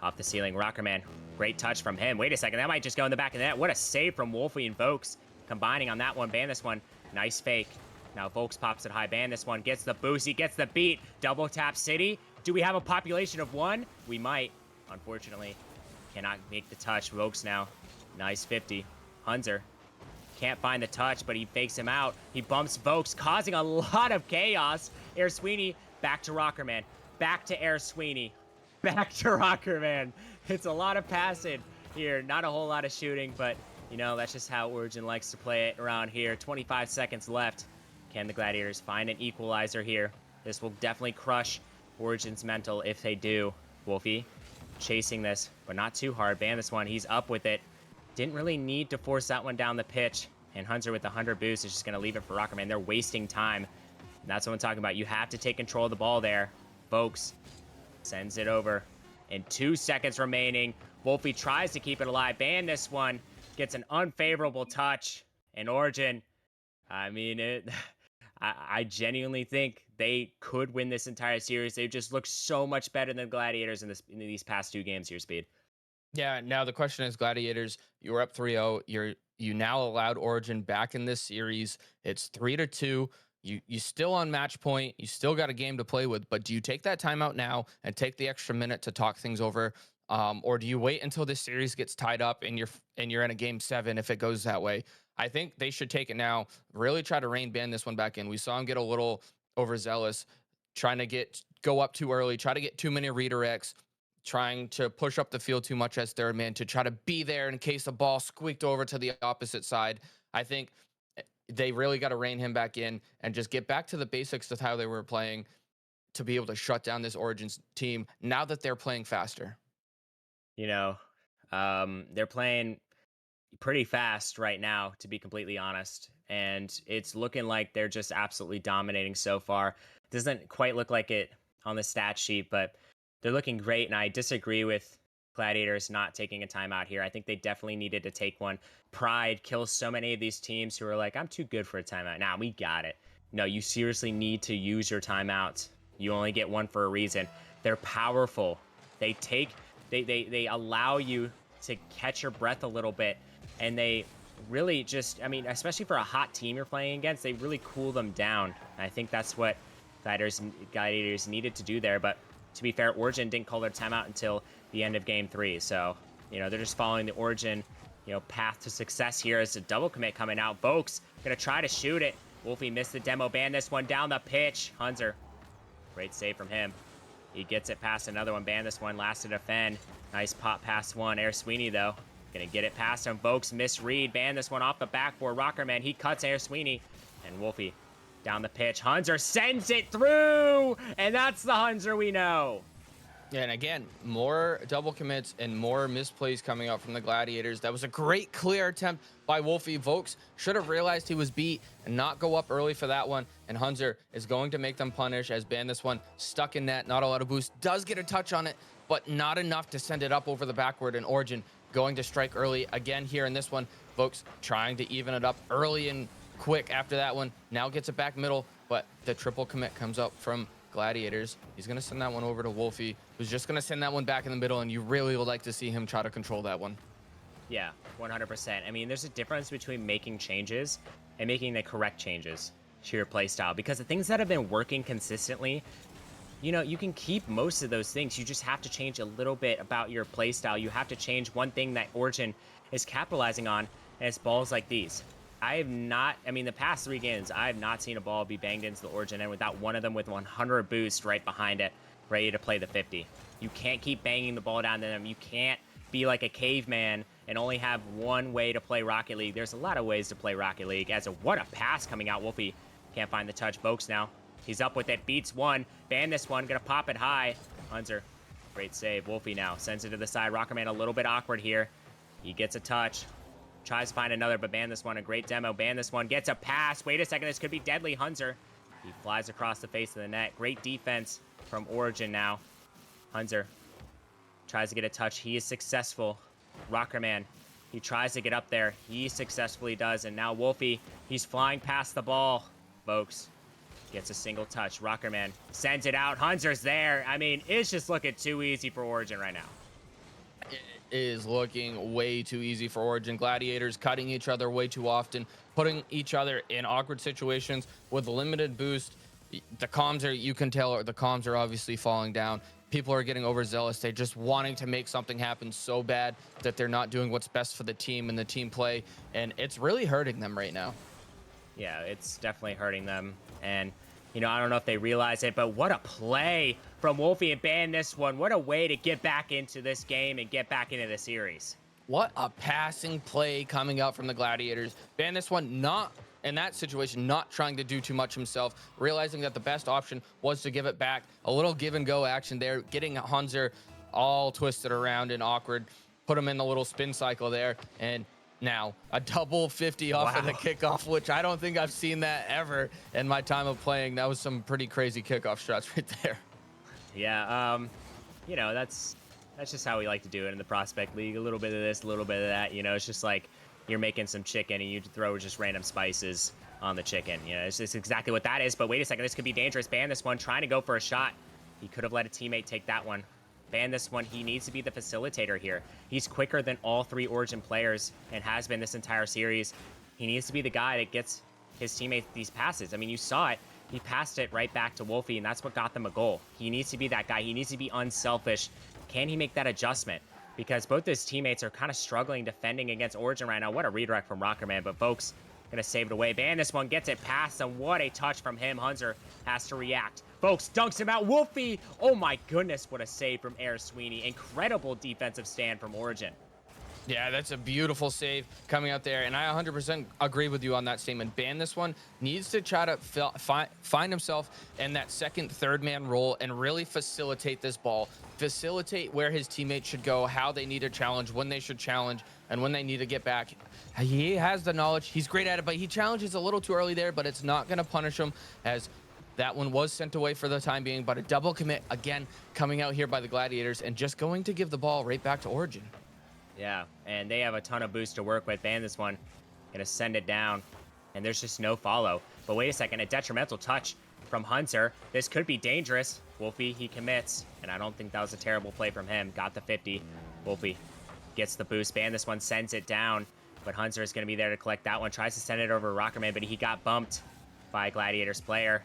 off the ceiling. Rockerman, great touch from him. Wait a second, that might just go in the back of the net. What a save from Wolfie and Vokes combining on that one. Ban this one. Nice fake. Now Vokes pops it high. Ban this one. Gets the boost. He gets the beat. Double tap City. Do we have a population of 1? We might. Unfortunately, cannot make the touch. Vokes now. Nice 50. Hunter can't find the touch, but he fakes him out. He bumps Vokes, causing a lot of chaos. Air Sweeney back to Rockerman. Back to Air Sweeney. Back to Rockerman. It's a lot of passing here. Not a whole lot of shooting, but, that's just how Origin likes to play it around here. 25 seconds left. Can the Gladiators find an equalizer here? This will definitely crush Origin's mental if they do. Wolfie chasing this, but not too hard. Ban this one. He's up with it. Didn't really need to force that one down the pitch. And Hunter with the 100 boost is just going to leave it for Rockerman. They're wasting time. And that's what I'm talking about. You have to take control of the ball there. Vokes sends it over. In 2 seconds remaining, Wolfie tries to keep it alive. Ban this one. Gets an unfavorable touch. And Origin, I genuinely think they could win this entire series. They just look so much better than Gladiators in these past 2 games here, Speed. Yeah, now the question is, Gladiators, you were up 3-0. You now allowed Origin back in this series. It's 3-2. You still on match point. You still got a game to play with, but do you take that timeout now and take the extra minute to talk things over? Or do you wait until this series gets tied up and you're in a game 7 if it goes that way? I think they should take it now, really try to ban this one back in. We saw him get a little overzealous, trying to go up too early, try to get too many redirects, trying to push up the field too much as third man to try to be there in case the ball squeaked over to the opposite side. I think they really got to rein him back in and just get back to the basics of how they were playing to be able to shut down this Origins team now that they're playing faster. They're playing pretty fast right now, to be completely honest. And it's looking like they're just absolutely dominating so far. Doesn't quite look like it on the stat sheet, but they're looking great. And I disagree with Gladiators not taking a timeout here. I think they definitely needed to take one. Pride kills so many of these teams who are like, I'm too good for a timeout. Nah, we got it. No, you seriously need to use your timeouts. You only get one for a reason. They're powerful. They allow you to catch your breath a little bit, and they really just, especially for a hot team you're playing against, they really cool them down. And I think that's what Gladiators needed to do there. But to be fair, Origin didn't call their timeout until the end of game 3. So, they're just following the Origin, path to success here. As a double commit coming out. Vokes gonna try to shoot it. Wolfie missed the demo. Ban this one down the pitch. Hunter, great save from him. He gets it past another one. Ban this one. Last to defend. Nice pop past one. Air Sweeney, though, gonna get it past him. Vokes misread. Ban this one off the backboard. Rockerman, he cuts Air Sweeney. And Wolfie Down the pitch, Hunter sends it through, and that's the Hunter we know. Yeah, and again, more double commits and more misplays coming out from the Gladiators. That was a great clear attempt by Wolfie. Vokes should have realized he was beat and not go up early for that one. And Hunter is going to make them punish as ban this one stuck in net. Not a lot of boost. Does get a touch on it, but not enough to send it up over the backward. And Origin going to strike early again here in this one. Vokes trying to even it up early and quick after that one. Now gets it back middle, but the triple commit comes up from Gladiators. He's going to send that one over to Wolfie, who's just going to send that one back in the middle, and you really would like to see him try to control that one. Yeah, 100%. I mean, there's a difference between making changes and making the correct changes to your play style, because the things that have been working consistently, you know, you can keep most of those things. You just have to change a little bit about your play style. You have to change one thing that Origin is capitalizing on, and it's balls like these. I have not, I mean, the past 3 games, I have not seen a ball be banged into the Origin end without one of them with 100 boost right behind it, ready to play the 50. You can't keep banging the ball down to them. You can't be like a caveman and only have one way to play Rocket League. There's a lot of ways to play Rocket League. What a pass coming out. Wolfie can't find the touch. Vokes now. He's up with it. Beats one. Ban this one. Gonna pop it high. Hunter. Great save. Wolfie now sends it to the side. Rockerman a little bit awkward here. He gets a touch. Tries to find another, but ban this one. A great demo. Ban this one. Gets a pass. Wait a second. This could be deadly. Hunter. He flies across the face of the net. Great defense from Origin now. Hunter tries to get a touch. He is successful. Rockerman. He tries to get up there. He successfully does. And now Wolfie. He's flying past the ball. Folks. Gets a single touch. Rockerman sends it out. Hunter's there. I mean, it's just looking too easy for Origin right now. It is looking way too easy for Origin. Gladiators cutting each other way too often, putting each other in awkward situations with limited boost. The comms are, you can tell, the comms are obviously falling down. People are getting overzealous. They're just wanting to make something happen so bad that they're not doing what's best for the team and the team play, and it's really hurting them right now. Yeah, it's definitely hurting them. And, you know, I don't know if they realize it, but what a play from Wolfie and ban this one. What a way to get back into this game and get back into the series. What a passing play coming out from the Gladiators. Ban this one, not in that situation, not trying to do too much himself, realizing that the best option was to give it back. A little give and go action there, getting Hunter all twisted around and awkward, put him in the little spin cycle there, and now a double 50 off of the kickoff, which I don't think I've seen that ever in my time of playing. That was some pretty crazy kickoff shots right there. Yeah, you know, that's just how we like to do it in the Prospect League. A little bit of this, a little bit of that. You know, it's just like you're making some chicken and you throw just random spices on the chicken. You know, it's just exactly what that is. But wait a second, this could be dangerous. Ban this one, trying to go for a shot. He could have let a teammate take that one. Ban this one. He needs to be the facilitator here. He's quicker than all 3 Origin players and has been this entire series. He needs to be the guy that gets his teammates these passes. I mean, you saw it. He passed it right back to Wolfie, and that's what got them a goal. He needs to be that guy. He needs to be unselfish. Can he make that adjustment? Because both his teammates are kind of struggling defending against Origin right now. What a redirect from Rockerman, but folks gonna save it away. Ban this one, gets it past him. What a touch from him. Hunter has to react. Folks dunks him out. Wolfie, oh my goodness, what a save from Air Sweeney. Incredible defensive stand from Origin. Yeah, that's a beautiful save coming out there, and I 100% agree with you on that statement. Ban this one, needs to try to find himself in that second, third man role and really facilitate this ball, facilitate where his teammates should go, how they need to challenge, when they should challenge, and when they need to get back. He has the knowledge. He's great at it, but he challenges a little too early there, but it's not going to punish him, as that one was sent away for the time being. But a double commit, again, coming out here by the Gladiators and just going to give the ball right back to Origin. Yeah, and they have a ton of boost to work with. Ban this one. Gonna send it down. And there's just no follow. But wait a second, a detrimental touch from Hunter. This could be dangerous. Wolfie, he commits. And I don't think that was a terrible play from him. Got the 50. Wolfie gets the boost. Ban this one, sends it down. But Hunter is gonna be there to collect that one. Tries to send it over to Rockerman, but he got bumped by a Gladiators player.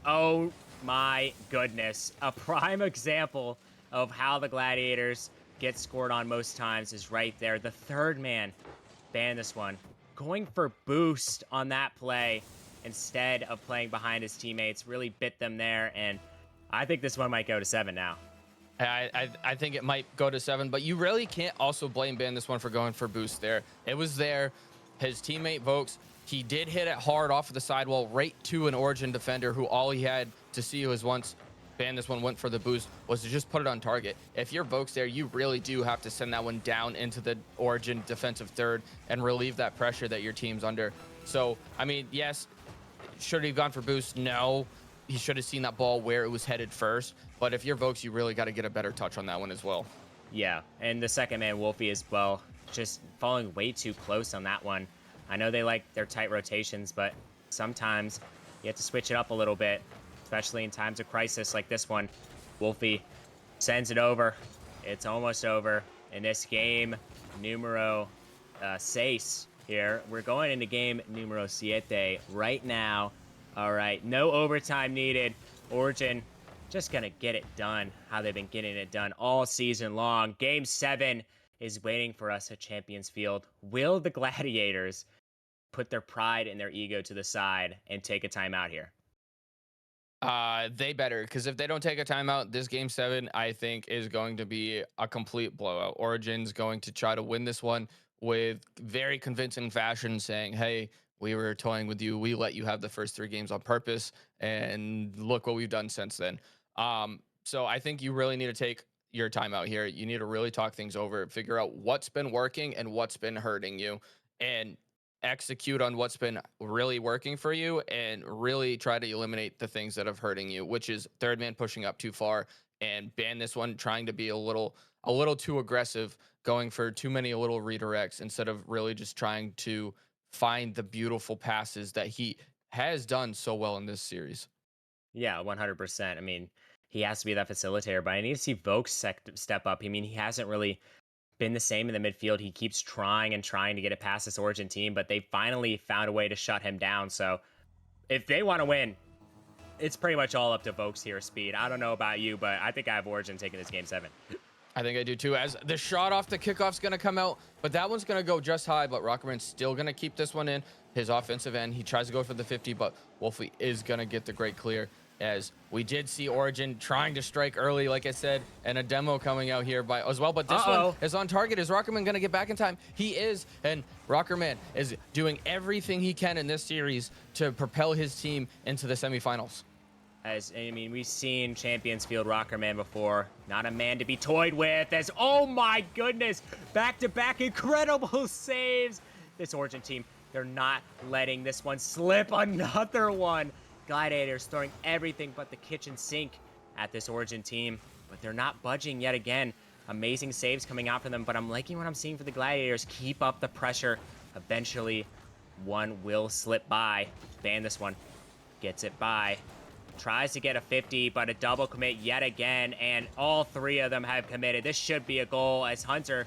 Oh my goodness. A prime example of how the Gladiators get scored on most times is right there. The third man, ban this one, going for boost on that play instead of playing behind his teammates, really bit them there, and I think this one might go to 7 now. I think it might go to 7, but you really can't also blame ban this one for going for boost there. It was there. His teammate Vokes, He did hit it hard off of the sidewall right to an Origin defender who all he had to see was once ban this one went for the boost was to just put it on target. If you're Vokes there, you really do have to send that one down into the Origin defensive third and relieve that pressure that your team's under. So, I mean, yes, should he have gone for boost? No. He should have seen that ball where it was headed first. But if you're Vokes, you really got to get a better touch on that one as well. Yeah, and the second man, Wolfie, as well, just falling way too close on that one. I know they like their tight rotations, but sometimes you have to switch it up a little bit, especially in times of crisis like this one. Wolfie sends it over. It's almost over in this game numero seis here. We're going into game numero siete right now. All right, no overtime needed. Origin just gonna get it done how they've been getting it done all season long. Game 7 is waiting for us at Champions Field. Will the Gladiators put their pride and their ego to the side and take a timeout here? They better, because if they don't take a timeout, this game 7, I think, is going to be a complete blowout. Origin's going to try to win this one with very convincing fashion, saying, hey, we were toying with you. We let you have the first 3 games on purpose, and look what we've done since then. So I think you really need to take your timeout here. You need to really talk things over, figure out what's been working and what's been hurting you, and execute on what's been really working for you and really try to eliminate the things that have hurting you, which is third man pushing up too far and ban this one, trying to be a little too aggressive, going for too many little redirects instead of really just trying to find the beautiful passes that he has done so well in this series. Yeah, 100%. I mean, he has to be that facilitator, but I need to see Vokes step up. I mean, he hasn't really been the same in the midfield. He keeps trying and trying to get it past this Origin team, but they finally found a way to shut him down. So if they want to win, it's pretty much all up to Vokes here, Speed. I don't know about you, but I think I have Origin taking this game 7. I think I do too, as the shot off the kickoff's going to come out, but that one's going to go just high, but Rockerman's still going to keep this one in his offensive end. He tries to go for the 50, but Wolfie is going to get the great clear, as we did see Origin trying to strike early, like I said, and a demo coming out here by as well, but this one is on target. Is Rockerman going to get back in time? He is, and Rockerman is doing everything he can in this series to propel his team into the semifinals. As, I mean, we've seen Champions Field Rockerman before. Not a man to be toyed with. As, oh my goodness, back-to-back incredible saves. This Origin team, they're not letting this one slip. Another one. Gladiators throwing everything but the kitchen sink at this Origin team, but they're not budging yet again. Amazing saves coming out for them, but I'm liking what I'm seeing for the Gladiators. Keep up the pressure. Eventually, one will slip by. Ban this one. Gets it by. Tries to get a 50, but a double commit yet again, and all 3 of them have committed. This should be a goal, as Hunter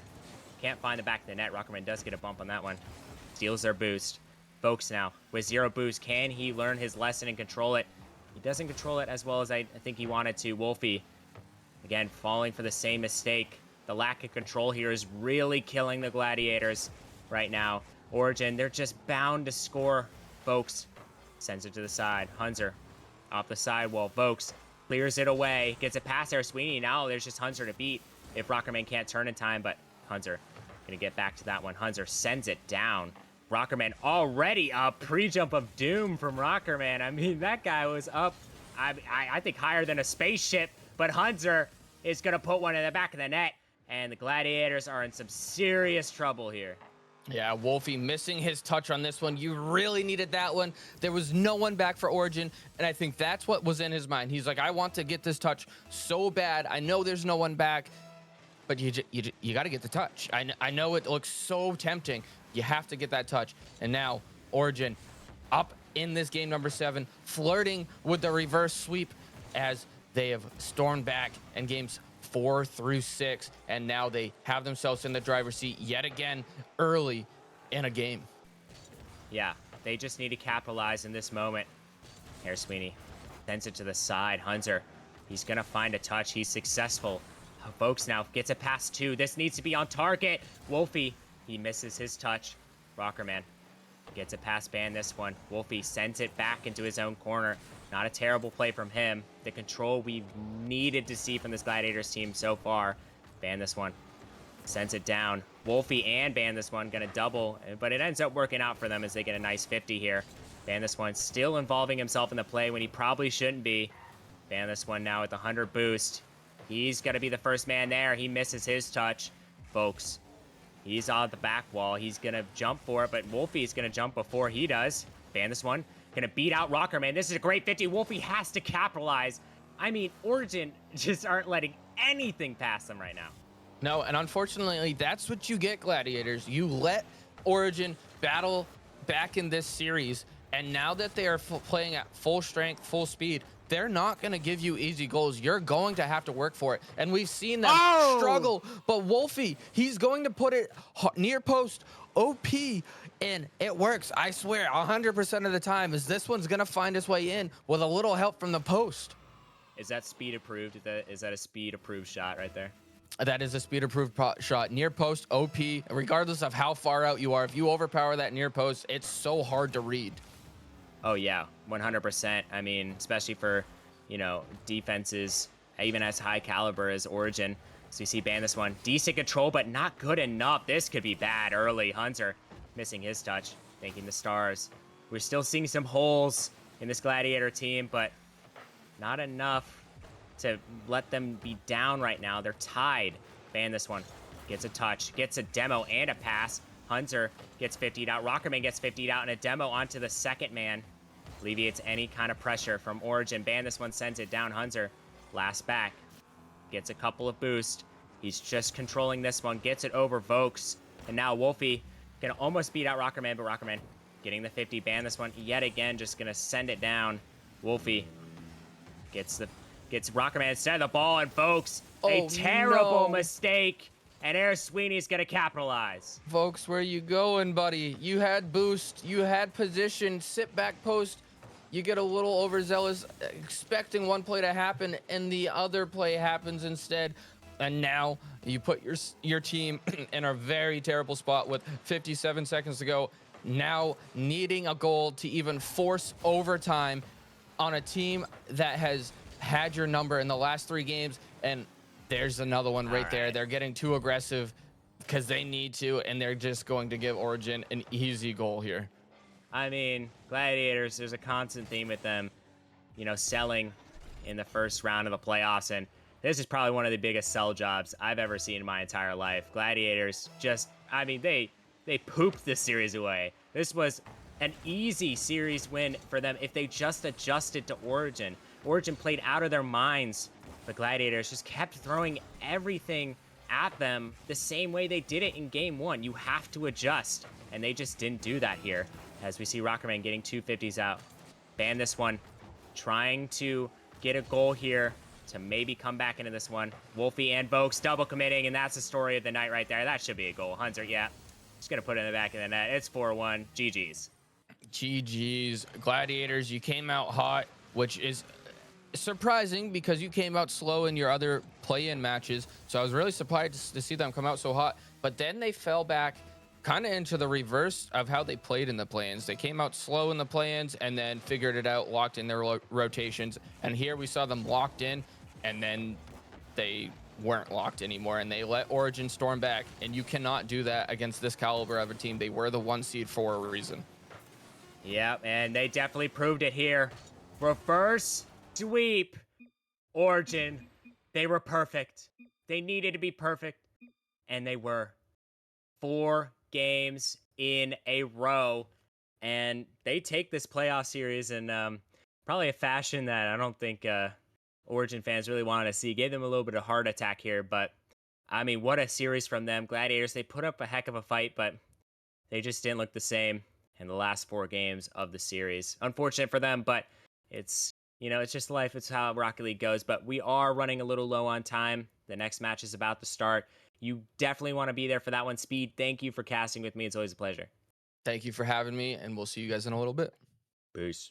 can't find the back of the net. Rockerman does get a bump on that one. Steals their boost. Vokes now with 0 boost. Can he learn his lesson and control it? He doesn't control it as well as I think he wanted to. Wolfie, again, falling for the same mistake. The lack of control here is really killing the Gladiators right now. Origin, they're just bound to score. Vokes sends it to the side. Hunter off the sidewall. Vokes clears it away. Gets it past there. Sweeney. Now there's just Hunter to beat if Rockerman can't turn in time, but Hunter gonna get back to that one. Hunter sends it down. Rockerman already a pre-jump of doom from Rockerman. I mean, that guy was up, I think, higher than a spaceship, but Hunter is going to put one in the back of the net, and the Gladiators are in some serious trouble here. Yeah, Wolfie missing his touch on this one. You really needed that one. There was no one back for Origin, and I think that's what was in his mind. He's like, I want to get this touch so bad. I know there's no one back, but you got to get the touch. I know it looks so tempting. You have to get that touch. And now Origin up in this game number 7, flirting with the reverse sweep as they have stormed back in games 4 through 6. And now they have themselves in the driver's seat yet again early in a game. Yeah, they just need to capitalize in this moment. Here's Sweeney. Sends it to the side. Hunter, he's going to find a touch. He's successful. Vokes now gets it past 2. This needs to be on target. Wolfie, he misses his touch. Rockerman gets it past Ban this one. Wolfie sends it back into his own corner. Not a terrible play from him. The control we've needed to see from this Gladiators team so far. Ban this one. Sends it down. Wolfie and Ban this one gonna double, but it ends up working out for them as they get a nice 50 here. Ban this one still involving himself in the play when he probably shouldn't be. Ban this one now with the 100 boost. He's gonna be the first man there. He misses his touch, folks. He's on the back wall. He's gonna jump for it, but Wolfie's gonna jump before he does. Ban this one. Gonna beat out Rocker, man. This is a great 50. Wolfie has to capitalize. I mean, Origin just aren't letting anything pass them right now. No, and unfortunately, that's what you get, Gladiators. You let Origin battle back in this series, and now that they are playing at full strength, full speed, they're not going to give you easy goals. You're going to have to work for it. And we've seen them struggle. But Wolfie, he's going to put it near post, OP, and it works. I swear, 100% of the time, is this one's going to find its way in with a little help from the post. Is that speed approved? Is that a speed approved shot right there? That is a speed approved shot. Near post, OP, regardless of how far out you are. If you overpower that near post, it's so hard to read. Oh, yeah, 100%. I mean, especially for, you know, defenses, even as high caliber as Origin. So you see Ban this one. Decent control, but not good enough. This could be bad early. Hunter missing his touch, thanking the stars. We're still seeing some holes in this Gladiator team, but not enough to let them be down right now. They're tied. Ban this one. Gets a touch, gets a demo and a pass. Hunter gets 50'd out. Rockerman gets 50'd out and a demo onto the second man. Alleviates any kind of pressure from Origin. Ban this one sends it down. Hunter last back. Gets a couple of boosts. He's just controlling this one. Gets it over Vokes. And now Wolfie gonna almost beat out Rockerman, but Rockerman getting the 50. Ban this one yet again. Just gonna send it down. Wolfie gets Rockerman instead of the ball, and Vokes, a terrible mistake. And Air Sweeney's gonna capitalize. Folks, where you going, buddy? You had boost, you had position, sit back post. You get a little overzealous, expecting one play to happen, and the other play happens instead. And now you put your team in a very terrible spot with 57 seconds to go. Now needing a goal to even force overtime on a team that has had your number in the last 3 games, and there's another one right there. They're getting too aggressive because they need to, and they're just going to give Origin an easy goal here. I mean, Gladiators, there's a constant theme with them, you know, selling in the first round of the playoffs, and this is probably one of the biggest sell jobs I've ever seen in my entire life. Gladiators just, I mean, they pooped this series away. This was an easy series win for them if they just adjusted to Origin. Origin played out of their minds. The Gladiators just kept throwing everything at them the same way they did it in game 1. You have to adjust, and they just didn't do that here. As we see Rockerman getting 250s out. Ban this one, trying to get a goal here to maybe come back into this one. Wolfie and Vokes double committing, and that's the story of the night right there. That should be a goal. Hunter, yeah, just gonna put it in the back of the net. It's 4-1. GG's. GG's. Gladiators, you came out hot, which is surprising because you came out slow in your other play-in matches. So I was really surprised to see them come out so hot. But then they fell back kind of into the reverse of how they played in the play-ins. They came out slow in the play-ins and then figured it out, locked in their rotations. And here we saw them locked in, and then they weren't locked anymore, and they let Origin storm back. And you cannot do that against this caliber of a team. They were the 1 seed for a reason. Yep, and they definitely proved it here. Reverse sweep. Origin, they were perfect. They needed to be perfect, and they were. 4 games in a row, and they take this playoff series in probably a fashion that I don't think Origin fans really wanted to see. Gave them a little bit of heart attack here, but I mean, what a series from them. Gladiators, they put up a heck of a fight, but they just didn't look the same in the last 4 games of the series. Unfortunate for them, but it's, you know, it's just life. It's how Rocket League goes, but we are running a little low on time. The next match is about to start. You definitely want to be there for that one. Speed, thank you for casting with me. It's always a pleasure. Thank you for having me, and we'll see you guys in a little bit. Peace.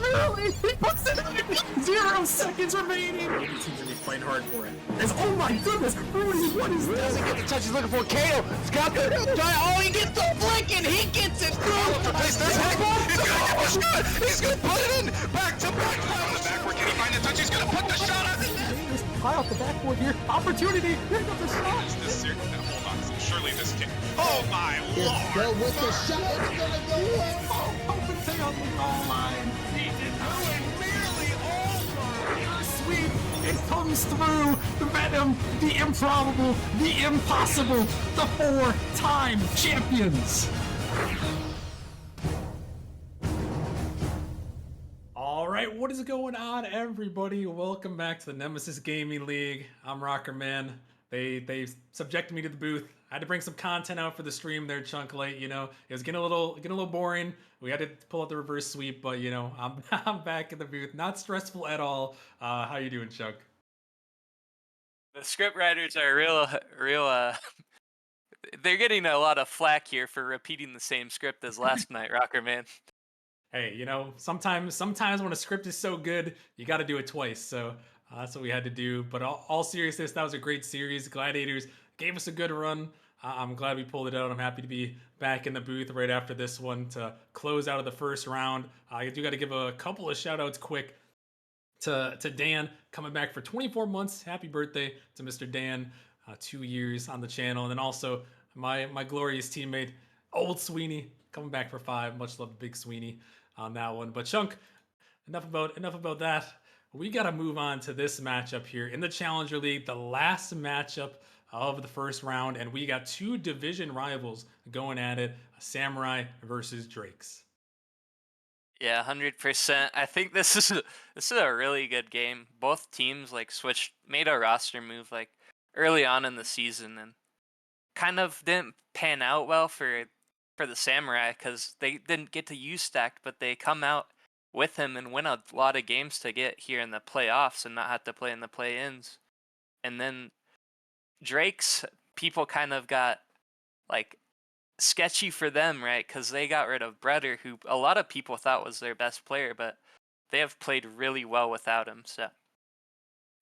He puts it in. 0 seconds remaining. Maybe teams gonna be fighting hard for it. Oh my goodness, Rudy, what is this? Doesn't get the touch he's looking for. Kato, Scott, oh, he gets the flick and he gets it through. He's gonna get the shot. He's gonna put it in. Back to back. On the backward, can he find the touch? He's gonna put the shot on the net. High off the backboard here. Opportunity. Here comes the shot. Hold on. Surely this can. Oh my lord. Go with the shot. It's gonna go in. Stay on the goal line. He did nearly over. Sweep. It comes through. The Venom, the improbable, the impossible, the 4-time champions. All right, what is going on, everybody? Welcome back to the Nemesis Gaming League. I'm Rocker Man. They subjected me to the booth. I had to bring some content out for the stream there, Chunk Light. You know, it was getting a little boring. We had to pull out the reverse sweep, but you know, I'm back in the booth. Not stressful at all. How you doing, Chunk? The script writers are real. They're getting a lot of flack here for repeating the same script as last night, Rocker Man. Hey, you know, sometimes when a script is so good, you got to do it twice. So that's what we had to do. But all seriousness, that was a great series. Gladiators gave us a good run. I'm glad we pulled it out. I'm happy to be back in the booth right after this one to close out of the first round. I do got to give a couple of shout outs quick to Dan coming back for 24 months. Happy birthday to Mr. Dan. 2 years on the channel. And then also my glorious teammate, Old Sweeney, coming back for 5. Much love, Big Sweeney, on that one. But Chunk, enough about that. We got to move on to this matchup here in the Challenger League, the last matchup of the first round, and we got 2 division rivals going at it: Samurai versus Drakes. Yeah, 100%. I think this is a really good game. Both teams like made a roster move like early on in the season, and kind of didn't pan out well for the Samurai because they didn't get to use Stacked, but they come out with him and win a lot of games to get here in the playoffs and not have to play in the play-ins. And then Drake's people kind of got like sketchy for them, right? Because they got rid of Breder, who a lot of people thought was their best player, but they have played really well without him. So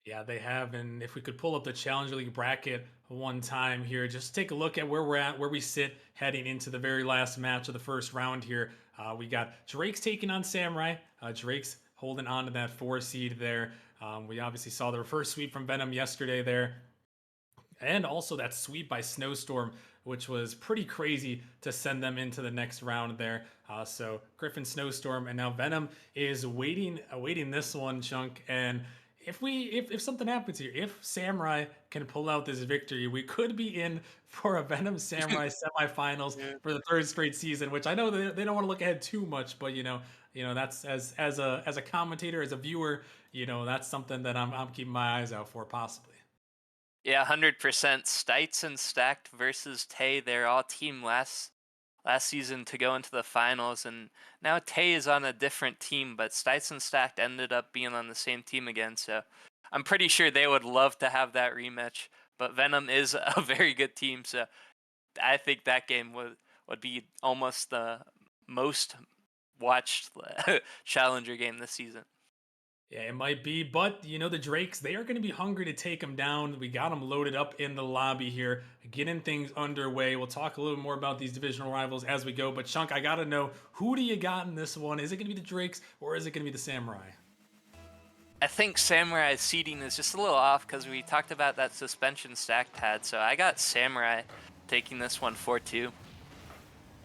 Yeah, they have. And if we could pull up the Challenger League bracket one time here, just take a look at where we're at, where we sit heading into the very last match of the first round here. We got Drake's taking on Samurai. Drake's holding on to that 4 seed there. We obviously saw the reverse sweep from Venom yesterday there. And also that sweep by Snowstorm, which was pretty crazy to send them into the next round there. So Griffin, Snowstorm, and now Venom is awaiting this one, Chunk. And if something happens here, if Samurai can pull out this victory, we could be in for a Venom Samurai semifinals for the 3rd straight season. Which I know they don't want to look ahead too much, but you know that's as a commentator, as a viewer, you know that's something that I'm keeping my eyes out for possibly. yeah, 100%. Stites and Stacked versus Tay. They're all team last season to go into the finals, and now Tay is on a different team, but Stites and Stacked ended up being on the same team again, so I'm pretty sure they would love to have that rematch. But Venom is a very good team, so I think that game would be almost the most watched Challenger game this season. Yeah, it might be, but you know the Drakes, they are going to be hungry to take them down. We got them loaded up in the lobby here, getting things underway. We'll talk a little more about these divisional rivals as we go, but Chunk, I got to know, who do you got in this one? Is it going to be the Drakes or is it going to be the Samurai? I think Samurai's seeding is just a little off because we talked about that suspension Stacked had, so I got Samurai taking this one 4-2.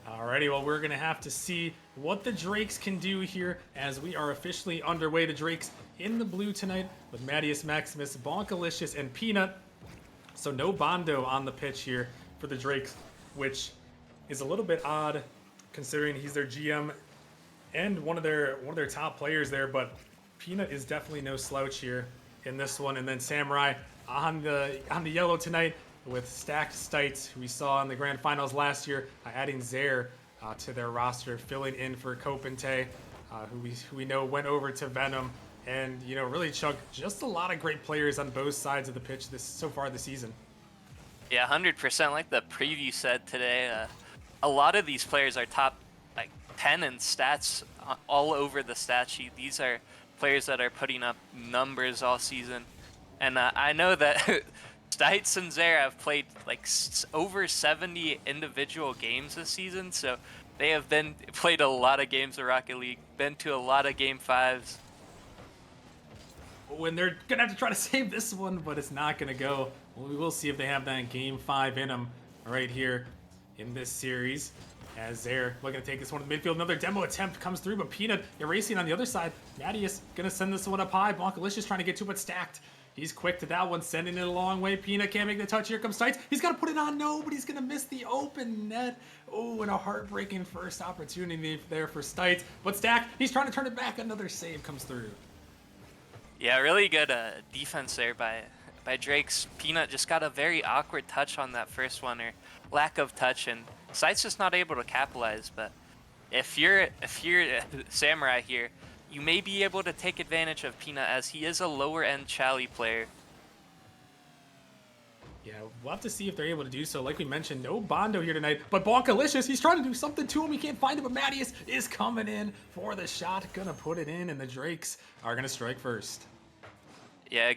Alrighty, well, we're going to have to see what the Drakes can do here as we are officially underway. The Drakes in the blue tonight with Mattias Maximus, Bonkalicious, and Peanut. So no Bondo on the pitch here for the Drakes, which is a little bit odd considering he's their GM and one of their top players there, but Peanut is definitely no slouch here in this one. And then Samurai on the yellow tonight with Stacked Stites, who we saw in the grand finals last year, adding Zaire to their roster, filling in for Kopente, who we know went over to Venom. And, you know, really, Chuck, just a lot of great players on both sides of the pitch so far this season. Yeah, 100%. Like the preview said today, a lot of these players are top like 10 in stats all over the stat sheet. These are players that are putting up numbers all season. And I know that Stites and Zare have played like over 70 individual games this season, so they have played a lot of games of Rocket League, been to a lot of game 5s. When they're gonna have to try to save this one, but it's not gonna go. Well, we will see if they have that game 5 in them right here in this series. As they're looking to take this one to the midfield, another demo attempt comes through, but Peanut erasing on the other side. Mattias gonna send this one up high. Bonkalicious trying to get to it, but stacked. He's quick to that one, sending it a long way. Peanut can't make the touch. Here comes Stites. He's got to put it on. No, but he's going to miss the open net. Oh, and a heartbreaking first opportunity there for Stites. But Stack, he's trying to turn it back. Another save comes through. Yeah, really good defense there by Drake's. Peanut just got a very awkward touch on that first one, or lack of touch, and Stites just not able to capitalize. But if you're Samurai here, you may be able to take advantage of Peanut, as he is a lower end Chally player. Yeah, we'll have to see if they're able to do so. Like we mentioned, no Bondo here tonight, but Bonkalicious, he's trying to do something to him. He can't find him, but Mattias is coming in for the shot. Gonna put it in, and the Drakes are gonna strike first. Yeah,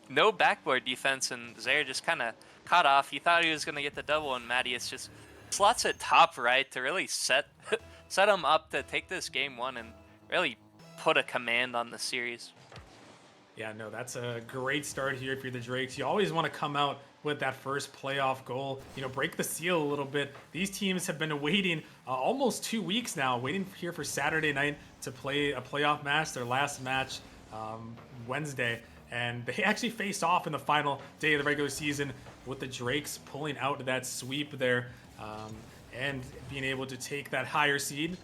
no backboard defense, and Zare just kind of caught off. He thought he was gonna get the double, and Mattias just slots it top right to really set him up to take this game 1 and really put a command on the series. Yeah, no, that's a great start here if you're the Drakes. You always want to come out with that first playoff goal, break the seal a little bit. These teams have been waiting almost 2 weeks now, waiting here for Saturday night to play a playoff match, their last match Wednesday. And they actually faced off in the final day of the regular season, with the Drakes pulling out that sweep there and being able to take that higher seed.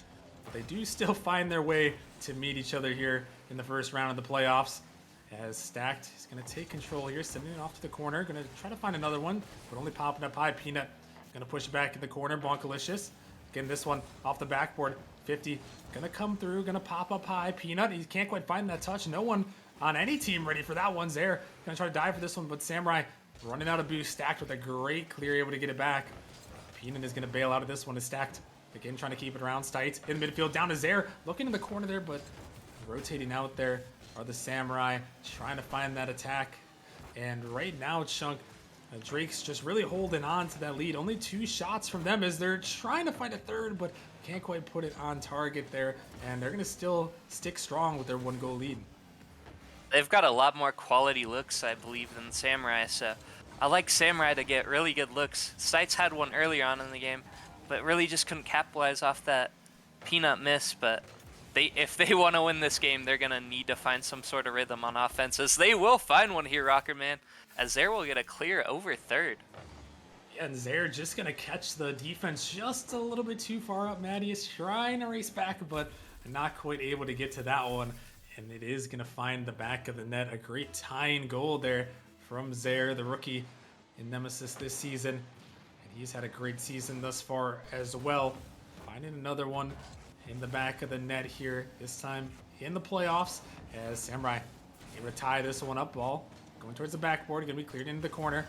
But they do still find their way to meet each other here in the first round of the playoffs. As Stacked is going to take control here, sending it off to the corner. Going to try to find another one, but only popping up high. Peanut going to push it back in the corner. Bonkalicious getting this one off the backboard. 50 going to come through, going to pop up high. Peanut, he can't quite find that touch. No one on any team ready for that one. There going to try to dive for this one, but Samurai running out of boost. Stacked with a great clear, able to get it back. Peanut is going to bail out of this one. Is Stacked again trying to keep it around. Stites in midfield, down to Zare, looking in the corner there, but rotating out there are the Samurai, trying to find that attack. And right now, Chunk, Drake's just really holding on to that lead. Only 2 shots from them as they're trying to find a third, but can't quite put it on target there. And they're going to still stick strong with their 1-goal lead. They've got a lot more quality looks, I believe, than Samurai, so I like Samurai to get really good looks. Stites had one earlier on in the game, but really just couldn't capitalize off that Peanut miss. But if they want to win this game, they're going to need to find some sort of rhythm on offense, as they will find one here, Rockerman, as Zare will get a clear over third. Yeah, and Zare just going to catch the defense just a little bit too far up. Mattias trying to race back, but not quite able to get to that one. And it is going to find the back of the net. A great tying goal there from Zare, the rookie in Nemesis this season. And he's had a great season thus far as well. Finding another one in the back of the net here, this time in the playoffs, as Samurai able to tie this one up. Ball going towards the backboard, going to be cleared into the corner.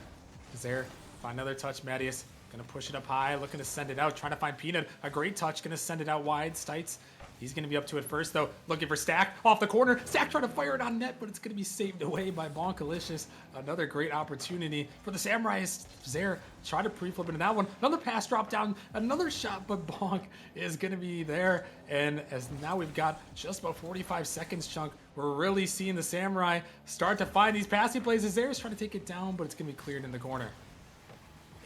Zare find another touch. Mattias going to push it up high, looking to send it out, trying to find Peanut. A great touch, going to send it out wide. Stites, he's going to be up to it first, though. Looking for Stack off the corner. Stack trying to fire it on net, but it's going to be saved away by Bonkalicious. Another great opportunity for the Samurai. Zare try to pre-flip into that one. Another pass drop down, another shot, but Bonk is going to be there. And as now we've got just about 45 seconds, Chunk, we're really seeing the Samurai start to find these passing plays. Zare's trying to take it down, but it's going to be cleared in the corner.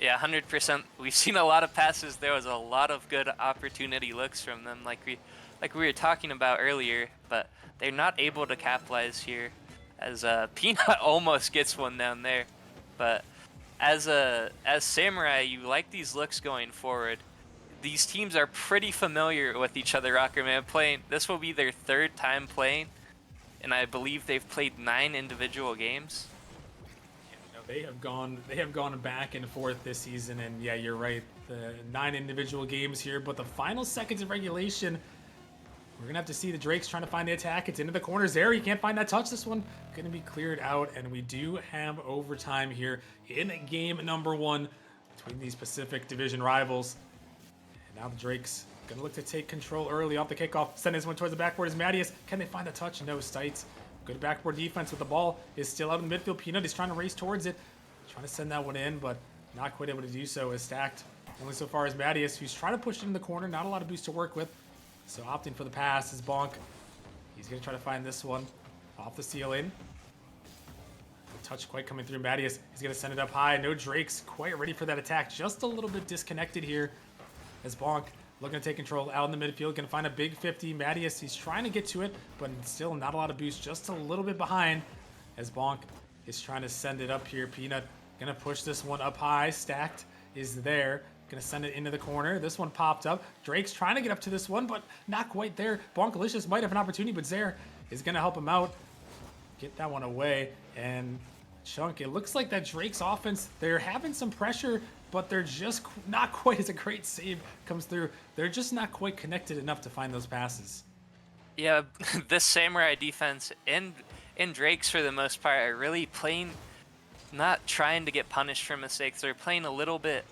Yeah, 100%. We've seen a lot of passes. There was a lot of good opportunity looks from them, like we were talking about earlier, but they're not able to capitalize here, as Peanut almost gets one down there. But as Samurai, you like these looks going forward. These teams are pretty familiar with each other. Rockerman playing. This will be their 3rd time playing, and I believe they've played 9 individual games. They have gone back and forth this season, and yeah, you're right. The 9 individual games here, but the final seconds of regulation, we're gonna have to see the Drakes trying to find the attack. It's into the corners there. You can't find that touch. This one gonna be cleared out, and we do have overtime here in game number 1 between these Pacific Division rivals. And now the Drakes Gonna look to take control early off the kickoff. Send this one towards the backboard is Mattias. Can they find the touch? No, Stites. Good backboard defense with the ball. Is still out in the midfield. Peanut is trying to race towards it. Trying to send that one in, but not quite able to do so. Is stacked only so far as Mattias, who's trying to push it in the corner. Not a lot of boost to work with. So opting for the pass is Bonk. He's gonna try to find this one off the ceiling. The touch quite coming through. Mattias, he's gonna send it up high. No Drake's quite ready for that attack. Just a little bit disconnected here as Bonk looking to take control out in the midfield. Gonna find a big 50. Mattias, he's trying to get to it, but still not a lot of boost. Just a little bit behind as Bonk is trying to send it up here. Peanut gonna push this one up high. Stacked is there. Gonna send it into the corner. This one popped up. Drake's trying to get up to this one, but not quite there. Bonkalicious might have an opportunity, but Zaire is gonna help him out. Get that one away. And Chunk, it looks like that Drake's offense, they're having some pressure, but they're just not quite as a great save comes through. They're just not quite connected enough to find those passes. Yeah, this Samurai defense and Drake's for the most part are really playing, not trying to get punished for mistakes. They're playing a little bit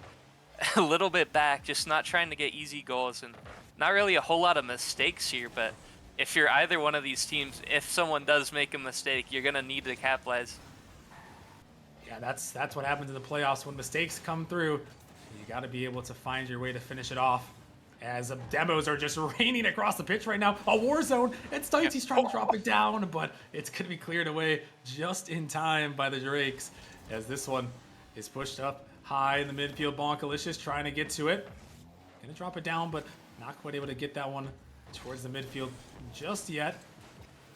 back, just not trying to get easy goals, and not really a whole lot of mistakes here. But if you're either one of these teams, if someone does make a mistake, you're gonna need to capitalize. Yeah, that's what happens in the playoffs when mistakes come through. You got to be able to find your way to finish it off. As demos are just raining across the pitch right now, a war zone. And Stites, he's trying to drop it down, but it's gonna be cleared away just in time by the Drakes. As this one is pushed up high in the midfield. Bonkalicious trying to get to it. Gonna drop it down, but not quite able to get that one towards the midfield just yet.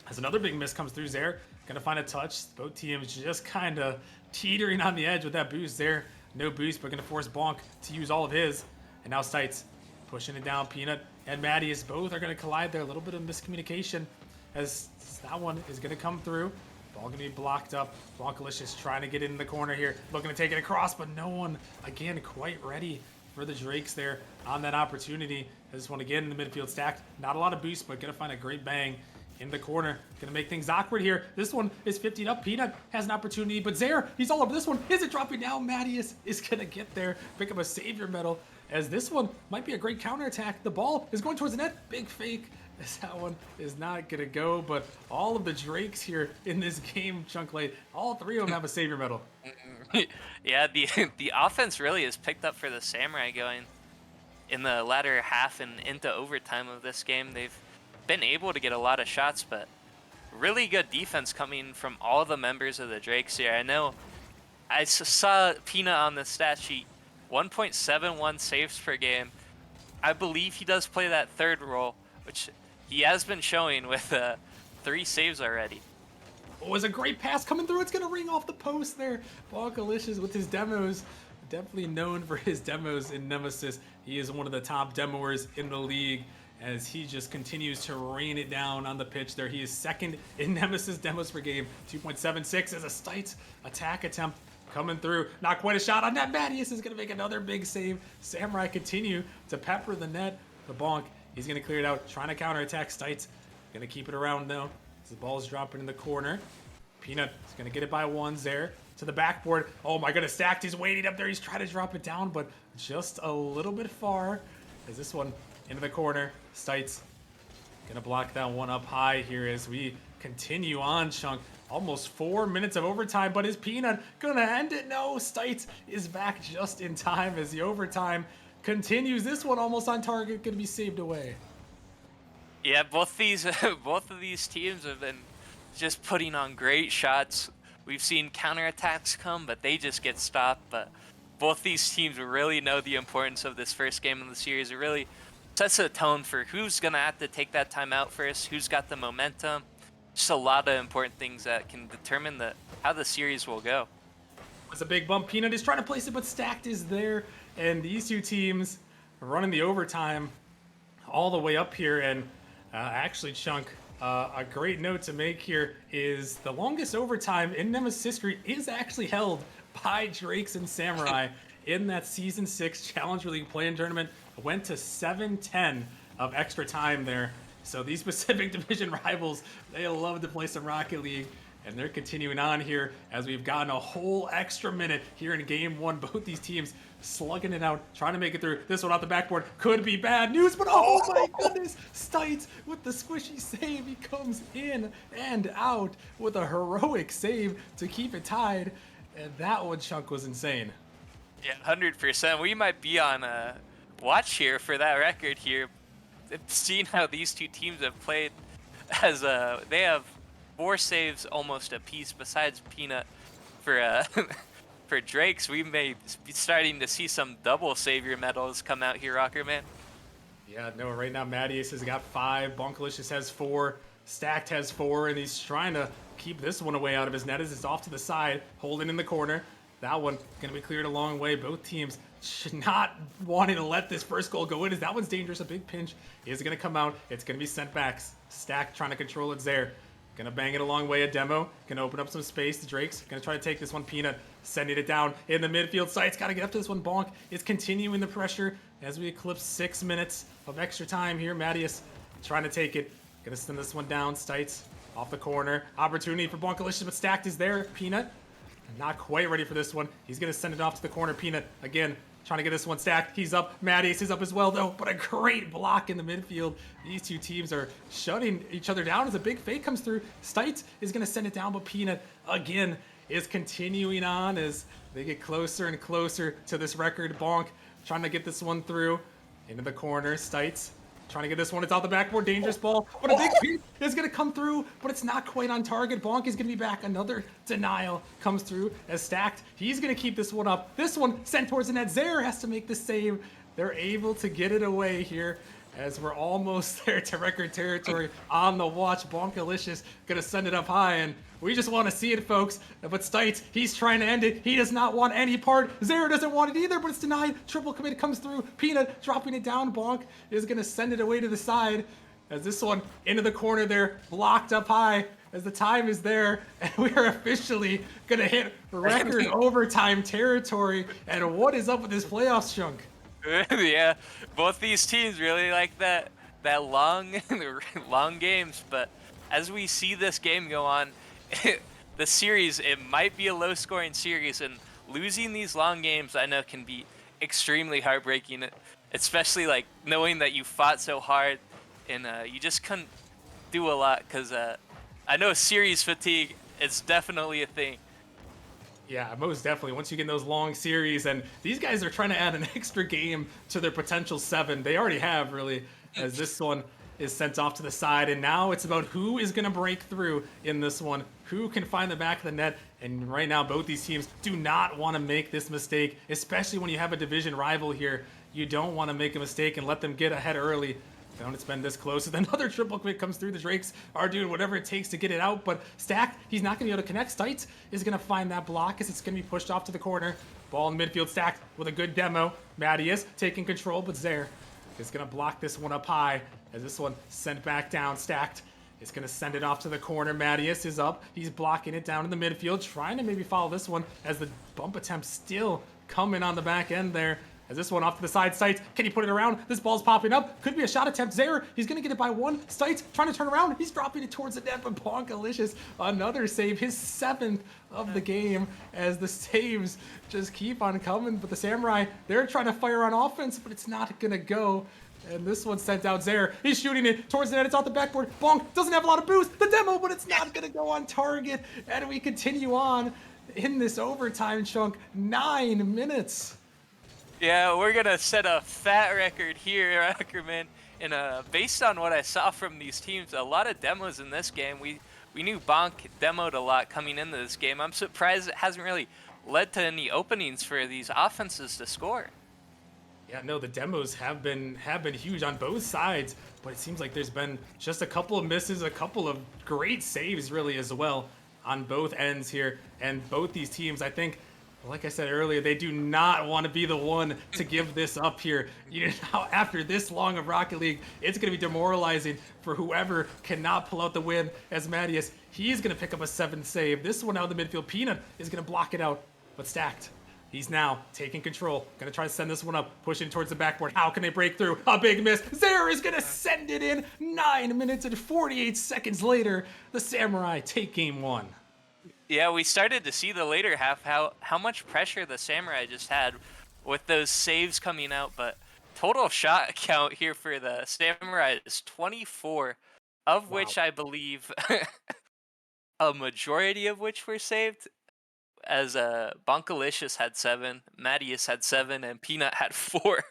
As another big miss comes through, Zaire gonna find a touch. Both teams just kind of teetering on the edge with that boost there. No boost, but gonna force Bonk to use all of his. And now Stites pushing it down. Peanut and Mattias both are gonna collide there. A little bit of miscommunication as that one is gonna come through. Ball gonna be blocked up. Bonkalicious trying to get it in the corner here. Looking to take it across, but no one, again, quite ready for the Drakes there on that opportunity. This one again in the midfield stacked. Not a lot of boost, but gonna find a great bang in the corner. Gonna make things awkward here. This one is 50'd up. Peanut has an opportunity, but Zaire, he's all over this one. Is it dropping down? Mattias is gonna get there, pick up a savior medal, as this one might be a great counterattack. The ball is going towards the net. Big fake. That one is not gonna go, but all of the Drakes here in this game, Chunk Late, all three of them have a savior medal. Yeah, the offense really has picked up for the Samurai going in the latter half and into overtime of this game. They've been able to get a lot of shots, but really good defense coming from all the members of the Drakes here. I know I saw Peanut on the stat sheet, 1.71 saves per game. I believe he does play that third role, which he has been showing with 3 saves already. Oh, it was a great pass coming through. It's going to ring off the post there. Bonkalicious with his demos. Definitely known for his demos in Nemesis. He is one of the top demoers in the league as he just continues to rain it down on the pitch there. He is second in Nemesis demos per game. 2.76 as a Stites attack attempt coming through. Not quite a shot on net. Mattias is going to make another big save. Samurai continue to pepper the net. The Bonk, he's going to clear it out. Trying to counterattack. Stites going to keep it around though. The ball's dropping in the corner. Peanut is going to get it by ones there to the backboard. Oh my goodness, stacked. He's waiting up there. He's trying to drop it down, but just a little bit far. As this one into the corner. Stites going to block that one up high here as we continue on, Chunk. Almost 4 minutes of overtime, but is Peanut going to end it? No, Stites is back just in time as the overtime continues. This one almost on target, going to be saved away. Yeah, both of these teams have been just putting on great shots. We've seen counterattacks come, but they just get stopped. But both these teams really know the importance of this first game of the series. It really sets a tone for who's going to have to take that time out first, who's got the momentum. Just a lot of important things that can determine how the series will go. It's a big bump. Peanut is trying to place it, but Stacked is there. And these two teams are running the overtime all the way up here. And actually, Chunk, a great note to make here is the longest overtime in Nemesis history is actually held by Drakes and Samurai in that Season 6 Challenger League play-in tournament. Went to 7-10 of extra time there. So these Pacific Division rivals, they love to play some Rocket League. And they're continuing on here as we've gotten a whole extra minute here in Game 1. Both these teams slugging it out, trying to make it through. This one off the backboard could be bad news, but oh my goodness, Stites with the squishy save. He comes in and out with a heroic save to keep it tied, and that one chunk was insane. Yeah, 100%. We might be on watch here for that record here. Seeing how these two teams have played, as they have 4 saves almost apiece. Besides Peanut for for Drake's, we may be starting to see some double savior medals come out here, Rockerman. Yeah, no, right now Mattias has got 5, Bonkalicious has 4, Stacked has 4, and he's trying to keep this one away out of his net as it's off to the side, holding in the corner. That one going to be cleared a long way. Both teams should not wanting to let this first goal go in, as that one's dangerous. A big pinch is going to come out. It's going to be sent back. Stacked trying to control it there. Gonna bang it a long way. A demo. Gonna open up some space. The Drake's gonna try to take this one. Peanut sending it down in the midfield. Sights gotta get up to this one. Bonk is continuing the pressure as we eclipse 6 minutes of extra time here. Mattias trying to take it. Gonna send this one down. Stites off the corner. Opportunity for Bonkalicious, but Stacked is there. Peanut not quite ready for this one. He's gonna send it off to the corner. Peanut again trying to get this one stacked. He's up. Mattias is up as well, though. But a great block in the midfield. These two teams are shutting each other down as a big fake comes through. Stites is going to send it down, but Peanut, again, is continuing on as they get closer and closer to this record. Bonk trying to get this one through into the corner. Stites trying to get this one. It's out the backboard. Dangerous ball. But a big piece is going to come through, but it's not quite on target. Bonk is going to be back. Another denial comes through as Stacked. He's going to keep this one up. This one sent towards the net. Zaire has to make the save. They're able to get it away here as we're almost there to record territory on the watch. Bonkalicious going to send it up high, and we just want to see it, folks. But Stites, he's trying to end it. He does not want any part. Zaire doesn't want it either, but it's denied. Triple commit comes through. Peanut dropping it down. Bonk is going to send it away to the side as this one into the corner there, blocked up high as the time is there. And we are officially going to hit record overtime territory. And what is up with this playoffs, Chunk? Yeah, both these teams really like that long long games, but as we see this game go on, the series, it might be a low scoring series, and losing these long games I know can be extremely heartbreaking, especially like knowing that you fought so hard and you just couldn't do a lot, because I know series fatigue is definitely a thing. Yeah, most definitely. Once you get in those long series, and these guys are trying to add an extra game to their potential 7. They already have, really, as this one is sent off to the side. And now it's about who is going to break through in this one, who can find the back of the net. And right now, both these teams do not want to make this mistake, especially when you have a division rival here. You don't want to make a mistake and let them get ahead early. Don't it's been this close. And another triple quick comes through. The Drakes are doing whatever it takes to get it out, but Stacked, he's not going to be able to connect. Stites is going to find that block as it's going to be pushed off to the corner. Ball in midfield. Stacked with a good demo. Mattias taking control, but Zaire is going to block this one up high as this one sent back down. Stacked is going to send it off to the corner. Mattias is up. He's blocking it down in the midfield, trying to maybe follow this one as the bump attempt still coming on the back end there. As this one off to the side, Stites, can he put it around? This ball's popping up. Could be a shot attempt. Zaire, he's going to get it by 1. Stites trying to turn around. He's dropping it towards the net, but Bonkalicious, another save, his 7th of the game, as the saves just keep on coming. But the Samurai, they're trying to fire on offense, but it's not going to go. And this one sent out Zaire. He's shooting it towards the net. It's off the backboard. Bonk doesn't have a lot of boost. The demo, but it's not going to go on target. And we continue on in this overtime chunk. 9 minutes. Yeah, we're gonna set a fat record here, Ackerman. And based on what I saw from these teams, a lot of demos in this game. We knew Bonk demoed a lot coming into this game. I'm surprised it hasn't really led to any openings for these offenses to score. Yeah, no, the demos have been huge on both sides, but it seems like there's been just a couple of misses, a couple of great saves really as well on both ends here. And both these teams, I think, like I said earlier, they do not want to be the one to give this up here. You know, after this long of Rocket League, it's going to be demoralizing for whoever cannot pull out the win. As Mattias, he's going to pick up a 7th save. This one out of the midfield, Peanut is going to block it out, but Stacked. He's now taking control. Going to try to send this one up, pushing towards the backboard. How can they break through? A big miss. Zaire is going to send it in. 9 minutes and 48 seconds later, the Samurai take game 1. Yeah, we started to see the later half how much pressure the Samurai just had with those saves coming out. But total shot count here for the Samurai is 24, of Wow. which I believe a majority of which were saved. As Bonkalicious had 7, Mattias had 7, and Peanut had 4.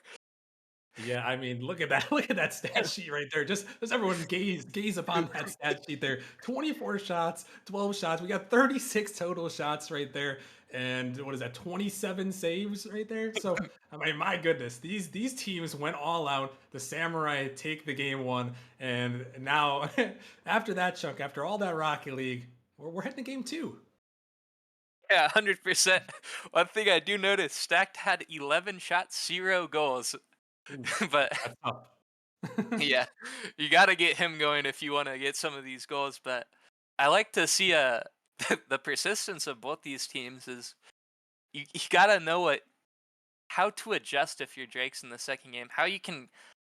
Yeah, I mean, look at that. Look at that stat sheet right there. Just everyone gaze upon that stat sheet there. 24 shots, 12 shots. We got 36 total shots right there. And what is that? 27 saves right there. So, I mean, my goodness, these teams went all out. The Samurai take the game 1, and now after that chunk, after all that Rocket League, we're heading to game 2. Yeah, 100%. One thing I do notice, Stacked had 11 shots, 0 goals. Oof, But that's tough. yeah, you got to get him going if you want to get some of these goals. But I like to see the persistence of both these teams is you got to know how to adjust if you're Drakes in the second game, how you can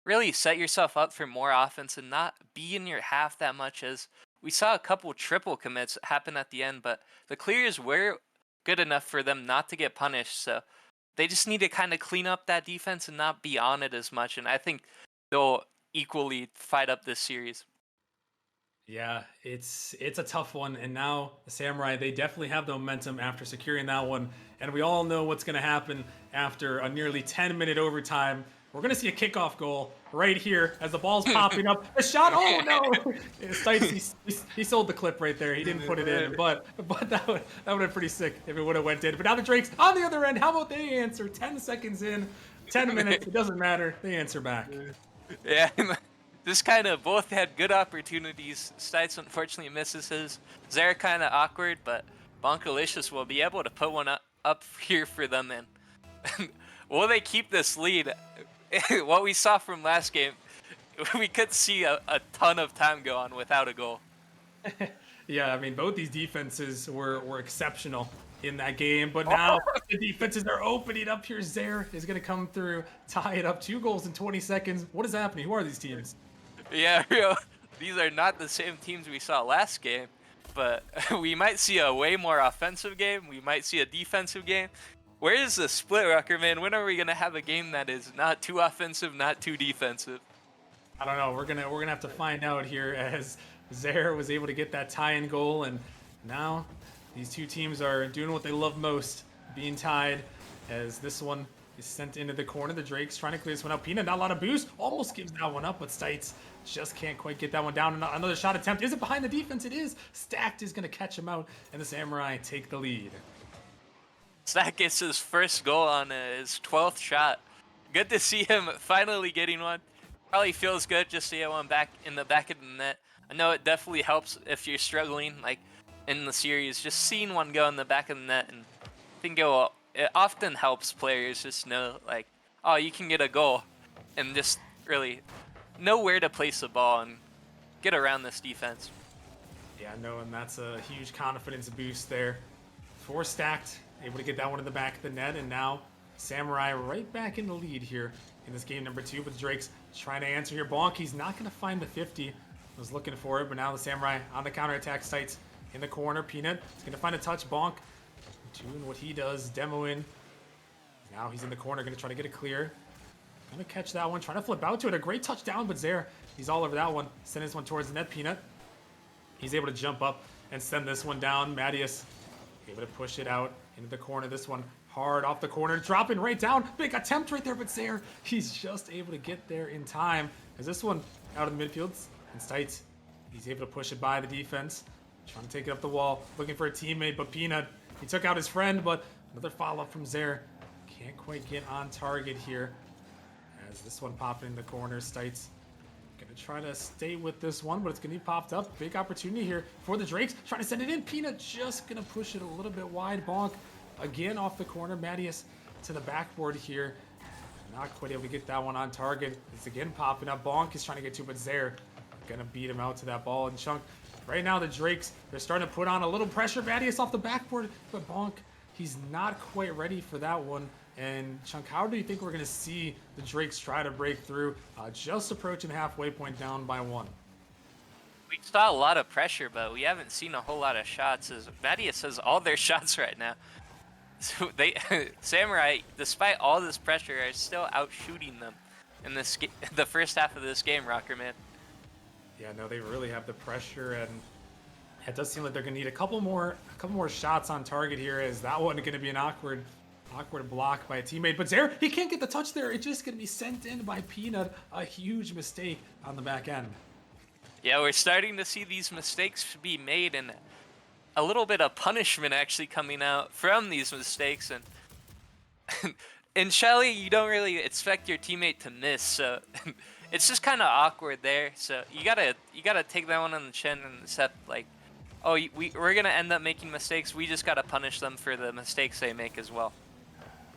really set yourself up for more offense and not be in your half that much. As we saw a couple triple commits happen at the end, but the clears were good enough for them not to get punished. So they just need to kind of clean up that defense and not be on it as much. And I think they'll equally fight up this series. Yeah, it's a tough one, and now the Samurai, they definitely have the momentum after securing that one, and we all know what's going to happen after a nearly 10-minute overtime. We're going to see a kickoff goal right here as the ball's popping up. A shot! Oh no! Stites, he sold the clip right there. He didn't put it in, but that would have been pretty sick if it would have went in. But now the Drakes on the other end. How about they answer? 10 seconds in, 10 minutes. It doesn't matter. They answer back. Yeah, this kind of both had good opportunities. Stites unfortunately misses his. Zara kind of awkward, but Bonkalicious will be able to put one up here for them. And will they keep this lead? What we saw from last game, we could see a ton of time go on without a goal. Yeah, I mean, both these defenses were exceptional in that game, but now the defenses are opening up here. Zare is going to come through, tie it up. 2 goals in 20 seconds. What is happening? Who are these teams? Yeah, these are not the same teams we saw last game, but we might see a way more offensive game. We might see a defensive game. Where is the split, Rucker, man? When are we gonna have a game that is not too offensive, not too defensive? I don't know. We're gonna have to find out here as Zare was able to get that tie-in goal, and now these two teams are doing what they love most, being tied. As this one is sent into the corner, the Drakes trying to clear this one out. Peanut, not a lot of boost, almost gives that one up, but Stites just can't quite get that one down. Another shot attempt. Is it behind the defense? It is. Stacked is gonna catch him out, and the Samurai take the lead. Stack gets his first goal on his 12th shot. Good to see him finally getting one. Probably feels good just to get one back in the back of the net. I know it definitely helps if you're struggling, like in the series, just seeing one go in the back of the net, and I think it often helps players just know, like, oh, you can get a goal, and just really know where to place the ball and get around this defense. Yeah, no, and that's a huge confidence boost there. 4 stacked, able to get that one in the back of the net, and now Samurai right back in the lead here in this game number 2. But the Drakes trying to answer here. Bonk, he's not going to find the 50. Was looking for it, but now the Samurai on the counterattack. Sights in the corner. Peanut is going to find a touch. Bonk doing what he does, demoing. Now he's in the corner, going to try to get it clear. Going to catch that one, trying to flip out to it. A great touchdown, but Zare, he's all over that one. Send this one towards the net. Peanut, he's able to jump up and send this one down. Mattias able to push it out into the corner. This one hard off the corner, dropping right down. Big attempt right there, but Zare, he's just able to get there in time. As this one out of the midfields, and Stites, he's able to push it by the defense. Trying to take it up the wall, looking for a teammate, but Peanut, he took out his friend, but another follow-up from Zare. Can't quite get on target here. As this one popping in the corner, Stites gonna try to stay with this one, but it's gonna be popped up. Big opportunity here for the Drakes. Trying to send it in. Peanut just gonna push it a little bit wide. Bonk again off the corner. Mattias to the backboard here. Not quite able to get that one on target. It's again popping up. Bonk is trying to get to, but Zare gonna beat him out to that ball and chunk. Right now the Drakes, they're starting to put on a little pressure. Mattias off the backboard, but Bonk, he's not quite ready for that one. And Chunk, how do you think we're going to see the Drakes try to break through? Just approaching halfway point, down by 1. We saw a lot of pressure, but we haven't seen a whole lot of shots. As Mattias has all their shots right now. So they Samurai, despite all this pressure, are still out shooting them in this the first half of this game. Rocker man. Yeah, no, they really have the pressure, and it does seem like they're gonna need a couple more shots on target here. Is that one gonna be an awkward block by a teammate? But Zare, he can't get the touch there. It's just gonna be sent in by Peanut. A huge mistake on the back end. Yeah, we're starting to see these mistakes be made, and a little bit of punishment actually coming out from these mistakes. And in Shelly, you don't really expect your teammate to miss, so it's just kind of awkward there. So you gotta take that one on the chin and accept, like, oh, we're gonna end up making mistakes. We just gotta punish them for the mistakes they make as well.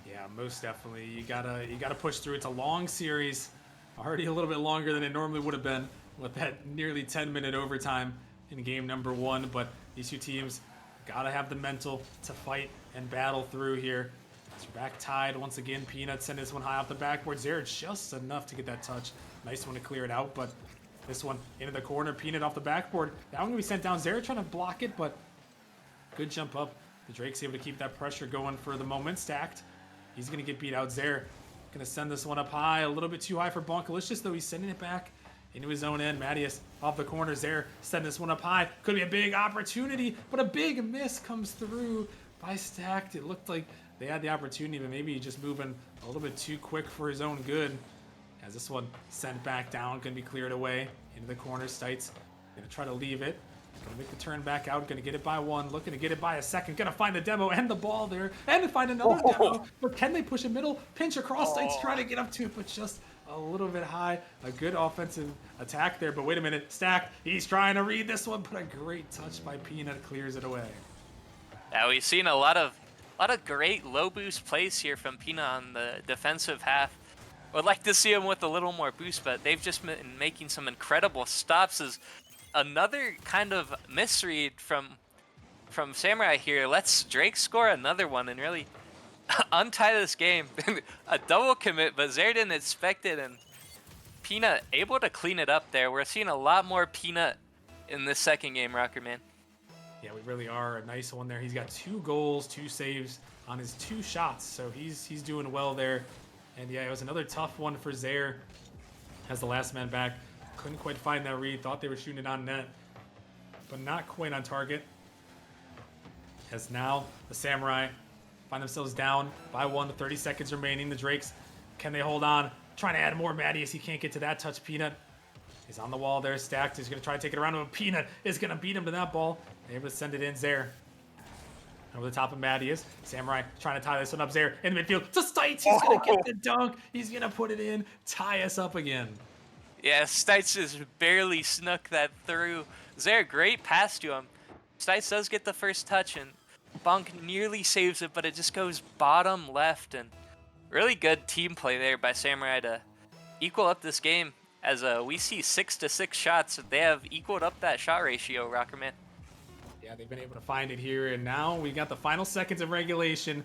Yeah, most definitely. You gotta push through. It's a long series, already a little bit longer than it normally would have been with that nearly 10-minute overtime in game number 1. But these two teams gotta have the mental to fight and battle through here. So we're back tied once again. Peanut sent this one high off the backboard. Zare just enough to get that touch. Nice one to clear it out, but this one into the corner. Peanut off the backboard. That one gonna be sent down. Zare trying to block it, but good jump up. The Drake's able to keep that pressure going for the moment. Stacked. He's gonna get beat out. Zare gonna send this one up high. A little bit too high for Bonkalicious, though. He's sending it back into his own end. Mattias off the corner. Zare sending this one up high. Could be a big opportunity, but a big miss comes through by Stacked. It looked like they had the opportunity, but maybe just moving a little bit too quick for his own good. As this one sent back down, gonna be cleared away into the corner. Stites gonna try to leave it. Gonna make the turn back out. Gonna get it by one. Looking to get it by a second. Gonna find the demo and the ball there. And find another demo. But can they push a middle? Pinch across. Stites trying to get up to it, but just a little bit high. A good offensive attack there. But wait a minute. Stacked. He's trying to read this one, but a great touch by Peanut clears it away. Yeah, we've seen a lot of great low boost plays here from Peanut on the defensive half. Would like to see him with a little more boost, but they've just been making some incredible stops. As another kind of misread from Samurai here. Let's Drake score another one and really untie this game. A double commit, but Zare didn't expect it, and Peanut able to clean it up there. We're seeing a lot more Peanut in this second game, Rocker Man. Yeah, we really are. A nice one there. He's got 2 goals, 2 saves on his 2 shots, so he's doing well there. And yeah, it was another tough one for Zare as the last man back. Couldn't quite find that read. Thought they were shooting it on net, but not quite on target. As now the Samurai find themselves down by 1 with 30 seconds remaining. The Drakes, can they hold on? Trying to add more. Mattias, he can't get to that touch. Peanut is on the wall there. Stacked. He's going to try to take it around him. Peanut is going to beat him to that ball. They're able to send it in. Zare over the top of Mattias. Samurai trying to tie this one up. Zare in the midfield to Stites. He's going to get the dunk. He's going to put it in. Tie us up again. Yeah, Stites just barely snuck that through. Zare, great pass to him. Stites does get the first touch, and Bonk nearly saves it, but it just goes bottom left. And really good team play there by Samurai to equal up this game. As we see 6-6 shots, they have equaled up that shot ratio, Rockerman. Yeah, they've been able to find it here, and now we got the final seconds of regulation.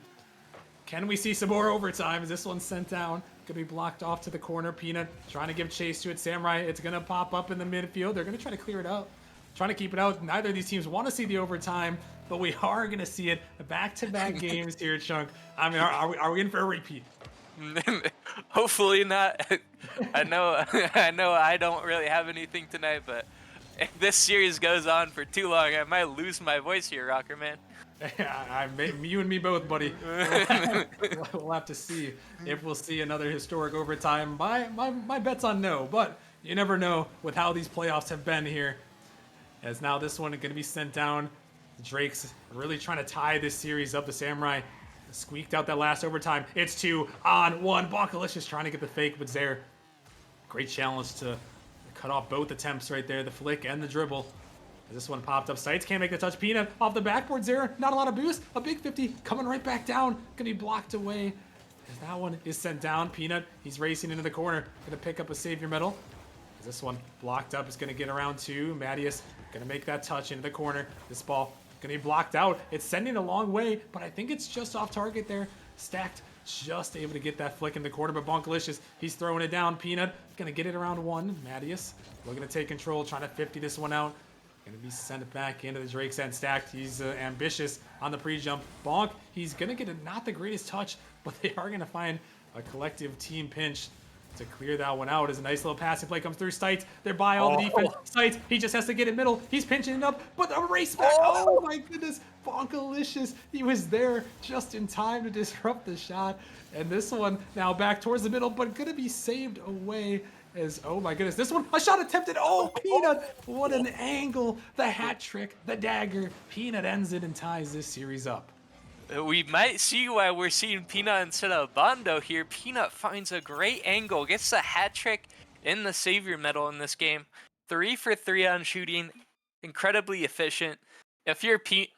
Can we see some more overtime? Is this one sent down? Gonna be blocked off to the corner. Peanut trying to give chase to it. Samurai, it's gonna pop up in the midfield. They're gonna try to clear it up, trying to keep it out. Neither of these teams want to see the overtime, but we are gonna see it. Back-to-back games here, Chunk. I mean, are we in for a repeat? Hopefully not. I know I don't really have anything tonight, but if this series goes on for too long, I might lose my voice here, Rocker Man. You and me both, buddy. We'll have to see if we'll see another historic overtime. My bet's on no, but you never know with how these playoffs have been here. As now this one is going to be sent down. Drake's really trying to tie this series up. The Samurai squeaked out that last overtime. It's 2-on-1. Bonkalicious trying to get the fake, but Zare, great challenge to cut off both attempts right there, the flick and the dribble. As this one popped up, Stites can't make the touch. Peanut off the backboard. Zare, not a lot of boost. A big 50 coming right back down. Gonna be blocked away. As that one is sent down. Peanut, he's racing into the corner. Gonna pick up a savior medal. As this one blocked up, is gonna get around to Mattias. Gonna make that touch into the corner. This ball gonna be blocked out. It's sending a long way, but I think it's just off target there. Stacked, just able to get that flick in the corner, but Bonkalicious, he's throwing it down. Peanut gonna get it around 1. Mattias looking to take control, trying to 50 this one out. Gonna be sent back into the Drake's end stacked. He's ambitious on the pre-jump. Bonk, he's gonna get not the greatest touch, but they are gonna find a collective team pinch to clear that one out. As a nice little passing play comes through. Stites, they're by all the defense. Stites, he just has to get it middle. He's pinching it up, but a race back. Oh my goodness, Bonkalicious. He was there just in time to disrupt the shot. And this one now back towards the middle, but gonna be saved away. As, oh my goodness, this one, a shot attempted. Oh, Peanut, what an angle. The hat trick, the dagger. Peanut ends it and ties this series up. We might see why we're seeing Peanut instead of Bondo here. Peanut finds a great angle, gets the hat trick in the Savior medal in this game. 3 for 3 on shooting, incredibly efficient. If you're Peanut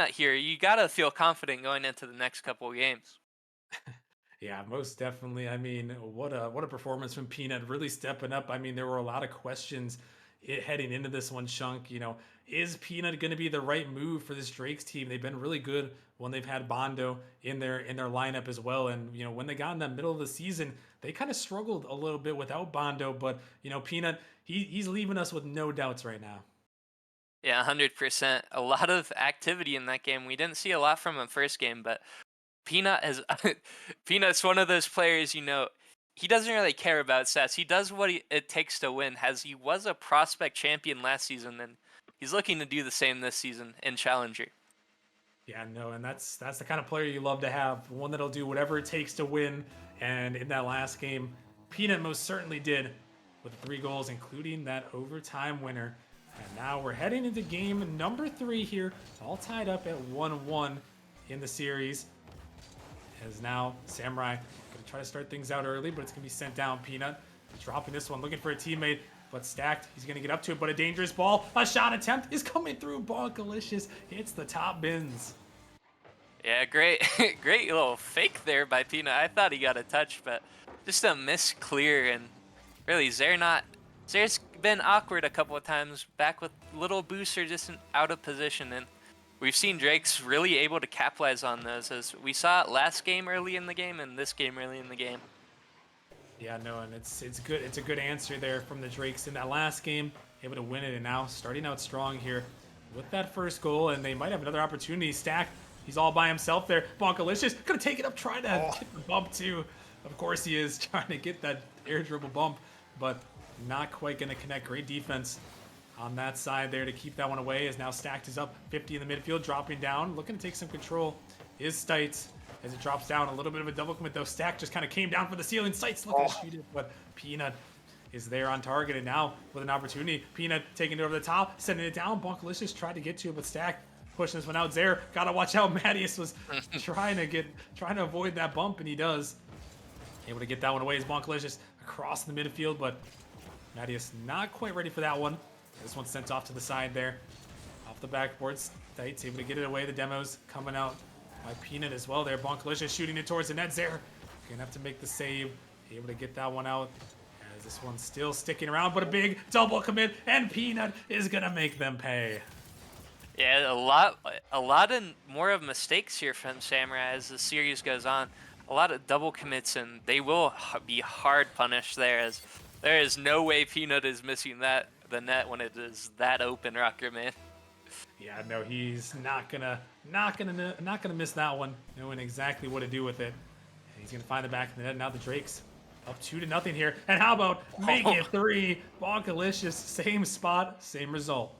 here, you gotta feel confident going into the next couple of games. Yeah, most definitely. I mean, what a performance from Peanut, really stepping up. I mean, there were a lot of questions heading into this one, Chunk. You know, is Peanut going to be the right move for this Drake's team? They've been really good when they've had Bondo in their lineup as well. And you know, when they got in the middle of the season, they kind of struggled a little bit without Bondo. But you know, Peanut, he's leaving us with no doubts right now. Yeah, 100%. A lot of activity in that game. We didn't see a lot from him first game, but Peanut is Peanut's one of those players, you know, he doesn't really care about stats. He does what it takes to win. He was a prospect champion last season, and he's looking to do the same this season in Challenger. Yeah, no, and that's the kind of player you love to have, one that'll do whatever it takes to win. And in that last game, Peanut most certainly did with 3 goals, including that overtime winner. And now we're heading into game number 3 here, all tied up at 1-1 in the series. As now Samurai gonna try to start things out early, but it's gonna be sent down. Peanut dropping this one, looking for a teammate, but stacked. He's gonna get up to it, but a dangerous ball. A shot attempt is coming through. Bonkalicious hits the top bins. Yeah, great, great little fake there by Peanut. I thought he got a touch, but just a miss clear. And really, Zare's been awkward a couple of times, back with little booster just out of position. And we've seen Drake's really able to capitalize on those, as we saw it last game early in the game and this game early in the game. Yeah, no, and it's good. It's a good answer there from the Drakes in that last game, able to win it, and now starting out strong here with that first goal, and they might have another opportunity. Stack, he's all by himself there. Bonkalicious gonna take it up, trying to get the bump too. Of course he is trying to get that air dribble bump, but not quite gonna connect. Great defense on that side there to keep that one away, as now Stacked is up 50 in the midfield, dropping down, looking to take some control is Stites as it drops down. A little bit of a double commit though. Stack just kind of came down for the ceiling. Stites looking to shoot it, but Peanut is there on target, and now with an opportunity, Peanut taking it over the top, sending it down. Bonkalicious tried to get to it, but Stack pushing this one out. Zare, gotta watch out. Mattias was trying to avoid that bump, and he does. Able to get that one away as Bonkalicious across the midfield, but Mattias not quite ready for that one. This one's sent off to the side there. Off the backboard, Stites able to get it away. The demo's coming out by Peanut as well there. Bonkalicious shooting it towards the net. Zare gonna have to make the save. Able to get that one out, as this one's still sticking around, but a big double commit, and Peanut is gonna make them pay. Yeah, a lot of more of mistakes here from Samurai as the series goes on. A lot of double commits, and they will be hard punished there, as there is no way Peanut is missing the net when it is that open, Rocker Man. Yeah, no, he's not gonna miss that one, knowing exactly what to do with it. And he's gonna find the back of the net. Now the Drakes up 2-0 here. And how about make it 3? Bonkalicious, same spot, same result.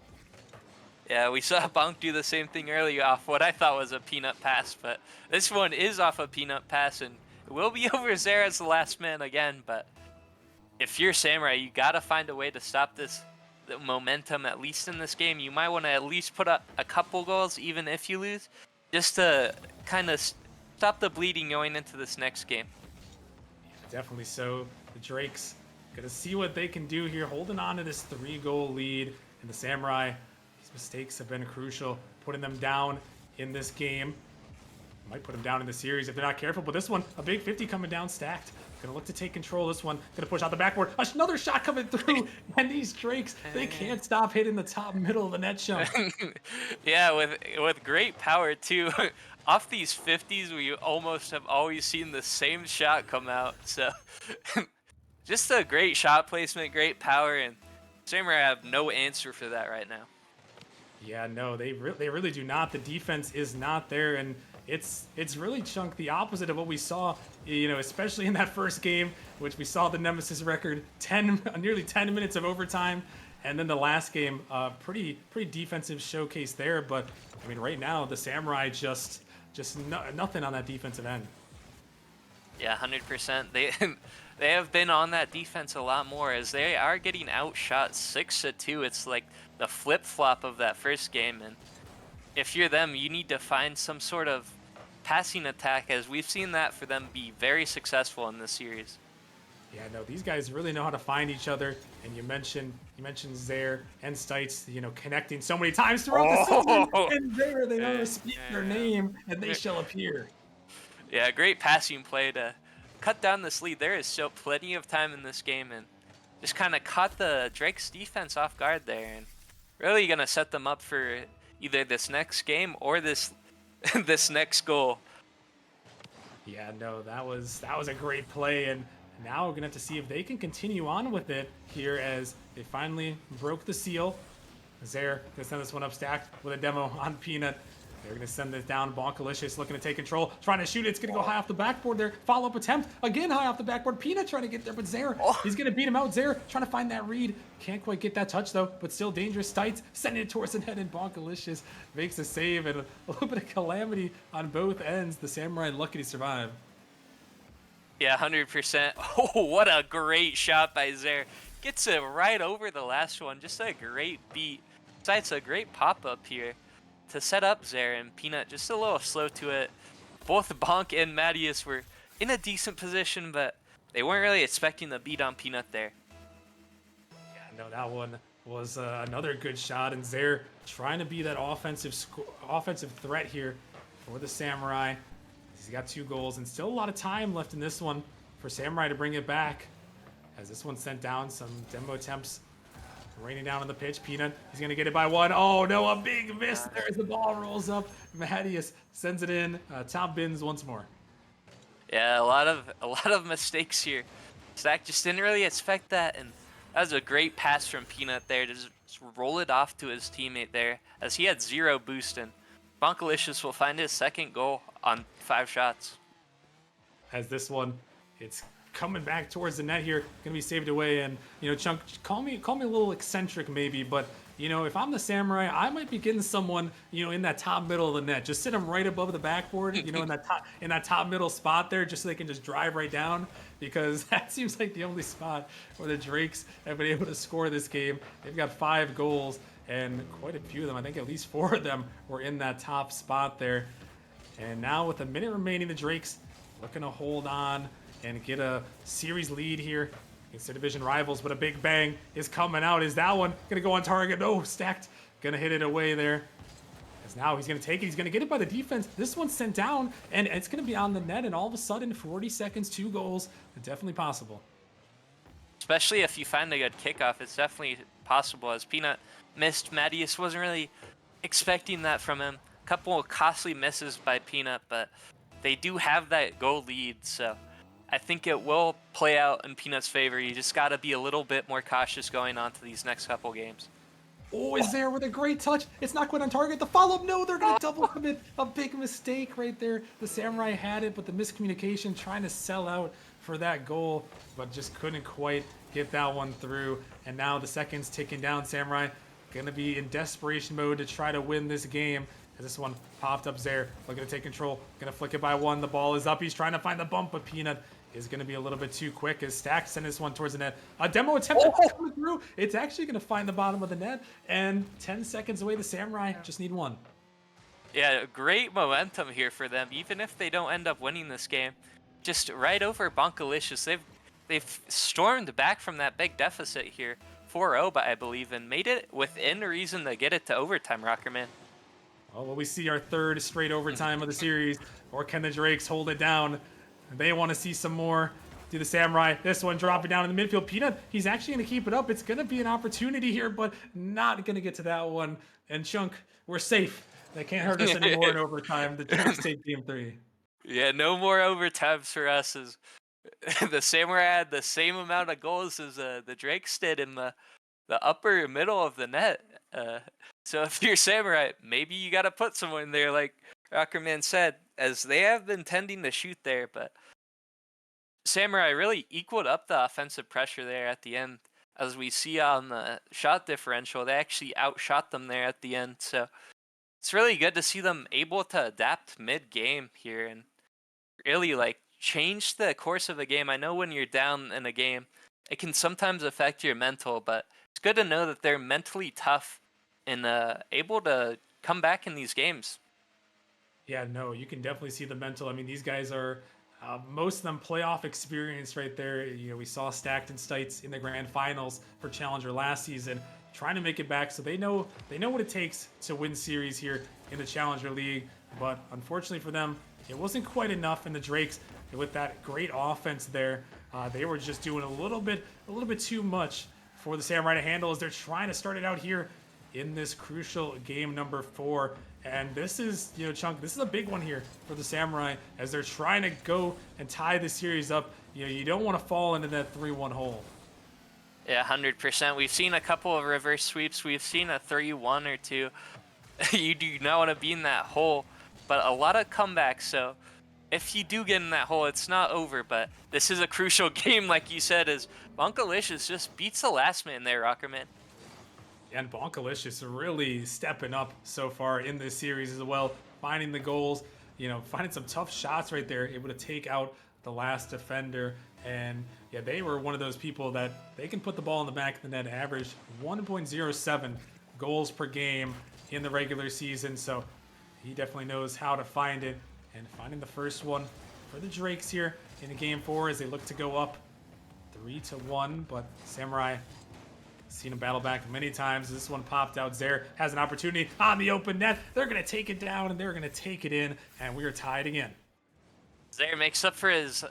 Yeah, we saw Bonk do the same thing earlier off what I thought was a Peanut pass, but this one is off a Peanut pass, and it will be over Zare as the last man again. But if you're Samurai, you gotta find a way to stop the momentum, at least in this game. You might want to at least put up a couple goals, even if you lose, just to kind of stop the bleeding going into this next game. Yeah, definitely so. The Drakes gonna see what they can do here, holding on to this 3-goal lead, and the Samurai, these mistakes have been crucial, putting them down in this game. Might put them down in the series if they're not careful, but this one, a big 50 coming down Stacked. Gonna look to take control. This one gonna push out the backboard. Another shot coming through, and these Drakes, they can't stop hitting the top middle of the net jump. Yeah, with great power too. Off these 50s, we almost have always seen the same shot come out. So just a great shot placement, great power, and Samurai have no answer for that right now. Yeah, no, they really do not. The defense is not there, and it's really Chunk the opposite of what we saw. Especially in that first game, which we saw the Nemesis record 10 nearly 10 minutes of overtime, and then the last game, pretty defensive showcase there. But I mean, right now the Samurai just nothing on that defensive end. Yeah, 100%. They have been on that defense a lot more as they are getting outshot 6-2. It's like the flip flop of that first game, and if you're them, you need to find some sort of passing attack, as we've seen that for them be very successful in this series. Yeah, no, these guys really know how to find each other. And you mentioned Zaire and Stites, connecting so many times throughout the season. And there, they know to speak their name, and they shall appear. Yeah, great passing play to cut down this lead. There is still plenty of time in this game, and just kind of caught the Drake's defense off guard there, and really gonna set them up for either this next game or this this next goal. Yeah, no, that was a great play, and now we're gonna have to see if they can continue on with it here as they finally broke the seal. Zaire gonna send this one up stacked with a demo on Peanut. They're going to send this down. Bonkalicious looking to take control. Trying to shoot it. It's going to go high off the backboard there. Follow-up attempt. Again, high off the backboard. Peanut trying to get there, but Zaire, he's going to beat him out. Zaire trying to find that read. Can't quite get that touch, though, but still dangerous. Stites sending it towards the net, and Bonkalicious makes a save, and a little bit of calamity on both ends. The Samurai lucky to survive. Yeah, 100%. Oh, what a great shot by Zaire. Gets it right over the last one. Just a great beat. Besides, a great pop-up here to set up Zaire, and Peanut just a little slow to it. Both Bonk and Mattias were in a decent position, but they weren't really expecting the beat on Peanut there. Yeah, no, that one was another good shot, and Zaire trying to be that offensive threat here for the Samurai. He's got 2 goals, and still a lot of time left in this one for Samurai to bring it back. As this one sent down, some demo attempts raining down on the pitch. Peanut, he's going to get it by 1. Oh, no, a big miss there as the ball rolls up. Mattias sends it in. Top bins once more. Yeah, a lot of mistakes here. Stack just didn't really expect that, and that was a great pass from Peanut there to just roll it off to his teammate there, as he had 0 boost, and Bonkalicious will find his second goal on 5 shots. As this one, it's coming back towards the net here, gonna be saved away. And Chunk, call me a little eccentric maybe, but if I'm the Samurai, I might be getting someone in that top middle of the net. Just sit them right above the backboard, in that top middle spot there, just so they can just drive right down, because that seems like the only spot where the Drakes have been able to score this game. They've got 5 goals, and quite a few of them, I think at least 4 of them, were in that top spot there. And now with a minute remaining, the Drakes looking to hold on and get a series lead here against their division rivals, but a big bang is coming out. Is that one gonna go on target? No, stacked. Gonna hit it away there. As now he's gonna take it. He's gonna get it by the defense. This one's sent down, and it's gonna be on the net, and all of a sudden, 40 seconds, 2 goals. Definitely possible. Especially if you find a good kickoff, it's definitely possible, as Peanut missed. Mattias wasn't really expecting that from him. A couple of costly misses by Peanut, but they do have that goal lead, so I think it will play out in Peanut's favor. You just got to be a little bit more cautious going on to these next couple games. Oh, is there with a great touch. It's not quite on target. The follow-up, no, they're going to double commit. A big mistake right there. The Samurai had it, but the miscommunication, trying to sell out for that goal, but just couldn't quite get that one through. And now the seconds ticking down. Samurai going to be in desperation mode to try to win this game. As this one popped up, Zaire looking to take control. Going to flick it by 1. The ball is up. He's trying to find the bump, but Peanut is going to be a little bit too quick as Stack sends this one towards the net. A demo attempt coming through. It's actually going to find the bottom of the net. And 10 seconds away, the Samurai just need 1. Yeah, great momentum here for them, even if they don't end up winning this game. Just right over Bonkalicious. They've stormed back from that big deficit here, 4-0, I believe, and made it within reason to get it to overtime, Rockerman. Well, will we see our 3rd straight overtime of the series, or can the Drakes hold it down? They want to see some more. Do the Samurai. This one dropping down in the midfield. Peanut, he's actually going to keep it up. It's going to be an opportunity here, but not going to get to that one. And Chunk, we're safe. They can't hurt us anymore in overtime. The Drakes take game 3. Yeah, no more overtimes for us. As the Samurai had the same amount of goals as the Drakes did in the the upper middle of the net. So if you're Samurai, maybe you got to put someone there, like Rockerman said, as they have been tending to shoot there. But Samurai really equaled up the offensive pressure there at the end. As we see on the shot differential, they actually outshot them there at the end. So it's really good to see them able to adapt mid-game here and really like change the course of a game. I know when you're down in a game, it can sometimes affect your mental, but it's good to know that they're mentally tough and able to come back in these games. Yeah, no, you can definitely see the mental. I mean, these guys are most of them playoff experience right there. You know, we saw Stacked and Stites in the grand finals for Challenger last season, trying to make it back. So they know what it takes to win series here in the Challenger League. But unfortunately for them, it wasn't quite enough. And the Drakes, with that great offense there, they were just doing a little bit too much for the Samurai to handle as they're trying to start it out here in this crucial game number 4. And this is, you know, Chunk, this is a big one here for the Samurai as they're trying to go and tie the series up. You know, you don't want to fall into that 3-1 hole. Yeah, 100%. We've seen a couple of reverse sweeps. We've seen a 3-1 or 2. You do not want to be in that hole, but a lot of comebacks. So if you do get in that hole, it's not over. But this is a crucial game, like you said, as Bonkalicious just beats the last man there, Rockerman. And Bonkalicious really stepping up so far in this series as well, finding the goals, you know, finding some tough shots right there, able to take out the last defender. And yeah, they were one of those people that they can put the ball in the back of the net, average 1.07 goals per game in the regular season. So he definitely knows how to find it, and finding the first one for the Drakes here in game 4 as they look to go up 3-1. But Samurai, seen him battle back many times. This one popped out. Zaire has an opportunity on the open net. They're going to take it down, and they're going to take it in, and we are tied again. Zaire makes up for his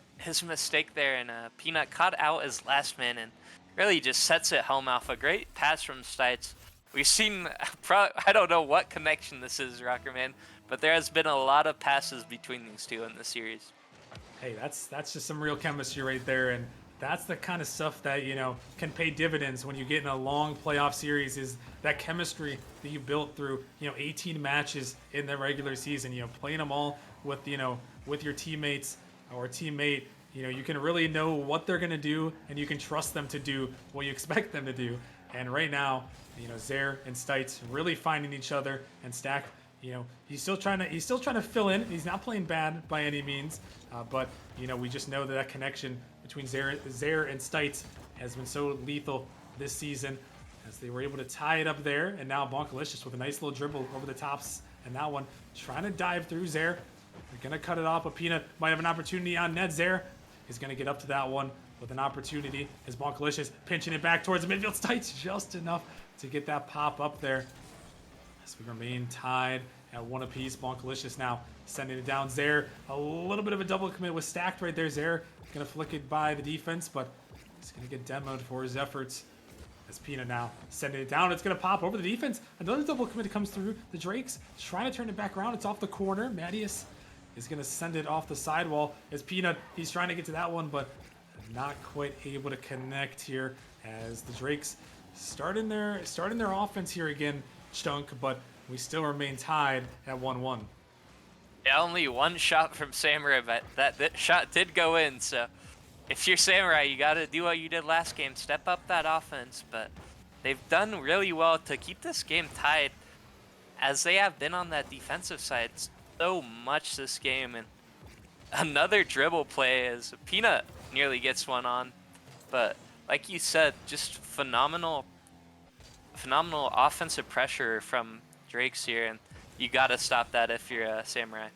mistake there, and Peanut caught out his last man and really just sets it home off a great pass from Stites. We've seen, I don't know what connection this is, Rockerman, but there has been a lot of passes between these two in the series. Hey, that's just some real chemistry right there, and that's the kind of stuff that, you know, can pay dividends when you get in a long playoff series, is that chemistry that you built through, you know, 18 matches in the regular season, you know, playing them all with, you know, with your teammates or teammate. You know, you can really know what they're going to do, and you can trust them to do what you expect them to do. And right now, you know, Zaire and Stites really finding each other, and Stack, you know, he's still trying to fill in. He's not playing bad by any means, but you know, we just know that connection between Zaire and Stites has been so lethal this season, as they were able to tie it up there. And now Bonkalicious with a nice little dribble over the tops, and that one trying to dive through Zaire. They're gonna cut it off, but Peanut might have an opportunity on net. Zaire is gonna get up to that one with an opportunity as Bonkalicious pinching it back towards the midfield. Stites just enough to get that pop up there, as we remain tied at 1 apiece. Bonkalicious now sending it down. Zaire, a little bit of a double commit with Stacked right there. Zaire gonna flick it by the defense, but he's gonna get demoed for his efforts. As Peanut now sending it down, it's gonna pop over the defense. Another double commit comes through. The Drakes trying to turn it back around. It's off the corner. Mattias is gonna send it off the sidewall. As Peanut, he's trying to get to that one, but not quite able to connect here. As the Drakes starting their offense here again, Chunk, but we still remain tied at 1-1. Yeah, only one shot from Samurai, but that shot did go in. So if you're Samurai, you got to do what you did last game, step up that offense. But they've done really well to keep this game tied, as they have been on that defensive side so much this game. And another dribble play as Peanut nearly gets one on. But like you said, just phenomenal offensive pressure from Drakes here, and you got to stop that if you're a Samurai.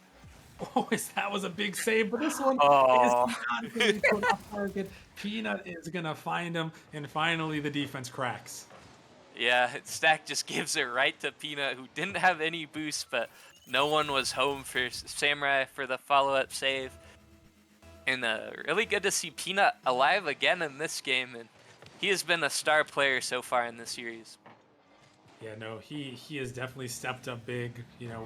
Oh, that was a big save, but this one is not really put off target. Peanut is gonna find him, and finally the defense cracks. Yeah, Stack just gives it right to Peanut, who didn't have any boost, but no one was home for Samurai for the follow-up save. And really good to see Peanut alive again in this game, and he has been a star player so far in this series. Yeah, no, he has definitely stepped up big. You know,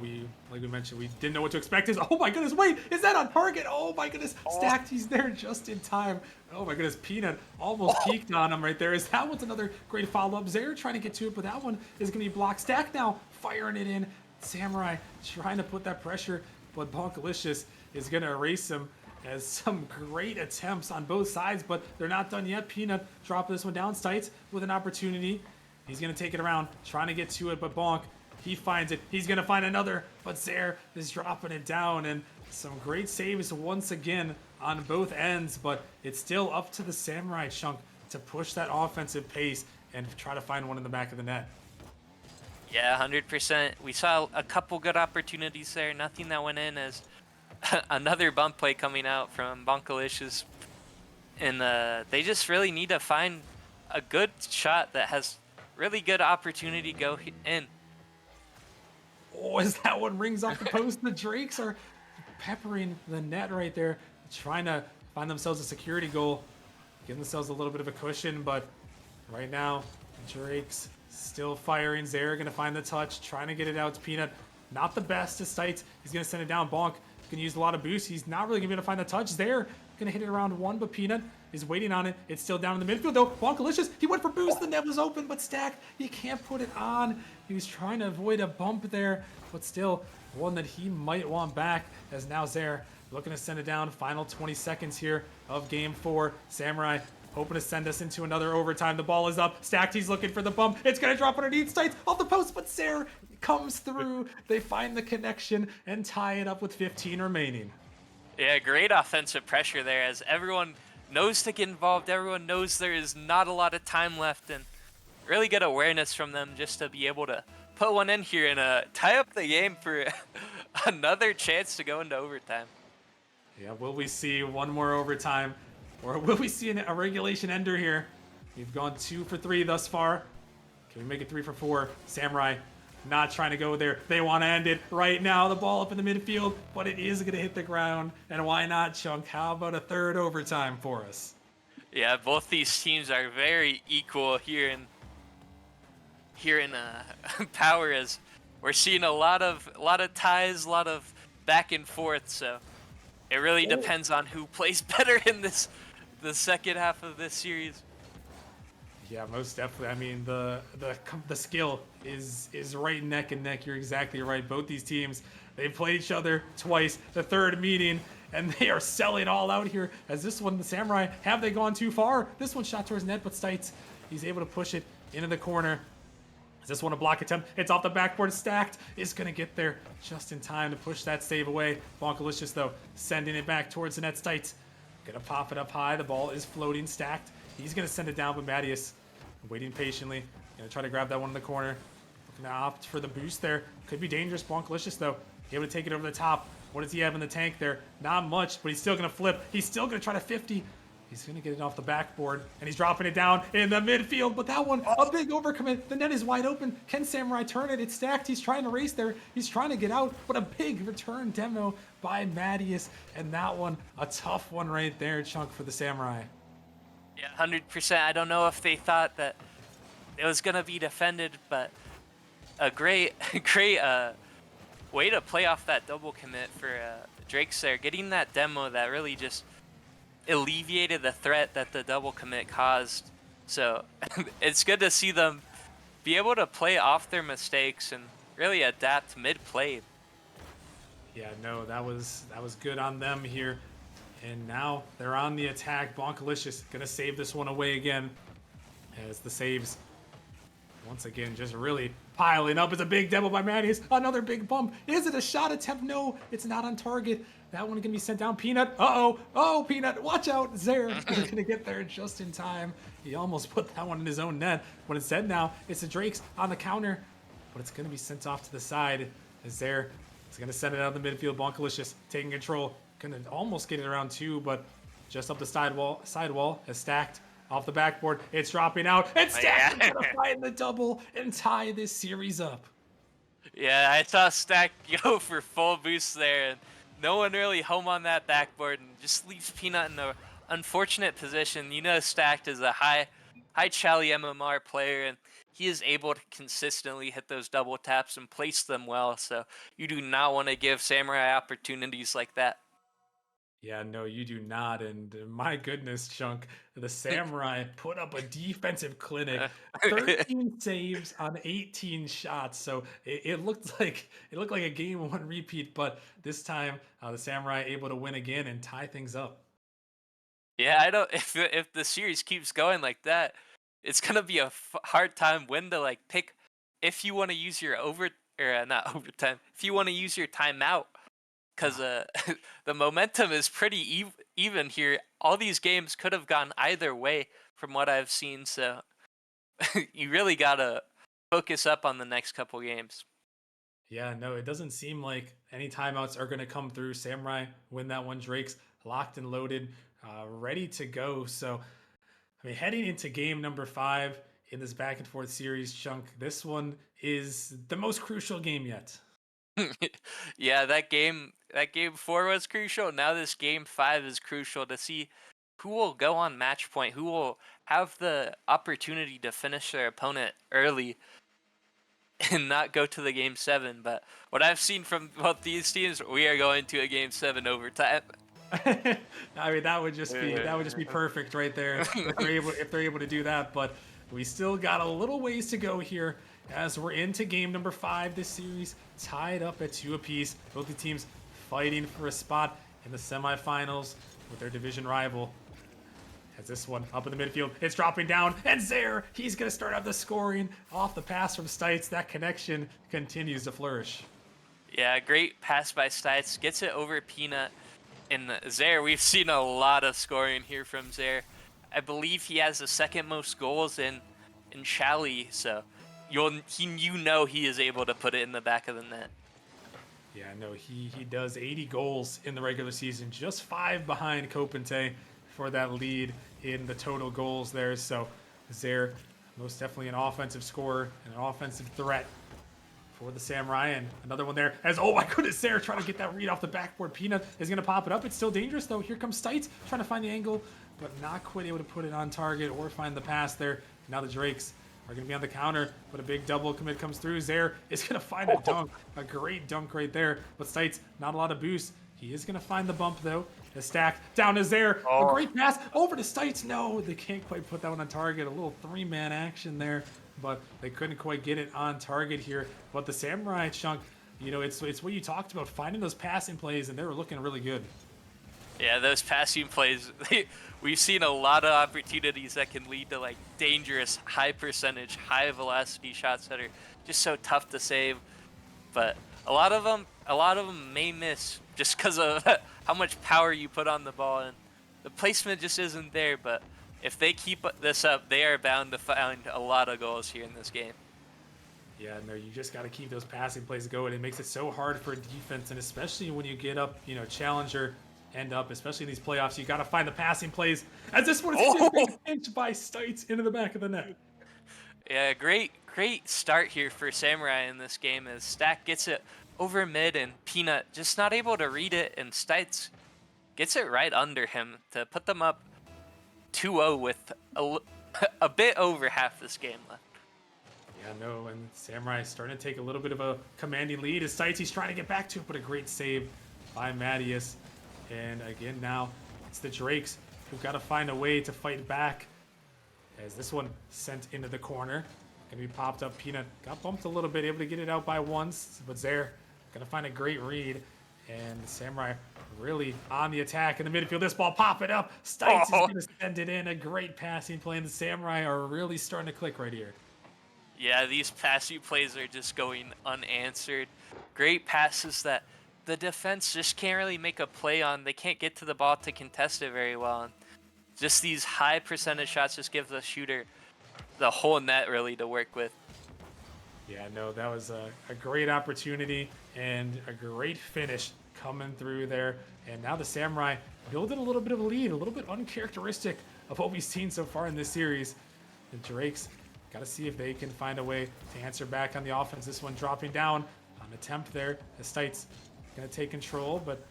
like we mentioned, we didn't know what to expect. Oh my goodness, wait, is that on target? Oh my goodness, stacked, he's there just in time. Oh my goodness, Peanut almost peeked on him right there. Is that one's another great follow-up. Zaire trying to get to it, but that one is gonna be blocked. Stack now, firing it in. Samurai trying to put that pressure, but Bonkalicious is gonna erase him. As some great attempts on both sides, but they're not done yet. Peanut dropping this one down. Stites with an opportunity. He's going to take it around, trying to get to it, but Bonk, he finds it. He's going to find another, but Zaire is dropping it down, and some great saves once again on both ends, but it's still up to the Samurai Chunk to push that offensive pace and try to find one in the back of the net. Yeah, 100%. We saw a couple good opportunities there. Nothing that went in as another bump play coming out from Bonkalicious. And they just really need to find a good shot that has really good opportunity go in. Oh, as that one rings off the post, the Drakes are peppering the net right there, trying to find themselves a security goal, giving themselves a little bit of a cushion, but right now, Drakes still firing. Zaire gonna find the touch, trying to get it out to Peanut. Not the best to Stites. He's gonna send it down. Bonk gonna use a lot of boost. He's not really gonna be able to find the touch. Zaire gonna hit it around one, but Peanut is waiting on it. It's still down in the midfield though. Bonkalicious, he went for boost. The net was open, but Stack, you can't put it on. He was trying to avoid a bump there, but still one that he might want back. As now Zaire looking to send it down. Final 20 seconds here of game 4. Samurai hoping to send us into another overtime. The ball is up. Stacked, he's looking for the bump. It's going to drop underneath Stites off the post, but Zaire comes through. They find the connection and tie it up with 15 remaining. Yeah, great offensive pressure there as everyone knows to get involved. Everyone knows there is not a lot of time left, and really good awareness from them just to be able to put one in here and tie up the game for another chance to go into overtime. Yeah, will we see one more overtime? Or will we see a regulation ender here? We've gone 2 for 3 thus far. Can we make it 3 for 4? Samurai not trying to go there. They want to end it right now. The ball up in the midfield, but it is going to hit the ground. And why not, Chunk? How about a third overtime for us? Yeah, both these teams are very equal here in Power, as we're seeing a lot of ties, a lot of back and forth. So it really depends on who plays better in the second half of this series. Yeah, most definitely. I mean, the skill is right neck and neck. You're exactly right. Both these teams, they've played each other twice. The third meeting, and they are selling all out here. As this one, the Samurai, have they gone too far? This one shot towards net, but Stites, he's able to push it into the corner. Is this one a block attempt? It's off the backboard. Stacked is going to get there just in time to push that save away. Bonkalicious, though, sending it back towards the net. Stites going to pop it up high. The ball is floating. Stacked. He's going to send it down, but Mattias waiting patiently. Going to try to grab that one in the corner. Looking to opt for the boost there. Could be dangerous. Bonkalicious, though, able to take it over the top. What does he have in the tank there? Not much, but he's still going to flip. He's still going to try to 50. He's going to get it off the backboard, and he's dropping it down in the midfield. But that one, a big overcommit. The net is wide open. Can Samurai turn it? It's stacked. He's trying to race there. He's trying to get out, but a big return demo by Mattias. And that one, a tough one right there, Chunk, for the Samurai. Yeah, 100%. I don't know if they thought that it was going to be defended, but a great way to play off that double commit for Drake's there. Getting that demo that really just alleviated the threat that the double commit caused. So it's good to see them be able to play off their mistakes and really adapt mid-play. Yeah, no, that was good on them here. And now they're on the attack. Bonkalicious gonna save this one away again. As the saves, once again, just really piling up. It's a big demo by Mattias. Another big bump. Is it a shot attempt? No, it's not on target. That one gonna be sent down. Peanut. Uh-oh. Oh, Peanut. Watch out. Zaire is gonna get there just in time. He almost put that one in his own net. But instead now, it's the Drakes on the counter. But it's gonna be sent off to the side. As Zaire is gonna send it out of the midfield. Bonkalicious taking control. Gonna almost get it around 2, but just up the sidewall has Stacked off the backboard. It's dropping out. And Stacked is gonna find the double and tie this series up. Yeah, I saw Stack go for full boost there, and no one really home on that backboard, and just leaves Peanut in an unfortunate position. You know, Stacked is a high Chally MMR player, and he is able to consistently hit those double taps and place them well. So you do not want to give Samurai opportunities like that. Yeah, no, you do not. And my goodness, Chunk, the Samurai put up a defensive clinic, 13 saves on 18 shots. So it looked like a game one repeat, but this time the Samurai able to win again and tie things up. Yeah, I don't. If the series keeps going like that, it's gonna be a hard time when to like pick if you want to use your not overtime. If you want to use your timeout, because the momentum is pretty even here. All these games could have gone either way from what I've seen. So you really gotta focus up on the next couple games. Yeah, no, it doesn't seem like any timeouts are going to come through. Samurai win that one. Drake's locked and loaded, ready to go. So, I mean, heading into game number 5 in this back and forth series, Chunk, this one is the most crucial game yet. Yeah, that game 4 was crucial. Now this game 5 is crucial to see who will go on match point, who will have the opportunity to finish their opponent early and not go to the game 7. But what I've seen from both these teams, we are going to a game 7 overtime. I mean, that would just be perfect right there if they're able to do that. But we still got a little ways to go here as we're into game number 5 this series, tied up at 2 apiece. Both the teams fighting for a spot in the semifinals with their division rival. As this one up in the midfield, it's dropping down, and Zaire, he's gonna start out the scoring off the pass from Stites. That connection continues to flourish. Yeah, great pass by Stites. Gets it over Peanut. And Zaire, we've seen a lot of scoring here from Zaire. I believe he has the second most goals in Chali, so you know he is able to put it in the back of the net. Yeah, no, he does 80 goals in the regular season, just 5 behind Copente for that lead in the total goals there. So Zaire, most definitely an offensive scorer and an offensive threat for the Samurai. And another one there as, oh my goodness, Zaire trying to get that read off the backboard. Peanut is going to pop it up. It's still dangerous though. Here comes Stites trying to find the angle, but not quite able to put it on target or find the pass there. Now the Drakes are going to be on the counter, but a big double commit comes through. Zaire is going to find a dunk, a great dunk right there. But Stites, not a lot of boost. He is going to find the bump though. The stack down to Zaire. A great pass over to Stites. No, they can't quite put that one on target. A little 3-man action there, but they couldn't quite get it on target here. But the Samurai, Chunk, you know, it's what you talked about, finding those passing plays, and they were looking really good. Yeah, those passing plays, we've seen a lot of opportunities that can lead to like dangerous, high percentage, high velocity shots that are just so tough to save. But a lot of them may miss just because of how much power you put on the ball, and the placement just isn't there. But if they keep this up, they are bound to find a lot of goals here in this game. Yeah, no, you just got to keep those passing plays going. It makes it so hard for defense, and especially when you get up, you know, challenger end up, especially in these playoffs, you got to find the passing plays. As this one is just being pinched by Stites into the back of the net. Yeah, great start here for Samurai in this game as Stack gets it over mid and Peanut just not able to read it, and Stites gets it right under him to put them up 2-0 with a bit over half this game left. Yeah, no, and Samurai starting to take a little bit of a commanding lead as Stites, he's trying to get back to it, but a great save by Mattias. And again, now it's the Drakes who've got to find a way to fight back as this one sent into the corner. Gonna be popped up. Peanut got bumped a little bit, able to get it out by once, but Zaire gonna find a great read. And the Samurai really on the attack in the midfield. This ball popping up. Stites is gonna send it in. A great passing play, and the Samurai are really starting to click right here. Yeah, these passing plays are just going unanswered. Great passes that the defense just can't really make a play on. They can't get to the ball to contest it very well. And just these high percentage shots just give the shooter the whole net really to work with. Yeah, no, that was a great opportunity and a great finish coming through there. And now the Samurai building a little bit of a lead, a little bit uncharacteristic of what we've seen so far in this series. The Drakes got to see if they can find a way to answer back on the offense. This one dropping down on attempt there. The Stites going to take control, but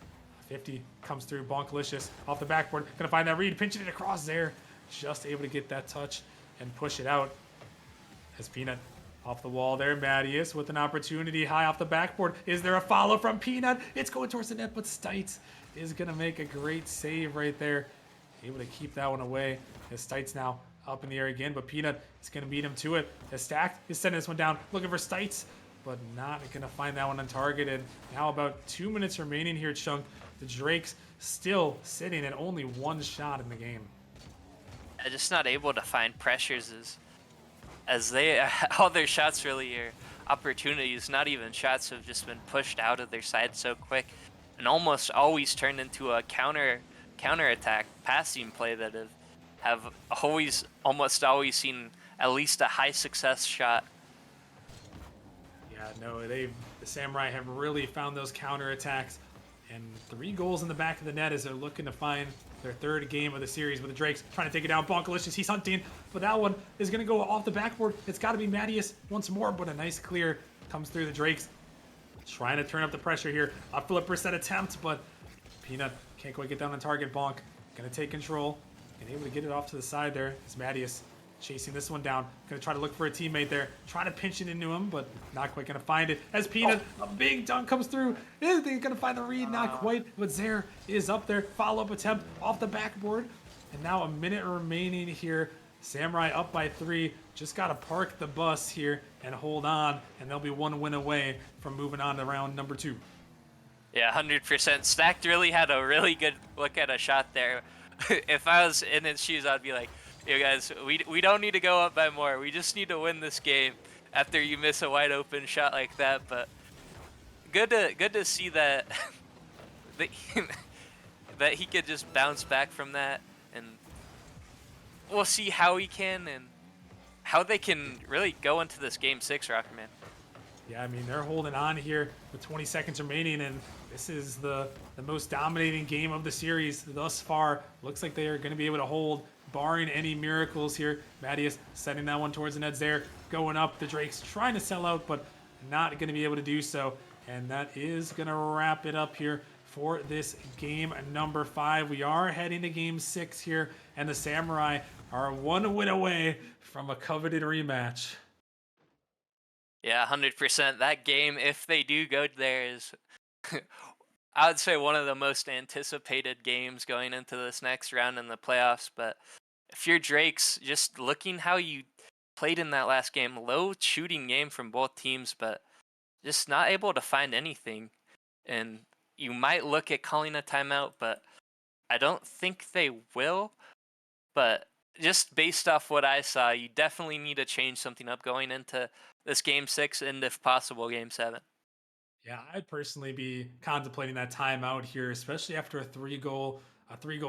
50 comes through. Bonkalicious off the backboard. Going to find that read, pinching it across there. Just able to get that touch and push it out. As Peanut off the wall there, Mattias with an opportunity high off the backboard. Is there a follow from Peanut? It's going towards the net, but Stites is going to make a great save right there. Able to keep that one away. As Stites now up in the air again, but Peanut is going to beat him to it. As Stacked is sending this one down, looking for Stites, but not going to find that one untargeted. Now about 2 minutes remaining here, Chunk. The Drakes still sitting at only one shot in the game. Just not able to find pressures as they all their shots really are opportunities, not even shots, have just been pushed out of their side so quick, and almost always turned into a counter attack passing play that have almost always seen at least a high success shot. Yeah, no, the Samurai have really found those counter attacks, and 3 goals in the back of the net as they're looking to find their 3rd game of the series with the Drakes trying to take it down. Bonkalicious, he's hunting, but that one is going to go off the backboard. It's got to be Mattias once more, but a nice clear comes through the Drakes. Trying to turn up the pressure here. A flipper set attempt, but Peanut can't quite get down on target. Bonk going to take control and able to get it off to the side there. It's Mattias chasing this one down. Going to try to look for a teammate there. Trying to pinch it into him, but not quite going to find it. As Peanut, a big dunk comes through. Is they going to find the read? Not quite, but Zare is up there. Follow-up attempt off the backboard. And now a minute remaining here. Samurai up by 3. Just got to park the bus here and hold on, and they'll be 1 win away from moving on to round number 2. Yeah, 100%. Stacked really had a really good look at a shot there. If I was in his shoes, I'd be like, "You guys, we don't need to go up by more. We just need to win this game." After you miss a wide open shot like that, but good to see that that he could just bounce back from that, and we'll see how he can and how they can really go into this game 6, Rockerman. Yeah, I mean, they're holding on here with 20 seconds remaining, and this is the most dominating game of the series thus far. Looks like they are going to be able to hold, barring any miracles here. Mattias setting that one towards the net there, going up. The Drakes trying to sell out, but not going to be able to do so. And that is going to wrap it up here for this game number 5. We are heading to game 6 here, and the Samurai are 1 win away from a coveted rematch. Yeah, 100%. That game, if they do go there, is I would say one of the most anticipated games going into this next round in the playoffs. But if you're Drakes, just looking how you played in that last game, low shooting game from both teams, but just not able to find anything. And you might look at calling a timeout, but I don't think they will. But just based off what I saw, you definitely need to change something up going into this game 6 and, if possible, game 7. Yeah, I'd personally be contemplating that timeout here, especially after a three goal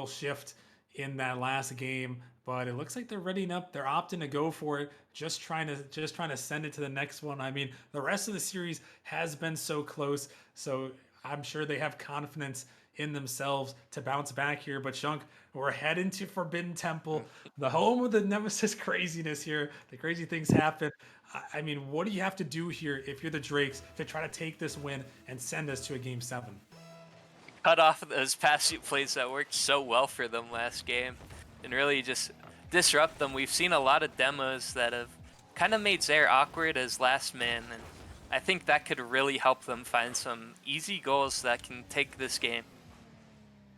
shift in that last game. But it looks like they're readying up. They're opting to go for it, just trying to send it to the next one. I mean, the rest of the series has been so close, so I'm sure they have confidence in themselves to bounce back here. But Shunk, we're heading to Forbidden Temple, the home of the Nemesis craziness here. The crazy things happen. I mean, what do you have to do here if you're the Drakes to try to take this win and send us to a game 7? Cut off those passing plays that worked so well for them last game and really just disrupt them. We've seen a lot of demos that have kind of made Zare awkward as last man, and I think that could really help them find some easy goals that can take this game.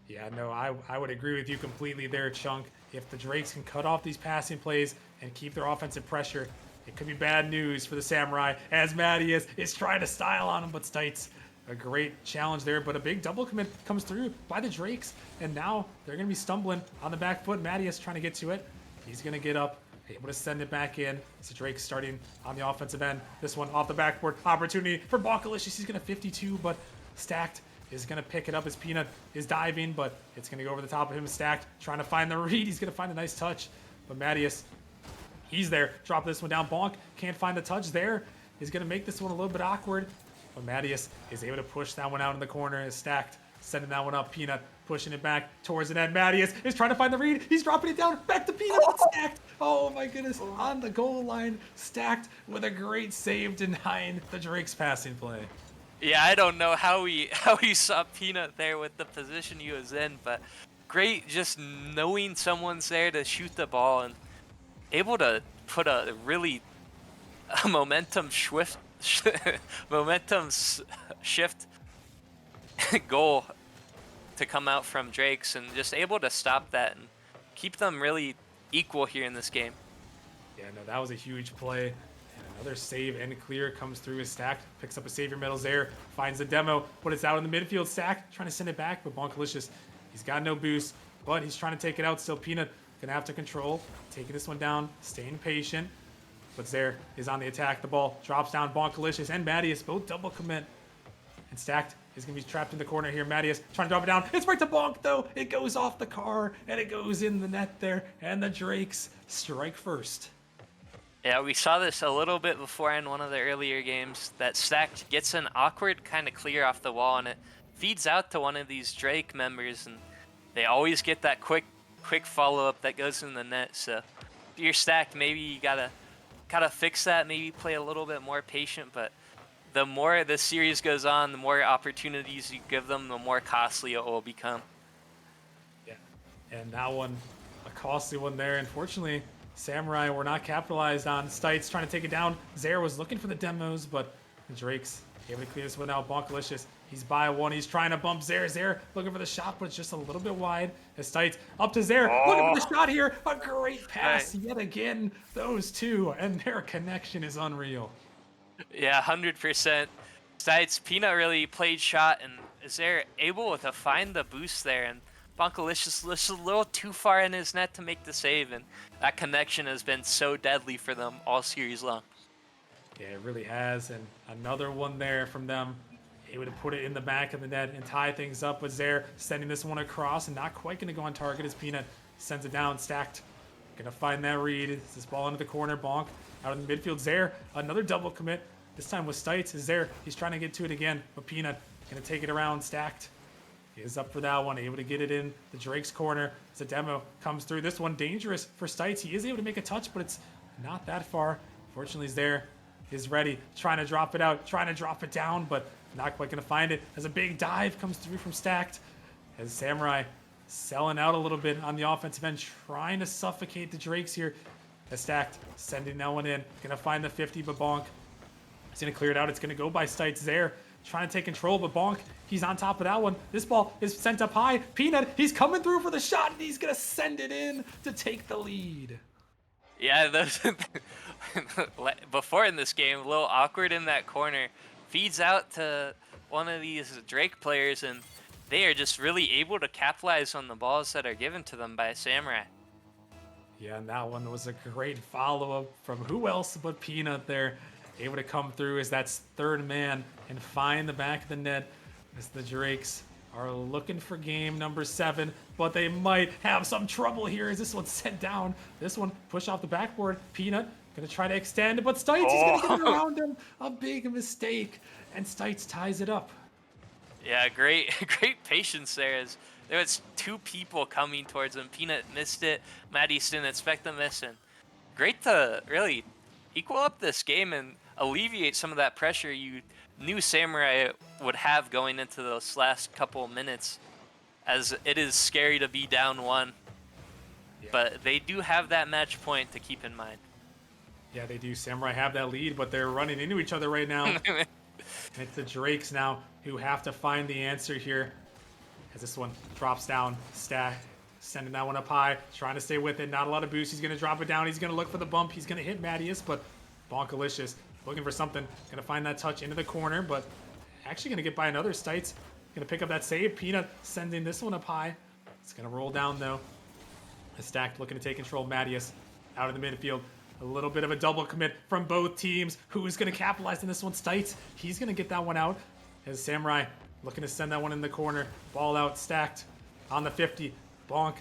Yeah, no, I would agree with you completely there, Chunk. If the Drakes can cut off these passing plays and keep their offensive pressure, it could be bad news for the Samurai, as Mattias is trying to style on him, but Stites, a great challenge there, but a big double commit comes through by the Drakes, and now they're going to be stumbling on the back foot. Mattias trying to get to it. He's going to get up, able to send it back in. So Drake starting on the offensive end. This one off the backboard. Opportunity for Bonkalicious. He's going to 52, but Stacked is going to pick it up as Peanut is diving, but it's going to go over the top of him. Stacked trying to find the read. He's going to find a nice touch, but Mattias, he's there. Drop this one down. Bonk can't find the touch there. He's going to make this one a little bit awkward, but Mattias is able to push that one out in the corner. Is Stacked sending that one up. Peanut pushing it back towards the net. Mattias is trying to find the read. He's dropping it down. Back to Peanut. But Stacked. Oh my goodness. On the goal line. Stacked with a great save denying the Drake's passing play. Yeah, I don't know how he saw Peanut there with the position he was in, but great just knowing someone's there to shoot the ball and able to put a really a momentum shift, shift goal to come out from Drake's, and just able to stop that and keep them really equal here in this game. Yeah, no, that was a huge play. And another save and clear comes through his stack. Picks up a savior medals there. Finds the demo, but it's out in the midfield. Stack trying to send it back, but Bonkalicious, he's got no boost, but he's trying to take it out. Still Peanut gonna have to control. Taking this one down, staying patient. But Zaire is on the attack. The ball drops down. Bonkalicious and Mattias both double commit. And Stacked is going to be trapped in the corner here. Mattias trying to drop it down. It's right to Bonk, though. It goes off the car, and it goes in the net there. And the Drakes strike first. Yeah, we saw this a little bit before in one of the earlier games, that Stacked gets an awkward kind of clear off the wall, and it feeds out to one of these Drake members, and they always get that quick follow-up that goes in the net. So if you're Stacked, maybe you gotta fix that, maybe play a little bit more patient, but the more the series goes on, the more opportunities you give them, the more costly it will become. Yeah, and that one, a costly one there. Unfortunately, Samurai were not capitalized on. Stites trying to take it down. Zaire was looking for the demos, but the Drakes able to clear this one out. Bonkalicious, he's by one. He's trying to bump Zaire. Zaire looking for the shot, but it's just a little bit wide. As Stites up to Zaire, looking for the shot here. A great pass yet again. Those two, and their connection is unreal. Yeah, 100%. Stites, Peanut really played shot, and Zaire able to find the boost there, and Bonkalicious just a little too far in his net to make the save, and that connection has been so deadly for them all series long. Yeah, it really has, and another one there from them. Able to put it in the back of the net and tie things up with Zaire, sending this one across and not quite going to go on target as Peanut sends it down. Stacked, going to find that read. It's this ball into the corner. Bonk out in the midfield. Zaire, another double commit. This time with Stites is there. He's trying to get to it again, but Peanut going to take it around. Stacked is up for that one, able to get it in the Drake's corner. As a demo comes through. This one dangerous for Stites. He is able to make a touch, but it's not that far. Fortunately, he's there. Is ready, trying to drop it out, trying to drop it down, but not quite going to find it. As a big dive comes through from Stacked. As Samurai selling out a little bit on the offensive end, trying to suffocate the Drakes here. As Stacked sending that one in. Going to find the 50, but Bonk is going to clear it out. It's going to go by Stites there. Trying to take control, but Bonk, he's on top of that one. This ball is sent up high. Peanut, he's coming through for the shot, and he's going to send it in to take the lead. Yeah, those before in this game, a little awkward in that corner. Feeds out to one of these Drake players, and they are just really able to capitalize on the balls that are given to them by Samurai. Yeah, and that one was a great follow-up from who else but Peanut there. Able to come through as that third man and find the back of the net as the Drakes are looking for game number 7, but they might have some trouble here as this one's sent down. This one push off the backboard. Peanut gonna try to extend, but Stites is gonna get around him. A big mistake, and Stites ties it up. Yeah, great patience there, as there was 2 people coming towards him. Peanut missed it. Mattias didn't expect the miss, and great to really equal up this game and alleviate some of that pressure you knew Samurai would have going into those last couple minutes, as it is scary to be down 1. Yeah. But they do have that match point to keep in mind. Yeah, they do. Samurai have that lead, but they're running into each other right now. And it's the Drakes now who have to find the answer here. As this one drops down, Stack sending that one up high, trying to stay with it. Not a lot of boost. He's going to drop it down. He's going to look for the bump. He's going to hit Mattias, but Bonkalicious looking for something. Going to find that touch into the corner, but actually going to get by another. Stites going to pick up that save. Peanut sending this one up high. It's going to roll down, though. Stacked looking to take control. Mattias out in the midfield. A little bit of a double commit from both teams. Who's going to capitalize on this one? Stites. He's going to get that one out. As Samurai looking to send that one in the corner. Ball out. Stacked on the 50. Bonk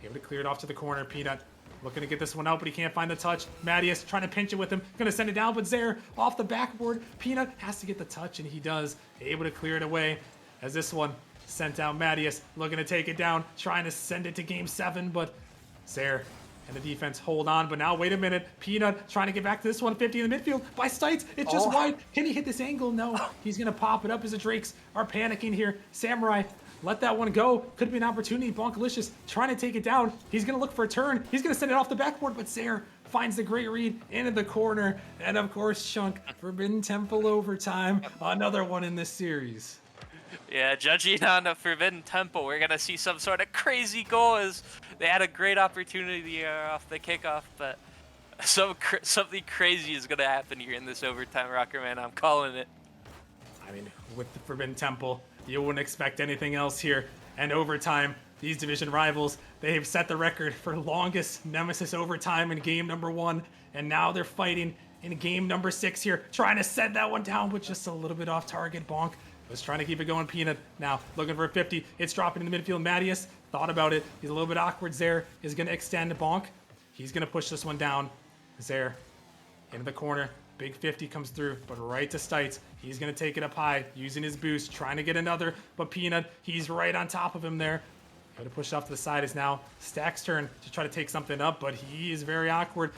able to clear it off to the corner. Peanut looking to get this one out, but he can't find the touch. Mattias trying to pinch it with him. Going to send it down, but Zaire off the backboard. Peanut has to get the touch, and he does. Able to clear it away as this one sent out. Mattias looking to take it down, trying to send it to game 7, but Zaire and the defense hold on. But now, wait a minute. Peanut trying to get back to this one. 50 in the midfield by Stites. It's just wide. Can he hit this angle? No. He's going to pop it up as the Drakes are panicking here. Samurai let that one go. Could be an opportunity. Bonkalicious trying to take it down. He's going to look for a turn. He's going to send it off the backboard, but Zaire finds the great read into the corner, and of course, Chunk, Forbidden Temple overtime, another one in this series. Yeah, judging on the Forbidden Temple, we're gonna see some sort of crazy goal as they had a great opportunity off the kickoff, but something crazy is gonna happen here in this overtime, Rocker Man. I'm calling it. I mean, with the Forbidden Temple, you wouldn't expect anything else here. And overtime, these division rivals, they've set the record for longest Nemesis overtime in game number 1, and now they're fighting in game number 6 here, trying to set that one down, but just a little bit off target. Bonk was trying to keep it going. Peanut now looking for a 50. It's dropping in the midfield. Mattias thought about it. He's a little bit awkward. Zare is going to extend Bonk. He's going to push this one down. Zare into the corner. Big 50 comes through, but right to Stites. He's going to take it up high, using his boost, trying to get another, but Peanut, he's right on top of him there. Got to push off to the side is now Stack's turn to try to take something up, but he is very awkward.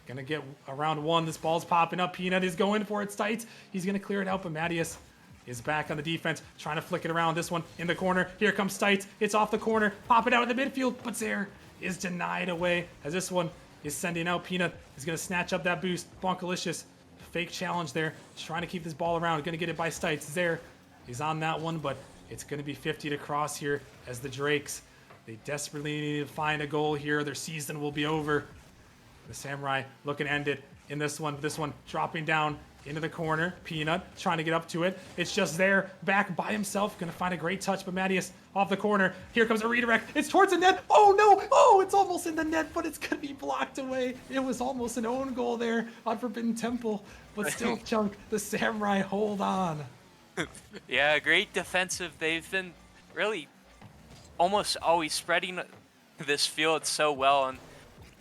Gonna get around 1. This ball's popping up. Peanut is going for it. Stites, he's going to clear it out, but Mattias is back on the defense, trying to flick it around. This one in the corner. Here comes Stites. It's off the corner. Pop it out in the midfield, but Zare is denied away as this one is sending out. Peanut is going to snatch up that boost. Bonkalicious. Fake challenge there. Trying to keep this ball around. Going to get it by Stites. Zare is on that one, but it's going to be 50 to cross here as the Drakes, they desperately need to find a goal here. Their season will be over. The Samurai looking to end it in this one. This one dropping down into the corner. Peanut trying to get up to it. It's just there, back by himself. Gonna find a great touch, but Mattias off the corner. Here comes a redirect. It's towards the net. Oh no! Oh, it's almost in the net, but it's gonna be blocked away. It was almost an own goal there on Forbidden Temple, but still, Chunk, the Samurai hold on. Yeah, great defensive. They've been really almost always spreading this field so well and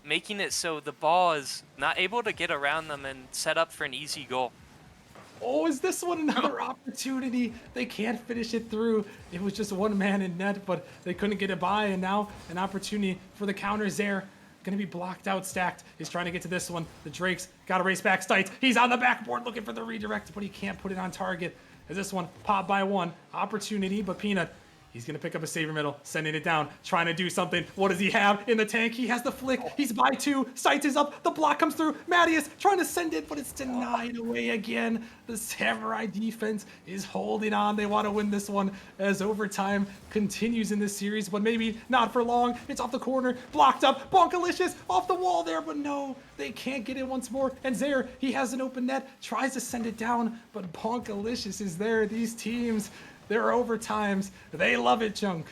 making it so the ball is not able to get around them and set up for an easy goal. Oh, is this one another opportunity? They can't finish it through. It was just one man in net, but they couldn't get it by, and now an opportunity for the counters there. Gonna be blocked out. Stacked is trying to get to this one. The Drakes gotta race back. Stites, he's on the backboard looking for the redirect, but he can't put it on target. As this one popped by 1. Opportunity, but Peanut, he's going to pick up a saver middle, sending it down, trying to do something. What does he have in the tank? He has the flick. He's by 2. Stites is up. The block comes through. Mattias trying to send it, but it's denied away again. The Samurai defense is holding on. They want to win this one as overtime continues in this series, but maybe not for long. It's off the corner, blocked up. Bonkalicious off the wall there, but no, they can't get it once more. And Zare, he has an open net, tries to send it down, but Bonkalicious is there. These teams, their overtimes, they love it, Chunk.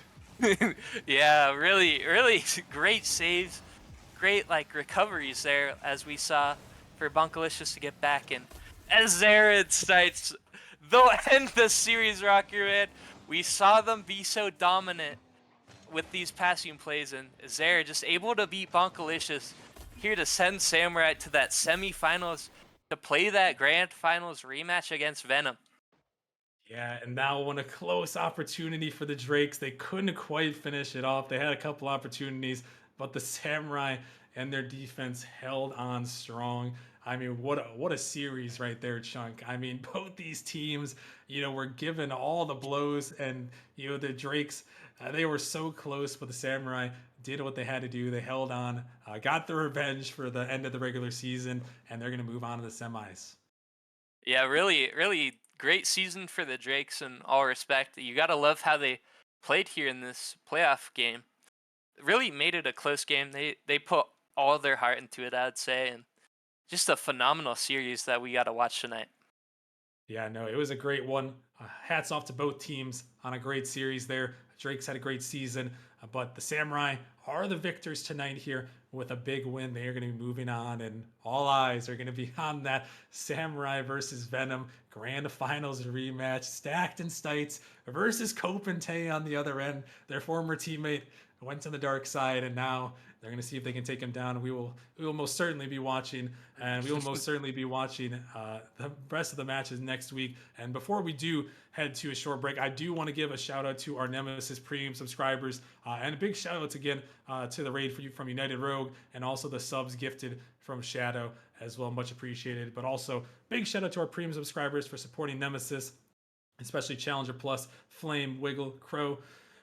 Yeah, really great saves, great recoveries there, as we saw for Bunkalicious to get back in. As Zare and Stites, they'll end the series, Rocker Man. We saw them be so dominant with these passing plays, and Zare just able to beat Bunkalicious here to send Samurai to that semifinals to play that grand finals rematch against Venom. Yeah, and that one a close opportunity for the Drakes. They couldn't quite finish it off. They had a couple opportunities, but the Samurai and their defense held on strong. I mean, what a series right there, Chunk. I mean, both these teams, were given all the blows, and the Drakes, they were so close, but the Samurai did what they had to do. They held on, got the revenge for the end of the regular season, and they're going to move on to the semis. Yeah, really great season for the Drakes in all respect. You gotta love how they played here in this playoff game. Really made it a close game. They put all their heart into it, I'd say, and just a phenomenal series that we gotta watch tonight. Yeah, no, it was a great one. Hats off to both teams on a great series there. Drake's had a great season, but the Samurai are the victors tonight here with a big win. They are going to be moving on, and all eyes are going to be on that Samurai versus Venom grand finals rematch. Stacked and Stites versus Copente on the other end. Their former teammate went to the dark side, and now they're going to see if they can take him down. We will most certainly be watching, and we will most certainly be watching the rest of the matches next week. And before we do head to a short break, I do want to give a shout out to our Nemesis Premium subscribers, and a big shout out again to the raid from United Rogue, and also the subs gifted from Shadow as well. Much appreciated. But also big shout out to our Premium subscribers for supporting Nemesis, especially Challenger Plus, Flame, Wiggle, Crow,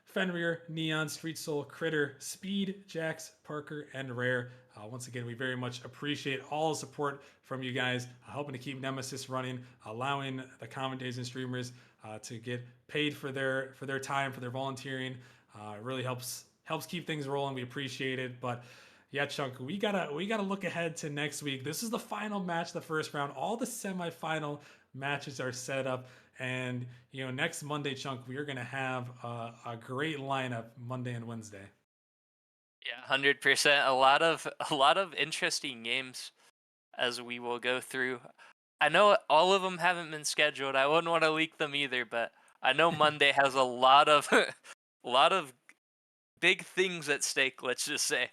Fenrir, Neon, Street Soul, Critter, Speed, Jax, Parker, and Rare. Once again, we very much appreciate all the support from you guys, helping to keep Nemesis running, allowing the commentators and streamers to get paid for their time, for their volunteering. It really helps keep things rolling. We appreciate it, but yeah, Chunk, we gotta look ahead to next week. This is the final match, the first round. All the semifinal matches are set up, and next Monday, Chunk, we are gonna have a great lineup Monday and Wednesday. Yeah, 100%. A lot of interesting games as we will go through. I know all of them haven't been scheduled. I wouldn't want to leak them either, but I know Monday has a lot of a lot of big things at stake, let's just say.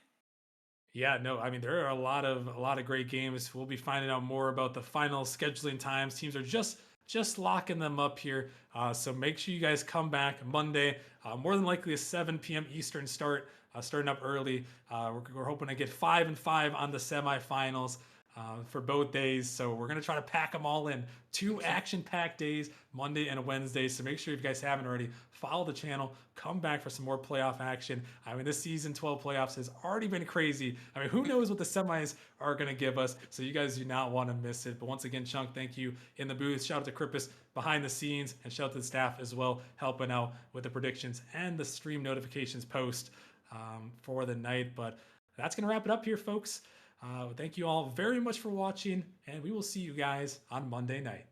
Yeah, no, I mean there are a lot of great games. We'll be finding out more about the final scheduling times. Teams are just locking them up here. So make sure you guys come back Monday. More than likely a 7 p.m. Eastern start, starting up early. We're hoping to get 5 and 5 on the semifinals. For both days. So we're going to try to pack them all in. 2 action-packed days, Monday and Wednesday. So make sure if you guys haven't already, follow the channel. Come back for some more playoff action. I mean, this season 12 playoffs has already been crazy. I mean, who knows what the semis are going to give us. So you guys do not want to miss it. But once again, Chunk, thank you in the booth. Shout out to Krippus behind the scenes. And shout out to the staff as well, helping out with the predictions and the stream notifications post for the night. But that's going to wrap it up here, folks. Thank you all very much for watching, and we will see you guys on Monday night.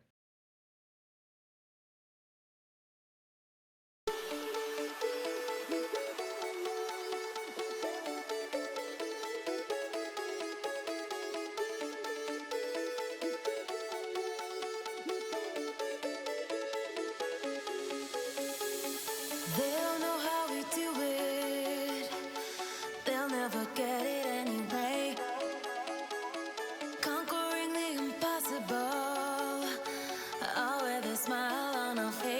They don't know how we do it. They'll never get it anyway. Conquering the impossible. All with a smile on our face.